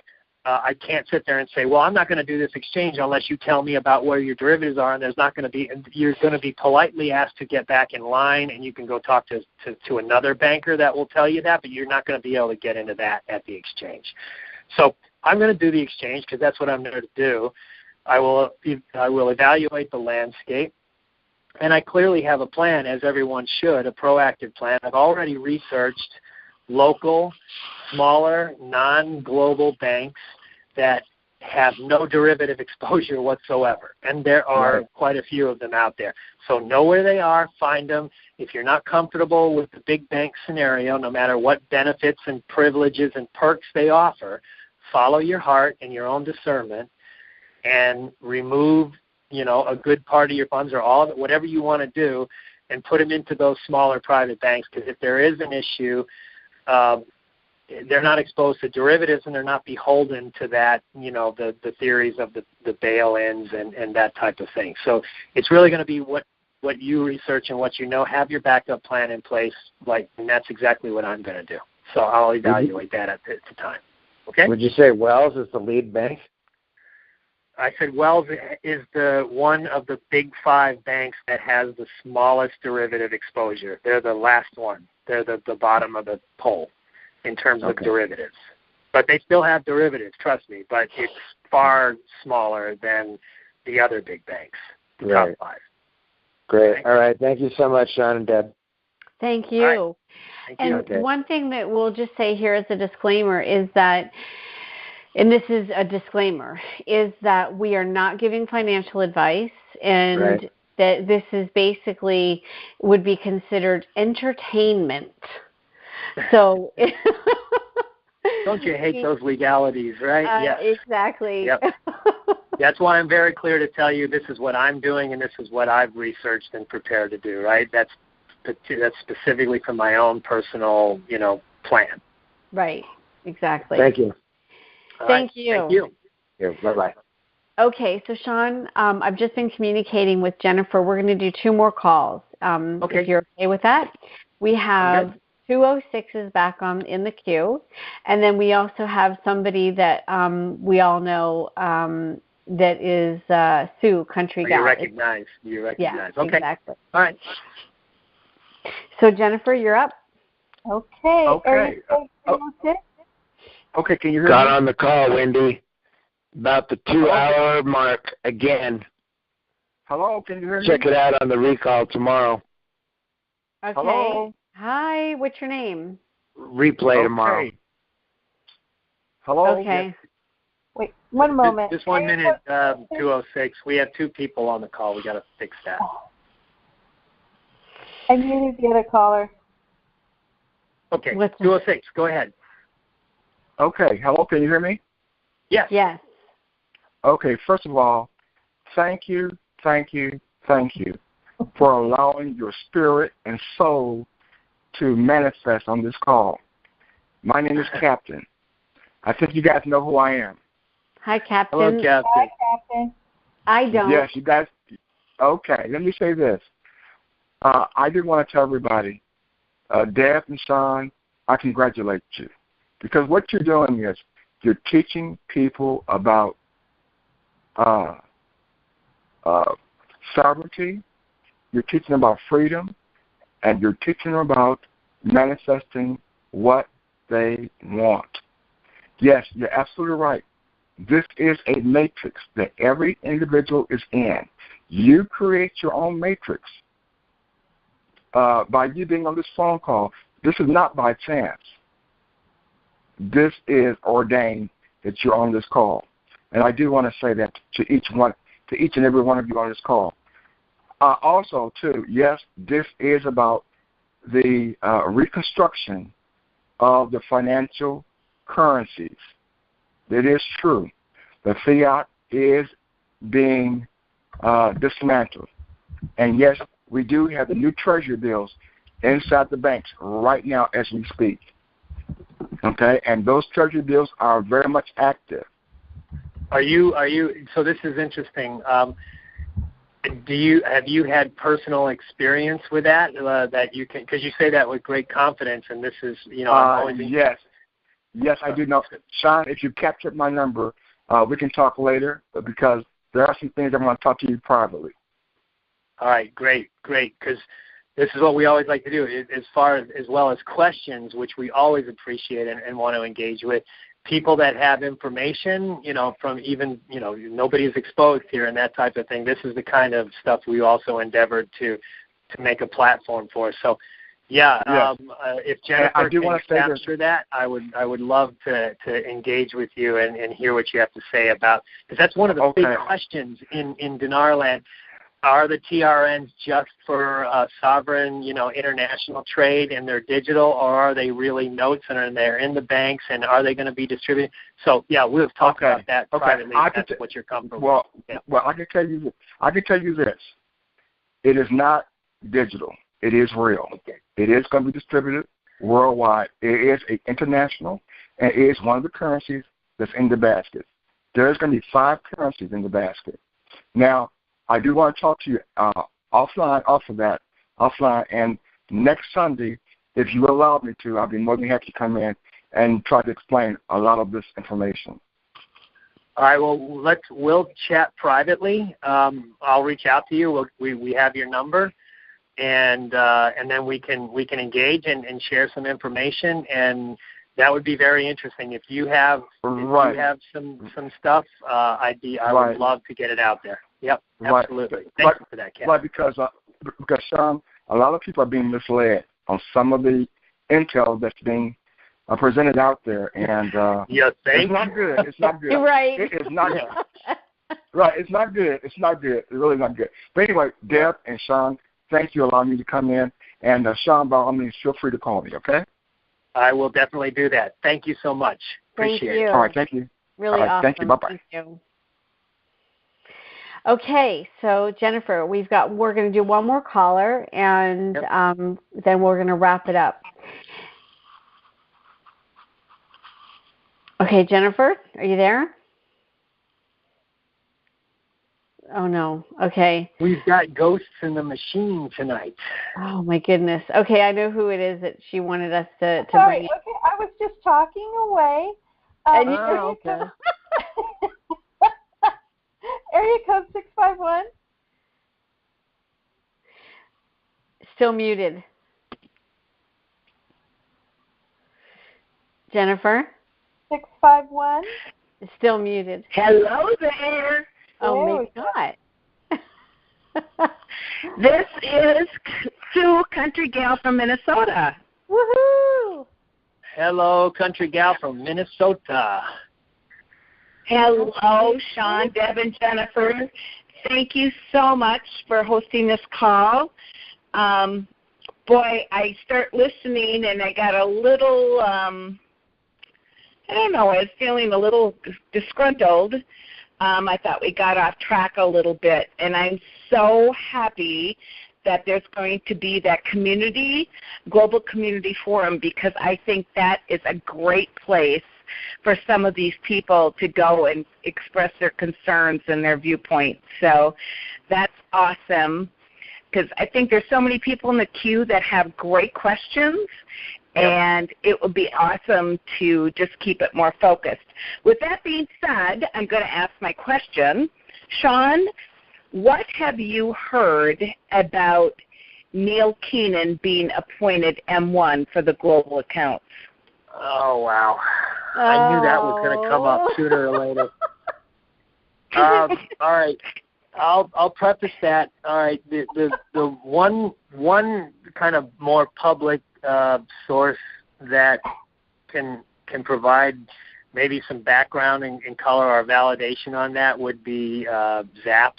I can't sit there and say, well, I'm not going to do this exchange unless you tell me about where your derivatives are, and there's not going to be, and you're going to be politely asked to get back in line, and you can go talk to another banker that will tell you that, but you're not going to be able to get into that at the exchange. So I'm going to do the exchange because that's what I'm there to do. I will evaluate the landscape, and I clearly have a plan, as everyone should, a proactive plan. I've already researched local, smaller, non-global banks that have no derivative exposure whatsoever, and there are quite a few of them out there. So know where they are, find them. If you're not comfortable with the big bank scenario, no matter what benefits and privileges and perks they offer, follow your heart and your own discernment and remove, a good part of your funds or all of it, whatever you want to do, and put them into those smaller private banks, because if there is an issue, they're not exposed to derivatives, and they're not beholden to that, the theories of the bail-ins and that type of thing. So it's really going to be what you research and what you know. Have your backup plan in place, and that's exactly what I'm going to do. So I'll evaluate that at the time. Okay? Would you say Wells is the lead bank? I said Wells is the one of the big 5 banks that has the smallest derivative exposure. They're the last one. They're the bottom of the pole in terms of derivatives. But they still have derivatives, trust me, but it's far smaller than the other big banks, the top 5. Great. Okay. All right. Thank you so much, Sean and Deb. Thank you. Right. Thank you. One thing that we'll just say here as a disclaimer is that, and this is a disclaimer, is that we are not giving financial advice, and that this is basically would be considered entertainment. So don't you hate those legalities, right? Yes. Exactly. Yep. That's why I'm very clear to tell you this is what I'm doing and this is what I've researched and prepared to do, right? That's specifically for my own personal, plan. Right. Exactly. Thank you. Thank you. Thank you. Yeah, bye-bye. Okay, so Sean, I've just been communicating with Jennifer. We're going to do 2 more calls. If you're okay with that. We have 206s back in the queue, and then we also have somebody that we all know that is Sue, country guy. You recognize. Yeah, okay. Exactly. All right. So Jennifer, you're up. Okay. Okay, can you hear me? Got on the call, Wendy. About the 2-hour mark again. Hello, can you hear me? Check it out on the recall tomorrow. Okay. Hello. Hi, what's your name? Replay tomorrow. Hello. Okay. Yes. Wait, one moment. Just 1 minute, 206. We have 2 people on the call. We got to fix that. I muted the other caller. Okay, 206. Go ahead. Okay. Hello, can you hear me? Yes. Yes. Okay, first of all, thank you for allowing your spirit and soul to manifest on this call. My name is Captain. I think you guys know who I am. Hi, Captain. Hello, Captain. Hi, Captain. I don't. Yes, you guys. Okay, let me say this. I did want to tell everybody, Deb and Sean, I congratulate you. Because what you're doing is you're teaching people about sovereignty, you're teaching them about freedom, and you're teaching them about manifesting what they want. Yes, you're absolutely right. This is a matrix that every individual is in. You create your own matrix by you being on this phone call. This is not by chance. This is ordained that you're on this call. And I do want to say that to each and every one of you on this call. Also, too, yes, this is about the reconstruction of the financial currencies. It is true. The fiat is being dismantled. And yes, we do have the new treasury bills inside the banks right now as we speak. Okay, and those treasury bills are very much active. Are you? So this is interesting. Have you had personal experience with that? That you can, because you say that with great confidence, and this is, yes, I do know. Sean, if you captured my number, we can talk later, because there are some things I want to talk to you privately. All right, great, because this is what we always like to do, as well as questions, which we always appreciate and want to engage with. People that have information, from even, nobody is exposed here and that type of thing. This is the kind of stuff we also endeavored to make a platform for. So Yeah, Yes. If Jennifer can capture that, I would love to engage with you and hear what you have to say about, because that's one of the big questions in Dinar Land. Are the TRNs just for sovereign, international trade and they're digital, or are they really notes and they're in the banks, and are they going to be distributed? So yeah, we'll talk about that privately. If that's what you're comfortable with. Well, I can tell you this. It is not digital. It is real. Okay. It is going to be distributed worldwide. It is international, and it is one of the currencies that's in the basket. There's going to be 5 currencies in the basket. Now, I do want to talk to you offline, and next Sunday, if you allow me to, I'll be more than happy to come in and try to explain a lot of this information. All right. Well, we'll chat privately. I'll reach out to you. We have your number, and then we can engage and share some information, and that would be very interesting. If you have some stuff, I would love to get it out there. Yep, absolutely. Thank you for that, Kat. Right, because Sean, a lot of people are being misled on some of the intel that's being presented out there, and it's not good. It's not good. Right. It's not good. Right. It's not good. It's not good. It's really not good. But anyway, Deb and Sean, thank you for allowing me to come in. And Sean, by all means, feel free to call me, okay? I will definitely do that. Thank you so much. Appreciate it. All right, thank you. Really awesome. Thank you. Bye-bye. Thank you. Okay, so Jennifer, we're going to do one more caller, and then we're going to wrap it up. Okay, Jennifer, are you there? Oh, no. Okay. We've got ghosts in the machine tonight. Oh, my goodness. Okay, I know who it is that she wanted us to Sorry, bring. Okay, I was just talking away. Okay. Area code 651. Still muted. Jennifer? 651. Still muted. Hello there. Oh, maybe not. This is Sue, country gal from Minnesota. Woohoo! Hello, country gal from Minnesota. Hello, Sean, Deb, and Jennifer. Thank you so much for hosting this call. Boy, I start listening, and I got a little, I was feeling a little disgruntled. I thought we got off track a little bit, and I'm so happy that there's going to be that global community forum, because I think that is a great place for some of these people to go and express their concerns and their viewpoints. So that's awesome, because I think there's so many people in the queue that have great questions, and it would be awesome to just keep it more focused. With that being said, I'm going to ask my question. Sean, what have you heard about Neil Keenan being appointed M1 for the global accounts? Oh, wow. I knew that was going to come up sooner or later. All right. I'll preface that. All right. The one kind of more public source that can provide maybe some background and color or validation on that would be Zap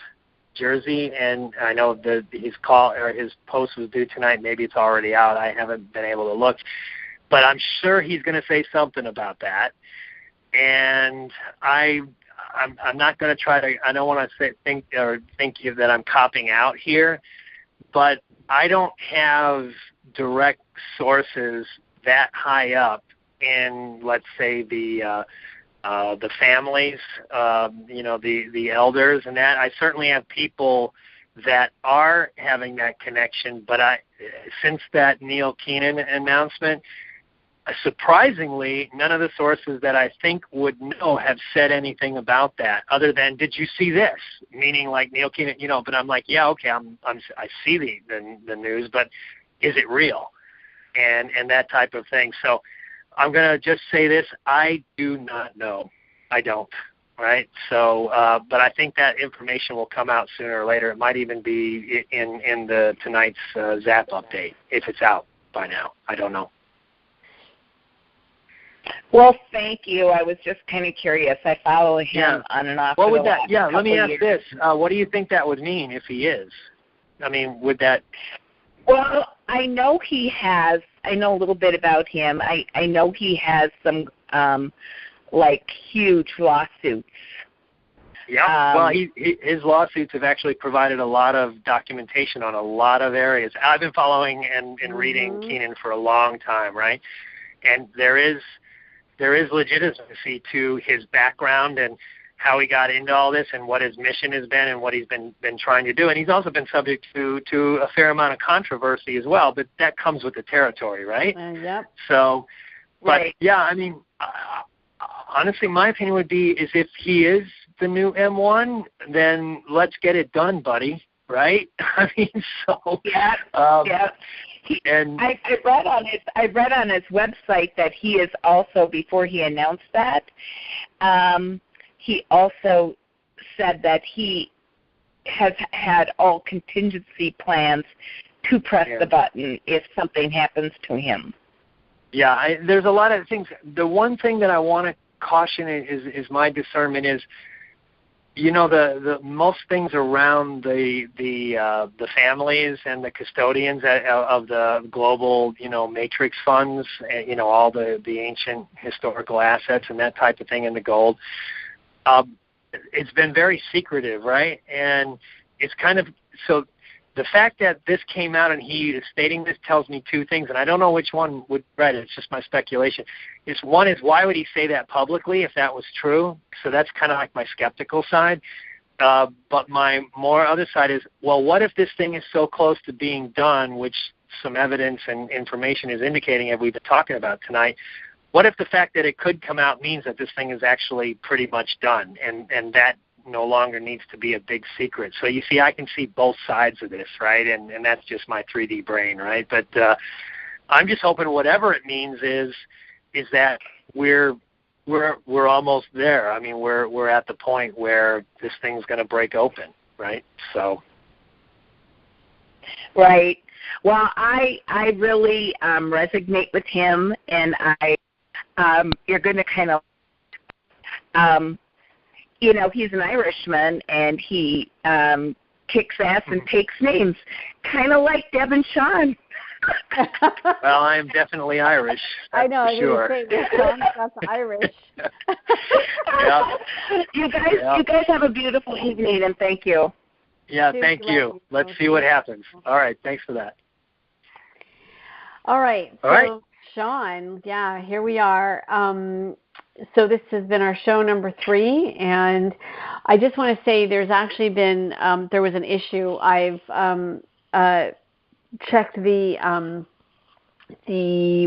Jersey, and I know that his post was due tonight. Maybe it's already out. I haven't been able to look, but I'm sure he's going to say something about that. And I'm not going to try to. I don't want to think that I'm copping out here, but I don't have direct sources that high up in, let's say, the families, the elders and that. I certainly have people that are having that connection, but since that Neil Keenan announcement, surprisingly, none of the sources that I think would know have said anything about that, other than, did you see this? Meaning like Neil Keenan, but I'm like, yeah, okay, I see the news, but is it real? And that type of thing. So I'm going to just say this. I do not know. I don't. Right? So, but I think that information will come out sooner or later. It might even be in tonight's Zap update, if it's out. by now. I don't know. Well, thank you. I was just kind of curious. I follow him on and off. What would that? Yeah, let me ask years. this: what do you think that would mean if he is? I mean, would that? Well, I know he has. I know a little bit about him. I know he has some like huge lawsuits. Yeah. Well, his lawsuits have actually provided a lot of documentation on a lot of areas. I've been following and reading Keenan for a long time, right? And there is legitimacy to his background and how he got into all this and what his mission has been and what he's been trying to do. And he's also been subject to a fair amount of controversy as well, but that comes with the territory, right? Yep. So, but right. yeah, I mean, honestly, my opinion would be is if he is the new M1, then let's get it done, buddy, right? I mean, so. Yeah, yeah. I read on his website that he is also, before he announced that, he also said that he has had all contingency plans to press the button if something happens to him. Yeah, there's a lot of things. The one thing that I want to caution is my discernment is, you know, the most things around the families and the custodians of the global, you know, matrix funds, and, you know, all the ancient historical assets and that type of thing, and the gold. It's been very secretive, right? And it's kind of so. The fact that this came out and he is stating this tells me two things, and I don't know which one would right. It's just my speculation. One is why would he say that publicly if that was true? So that's kind of like my skeptical side. But my more other side is, well, what if this thing is so close to being done, which some evidence and information is indicating, as we've been talking about tonight, what if the fact that it could come out means that this thing is actually pretty much done, and that no longer needs to be a big secret? So you see, I can see both sides of this, right? And that's just my 3D brain, right? But I'm just hoping whatever it means is that we're almost there. I mean, we're at the point where this thing's going to break open, right? So. Right. Well, I really resonate with him, and you're going to kind of, you know, he's an Irishman, and he kicks ass and takes names, kind of like Deb and Sean. Well, I am definitely Irish. I know. For sure. That's Irish. Yeah. You guys have a beautiful evening, and thank you. Yeah, thank you. Let's see what happens. All right, thanks for that. All right. All right. Sean, yeah, here we are. So this has been our show number 3, and I just want to say there's actually been there was an issue. I've checked the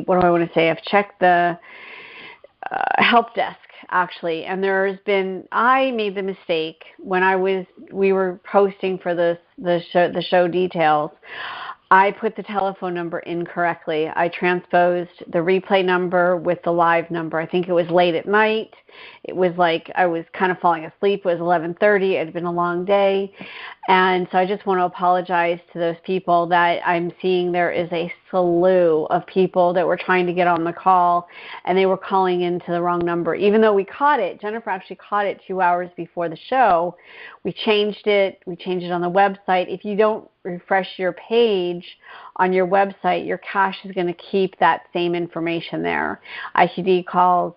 what do I want to say? I've checked the help desk actually, and there's been, I made the mistake when we were posting for the show details. I put the telephone number incorrectly. I transposed the replay number with the live number. I think it was late at night. It was like I was kind of falling asleep. It was 11:30. It had been a long day. And so I just want to apologize to those people that I'm seeing there is a slew of people that were trying to get on the call, and they were calling into the wrong number. Even though we caught it, Jennifer actually caught it 2 hours before the show. We changed it. We changed it on the website. If you don't refresh your page on your website, your cache is going to keep that same information there. ICD calls,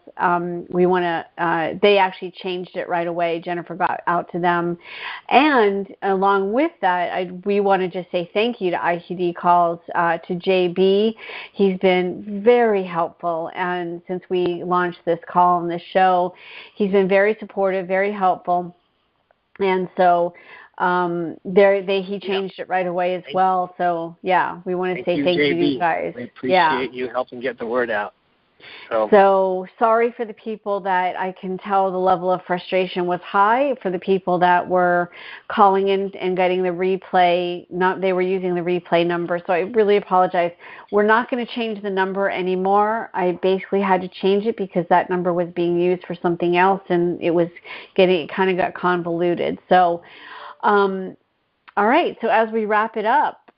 they actually changed it right away. Jennifer got out to them. And along with that, we want to just say thank you to ICD calls, to JB. He's been very helpful. And since we launched this call and this show, he's been very supportive, very helpful. And so he changed it right away as well. So yeah, we want to say thank you to you guys. We appreciate you helping get the word out. So sorry for the people that I can tell the level of frustration was high. For the people that were calling in and getting the replay, they were using the replay number. So I really apologize. We're not going to change the number anymore. I basically had to change it because that number was being used for something else, and it kind of got convoluted. So, all right. So as we wrap it up,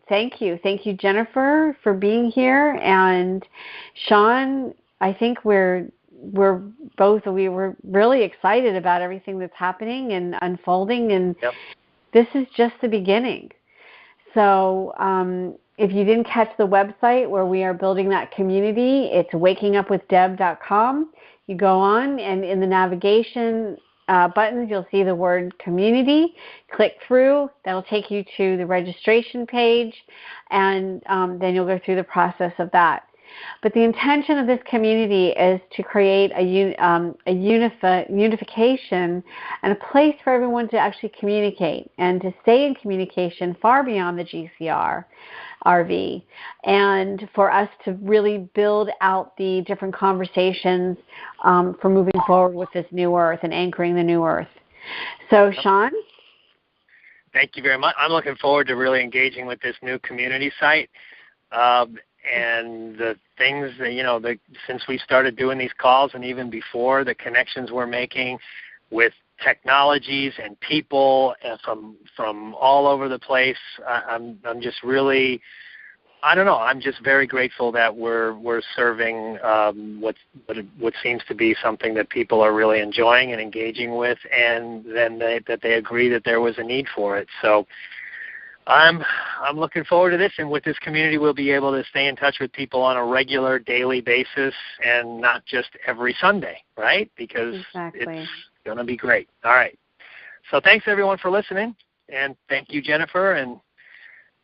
thank you. Thank you, Jennifer, for being here. And Sean, I think we were really excited about everything that's happening and unfolding, and this is just the beginning. So if you didn't catch the website where we are building that community, it's wakingupwithdeb.com. You go on, and in the navigation buttons, you'll see the word community. Click through. That'll take you to the registration page, and then you'll go through the process of that. But the intention of this community is to create a unification and a place for everyone to actually communicate and to stay in communication far beyond the GCR RV, and for us to really build out the different conversations for moving forward with this new earth and anchoring the new earth. So, Sean? Thank you very much. I'm looking forward to really engaging with this new community site. And the things that, since we started doing these calls and even before, the connections we're making with technologies and people from all over the place, I'm just really, I'm just very grateful that we're serving what seems to be something that people are really enjoying and engaging with, and then that they agree that there was a need for it. So I'm looking forward to this, and with this community we'll be able to stay in touch with people on a regular daily basis and not just every Sunday, right? Because it's going to be great. All right. So thanks everyone for listening, and thank you, Jennifer, and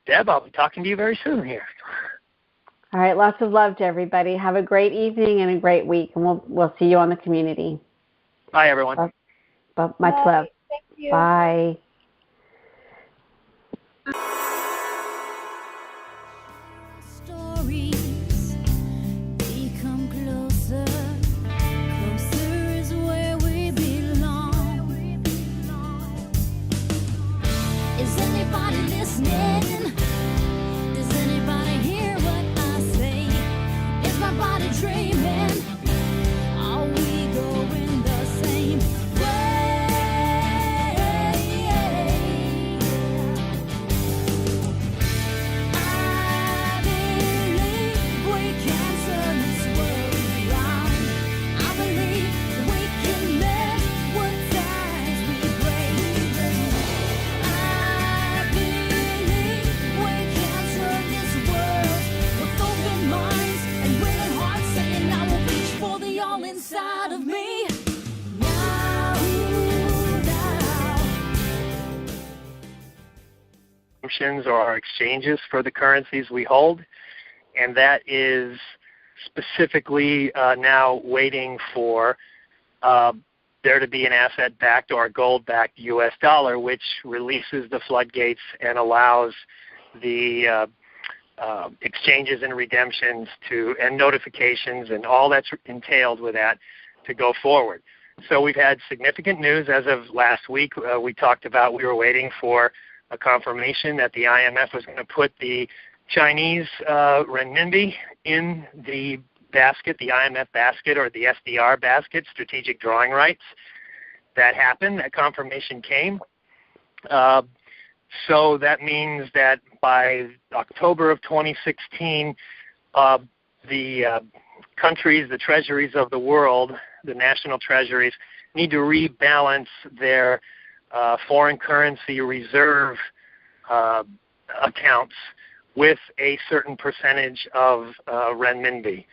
Deb, I'll be talking to you very soon here. All right, lots of love to everybody. Have a great evening and a great week, and we'll see you on the community. Bye, everyone. Much love. Thank you. Bye. Stories become closer. Closer is where we belong. Is anybody listening? Does anybody hear what I say? Is my body dreaming? Are we going the same way? I believe we can turn this world around. I believe we can mend what ties we break. I believe we can turn this world with open minds and willing hearts, saying I will reach for the all inside of me. Now. Or our exchanges for the currencies we hold, and that is specifically now waiting for there to be an asset-backed or a gold-backed U.S. dollar, which releases the floodgates and allows the exchanges and redemptions and notifications and all that's entailed with that to go forward. So we've had significant news as of last week. We talked about we were waiting for a confirmation that the IMF was going to put the Chinese renminbi in the basket, the IMF basket or the SDR basket, strategic drawing rights. That happened. That confirmation came. So that means that by October of 2016, the countries, the treasuries of the world, the national treasuries, need to rebalance their foreign currency reserve accounts with a certain percentage of renminbi,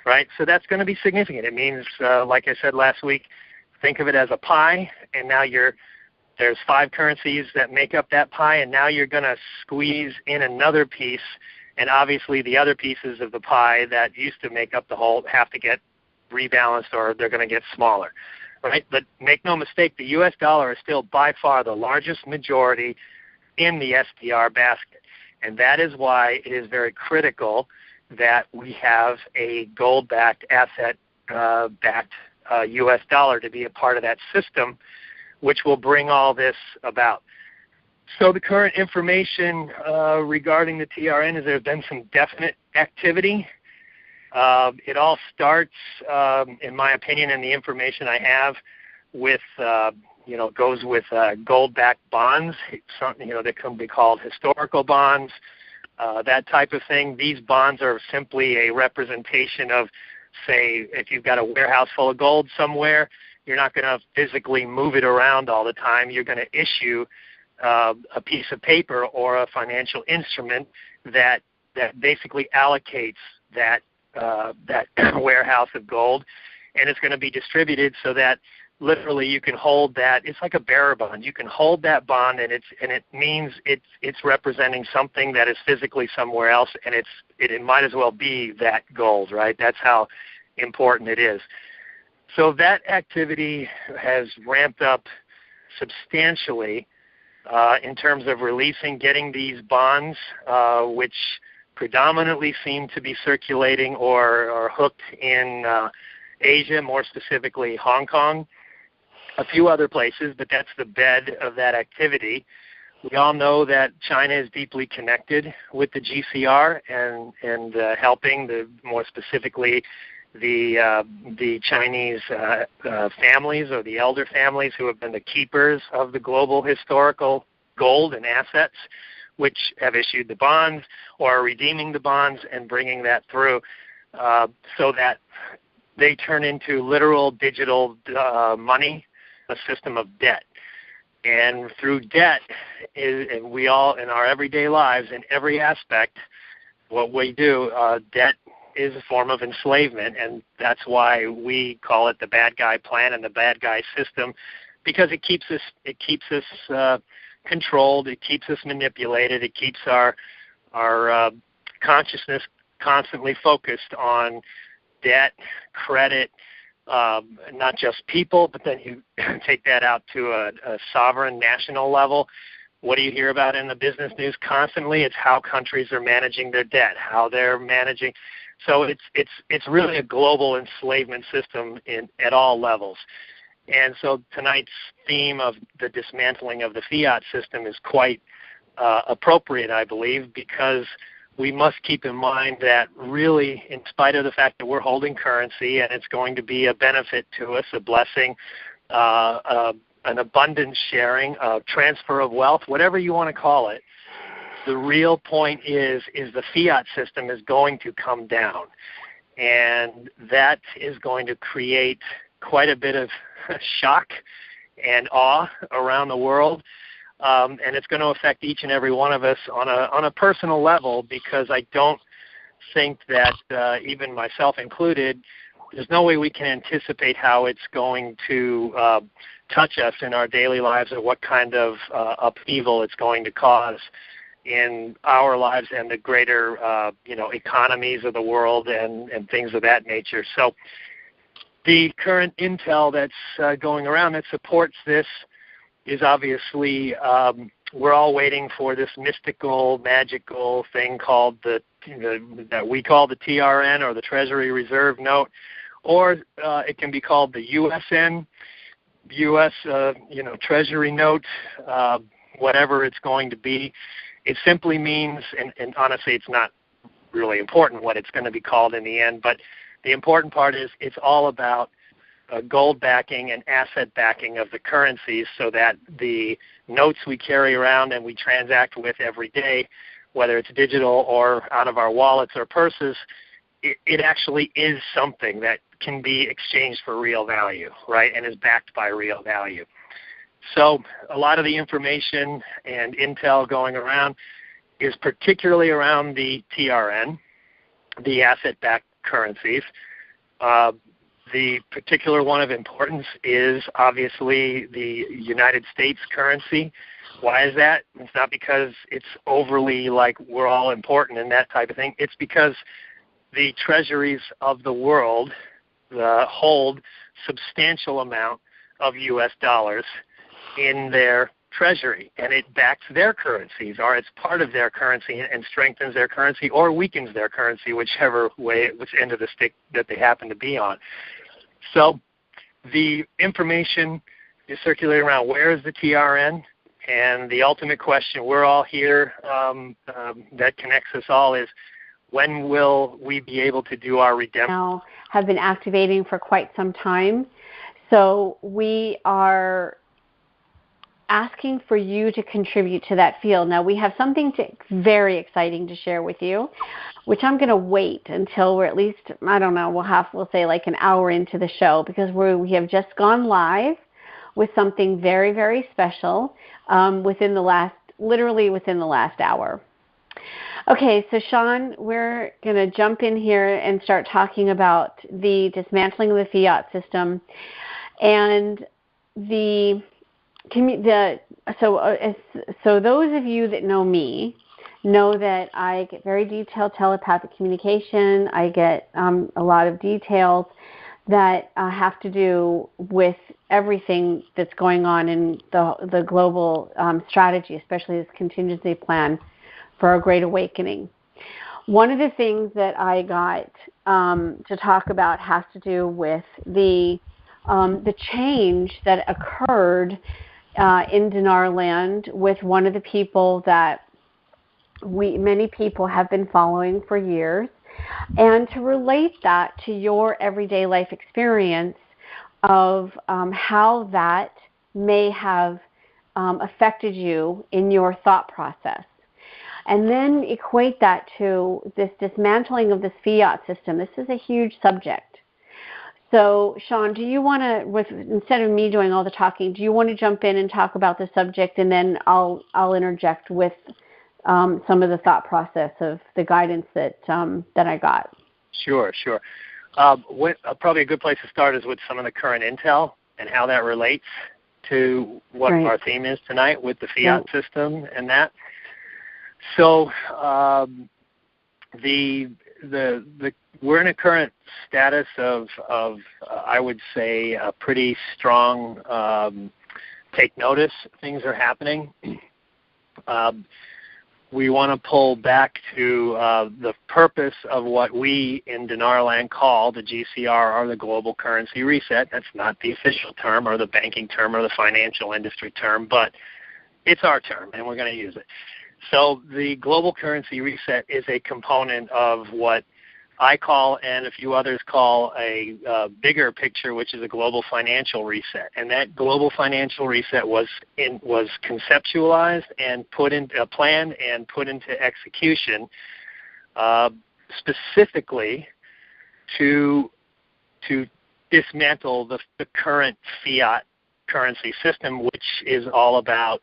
right? So that's going to be significant. It means, like I said last week, think of it as a pie, and now there's 5 currencies that make up that pie, and now you're going to squeeze in another piece, and obviously the other pieces of the pie that used to make up the whole have to get rebalanced or they're going to get smaller. Right, but make no mistake, the U.S. dollar is still by far the largest majority in the SDR basket, and that is why it is very critical that we have a gold-backed, asset-backed U.S. dollar to be a part of that system, which will bring all this about. So the current information regarding the TRN is there's been some definite activity. It all starts, in my opinion, and the information I have, with goes with gold-backed bonds. They can be called historical bonds, that type of thing. These bonds are simply a representation of, say, if you've got a warehouse full of gold somewhere, you're not going to physically move it around all the time. You're going to issue a piece of paper or a financial instrument that basically allocates that warehouse of gold, and it's going to be distributed so that literally you can hold that. It's like a bearer bond. You can hold that bond, and it means it's representing something that is physically somewhere else, and it might as well be that gold, right? That's how important it is. So that activity has ramped up substantially in terms of getting these bonds, which predominantly seem to be circulating or hooked in Asia, more specifically Hong Kong, a few other places, but that's the bed of that activity. We all know that China is deeply connected with the GCR and helping, more specifically, the Chinese families or the elder families who have been the keepers of the global historical gold and assets, which have issued the bonds or are redeeming the bonds and bringing that through so that they turn into literal digital money, a system of debt. And through debt, and we all, in our everyday lives, in every aspect, what we do, debt is a form of enslavement, and that's why we call it the bad guy plan and the bad guy system, because it keeps us controlled, it keeps us manipulated, it keeps our consciousness constantly focused on debt, credit, not just people, but then you take that out to a sovereign national level. What do you hear about in the business news constantly? It's how countries are managing their debt, how they're managing. So it's really a global enslavement system at all levels. And so tonight's theme of the dismantling of the fiat system is quite appropriate, I believe, because we must keep in mind that really, in spite of the fact that we're holding currency and it's going to be a benefit to us, a blessing, an abundance sharing, a transfer of wealth, whatever you want to call it, the real point is the fiat system is going to come down. And that is going to create quite a bit of shock and awe around the world. And it's going to affect each and every one of us on a personal level, because I don't think that, even myself included, there's no way we can anticipate how it's going to touch us in our daily lives or what kind of upheaval it's going to cause in our lives and the greater economies of the world and things of that nature. So the current intel that's going around that supports this is obviously we're all waiting for this mystical, magical thing called that we call the TRN, or the Treasury Reserve Note, or it can be called the USN, U.S. Treasury Note, whatever it's going to be. It simply means, and honestly, it's not really important what it's going to be called in the end, but the important part is it's all about gold backing and asset backing of the currencies, so that the notes we carry around and we transact with every day, whether it's digital or out of our wallets or purses, it actually is something that can be exchanged for real value, right, and is backed by real value. So a lot of the information and intel going around is particularly around the TRN, the asset-backed currencies. The particular one of importance is obviously the United States currency. Why is that? It's not because it's overly like we're all important and that type of thing. It's because the treasuries of the world hold substantial amount of U.S. dollars in their treasury, and it backs their currencies, or it's part of their currency and strengthens their currency or weakens their currency, which end of the stick that they happen to be on. So the information is circulating around where is the TRN, and the ultimate question we're all here that connects us all is, when will we be able to do our redemption? Now have been activating for quite some time. So we are asking for you to contribute to that field. Now, we have something very exciting to share with you, which I'm going to wait until we're at least, I don't know, we'll say like an hour into the show, because we have just gone live with something very, very special within the last hour. Okay, so Sean, we're going to jump in here and start talking about the dismantling of the Fiat system. And so those of you that know me know that I get very detailed telepathic communication. I get a lot of details that have to do with everything that's going on in the global strategy, especially this contingency plan for our Great Awakening. One of the things that I got to talk about has to do with the change that occurred in Dinar Land with one of the people that many people have been following for years, and to relate that to your everyday life experience of how that may have affected you in your thought process. And then equate that to this dismantling of this Fiat system. This is a huge subject. So, Sean, do you want to, instead of me doing all the talking, do you want to jump in and talk about the subject, and then I'll interject with some of the thought process of the guidance that I got? Sure. Probably a good place to start is with some of the current intel and how that relates to what our theme is tonight with the Fiat system and that. So we're in a current status of I would say a pretty strong take notice. Things are happening. We want to pull back to the purpose of what we in Dinar Land call the GCR, or the Global Currency Reset. That's not the official term or the banking term or the financial industry term, but it's our term, and we're going to use it. So the Global Currency Reset is a component of what I call, and a few others call, a bigger picture, which is a global financial reset. And that global financial reset was conceptualized and planned and put into execution specifically to dismantle the current fiat currency system, which is all about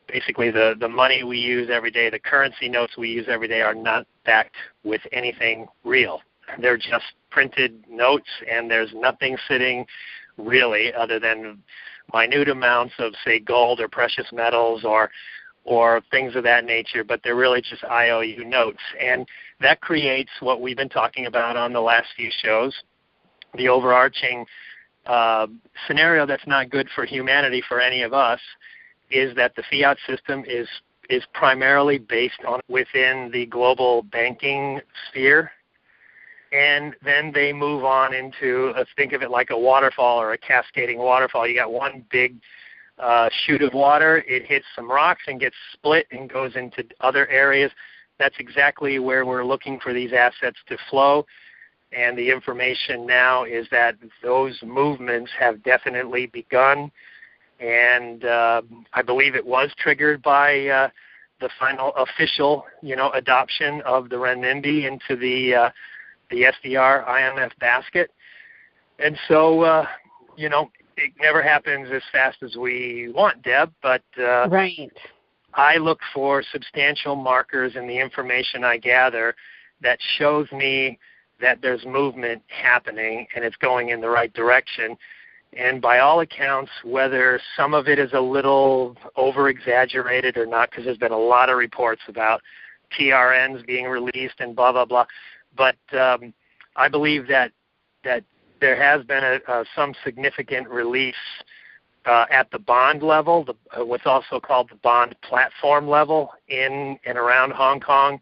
basically the money we use every day, the currency notes we use every day are not backed with anything real. They're just printed notes, and there's nothing sitting really other than minute amounts of, say, gold or precious metals or things of that nature, but they're really just IOU notes. And that creates what we've been talking about on the last few shows, the overarching scenario that's not good for humanity, for any of us, is that the fiat system is primarily based on within the global banking sphere, and then they move on into, think of it like a waterfall or a cascading waterfall. You got one big chute of water, it hits some rocks and gets split and goes into other areas. That's exactly where we're looking for these assets to flow, and the information now is that those movements have definitely begun. And I believe it was triggered by the final official, adoption of the renminbi into the SDR IMF basket. And so, it never happens as fast as we want, Deb, but I look for substantial markers in the information I gather that shows me that there's movement happening and it's going in the right direction. And by all accounts, whether some of it is a little over-exaggerated or not, because there's been a lot of reports about TRNs being released and blah, blah, blah. But I believe that there has been some significant release at the bond level, what's also called the bond platform level in and around Hong Kong,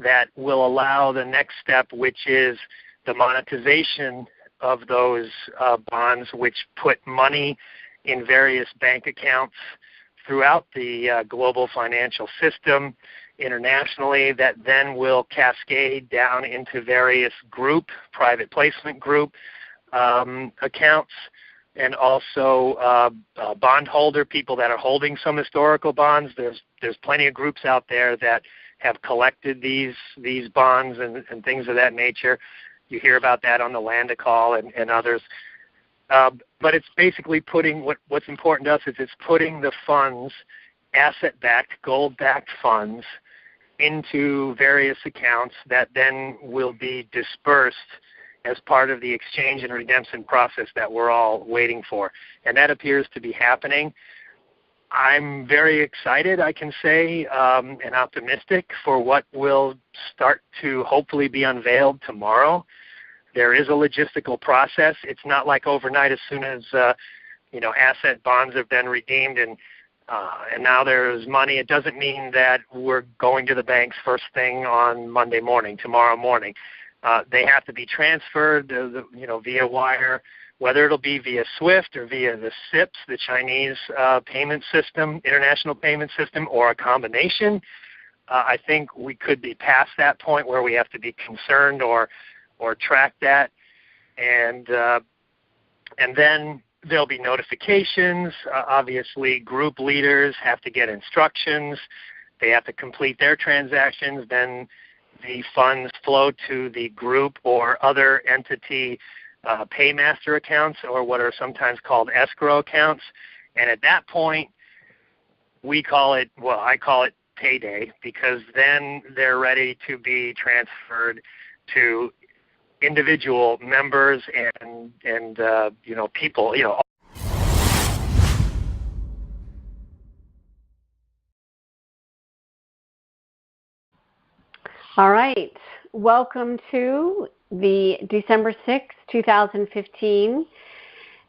that will allow the next step, which is the monetization of those bonds, which put money in various bank accounts throughout the global financial system internationally, that then will cascade down into various private placement group accounts, and also bondholder people that are holding some historical bonds. There's plenty of groups out there that have collected these bonds and things of that nature. You hear about that on the Land Call and others. But it's basically putting what's important to us is it's putting the funds, asset-backed, gold-backed funds, into various accounts that then will be dispersed as part of the exchange and redemption process that we're all waiting for. And that appears to be happening. I'm very excited, I can say, and optimistic for what will start to hopefully be unveiled tomorrow. There is a logistical process. It's not like overnight as soon as asset bonds have been redeemed and now there's money. It doesn't mean that we're going to the banks first thing on Monday morning, tomorrow morning. They have to be transferred, via wire, whether it'll be via SWIFT or via the SIPS, the Chinese payment system, international payment system, or a combination. I think we could be past that point where we have to be concerned or track that, and then there'll be notifications. Obviously, group leaders have to get instructions. They have to complete their transactions. Then the funds flow to the group or other entity paymaster accounts, or what are sometimes called escrow accounts. And at that point, I call it payday, because then they're ready to be transferred to individual members and people, All right. Welcome to the December 6th, 2015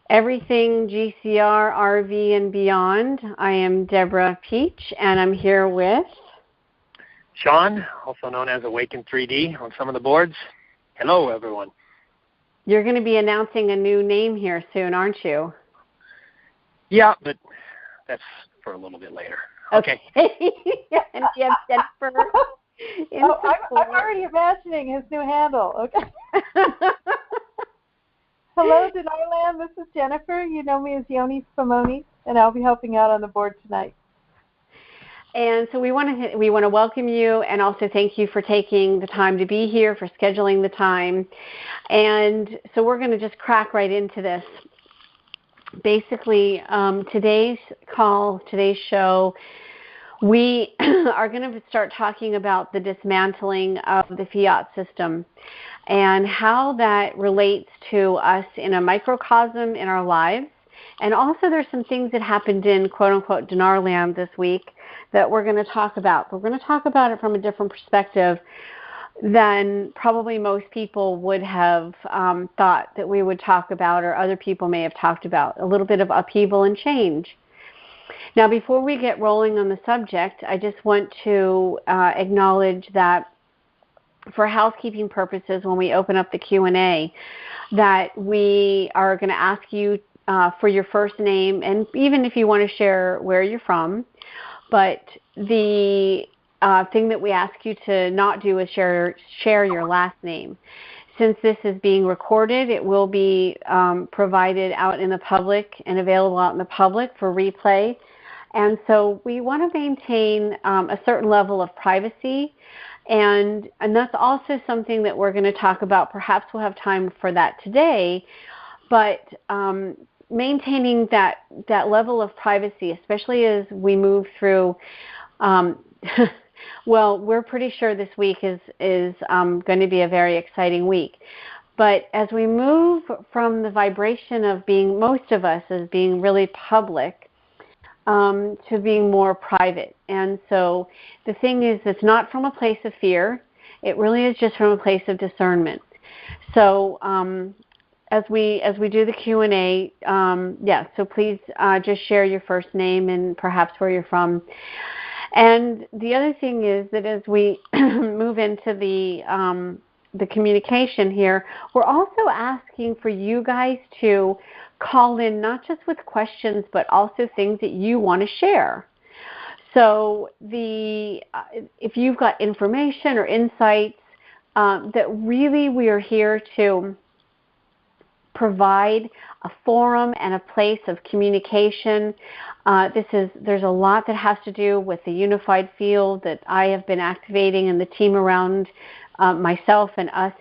Everything GCR, RV, and Beyond. I am Deb Pietsch, and I'm here with Sean, also known as Awake-In-3D on some of the boards. Hello, everyone. You're going to be announcing a new name here soon, aren't you? Yeah, but that's for a little bit later. Okay. And Jennifer. I'm already imagining his new handle. Okay. Hello, Dinar Land. This is Jennifer. You know me as Yoni Simone, and I'll be helping out on the board tonight. And so we want to welcome you and also thank you for taking the time to be here, for scheduling the time. And so we're going to just crack right into this. Basically, today's show, we are going to start talking about the dismantling of the Fiat system and how that relates to us in a microcosm in our lives. And also there's some things that happened in quote-unquote Dinar Land this week that we're going to talk about. We're going to talk about it from a different perspective than probably most people would have thought that we would talk about, or other people may have talked about. A little bit of upheaval and change. Now, before we get rolling on the subject, I just want to acknowledge that for housekeeping purposes, when we open up the Q&A, that we are going to ask you for your first name, and even if you want to share where you're from. But the thing that we ask you to not do is share your last name. Since this is being recorded, it will be provided out in the public and available out in the public for replay. And so we want to maintain a certain level of privacy. And that's also something that we're going to talk about. Perhaps we'll have time for that today. But maintaining that level of privacy, especially as we move through, well, we're pretty sure this week is going to be a very exciting week. But as we move from the vibration of being, most of us, as being really public, to being more private. And so the thing is, it's not from a place of fear. It really is just from a place of discernment. So as we do the Q&A, so please just share your first name and perhaps where you're from. And the other thing is that as we move into the communication here, we're also asking for you guys to call in, not just with questions, but also things that you want to share. So if you've got information or insights that really we are here to provide, a forum and a place of communication. There's a lot that has to do with the unified field that I have been activating and the team around myself and us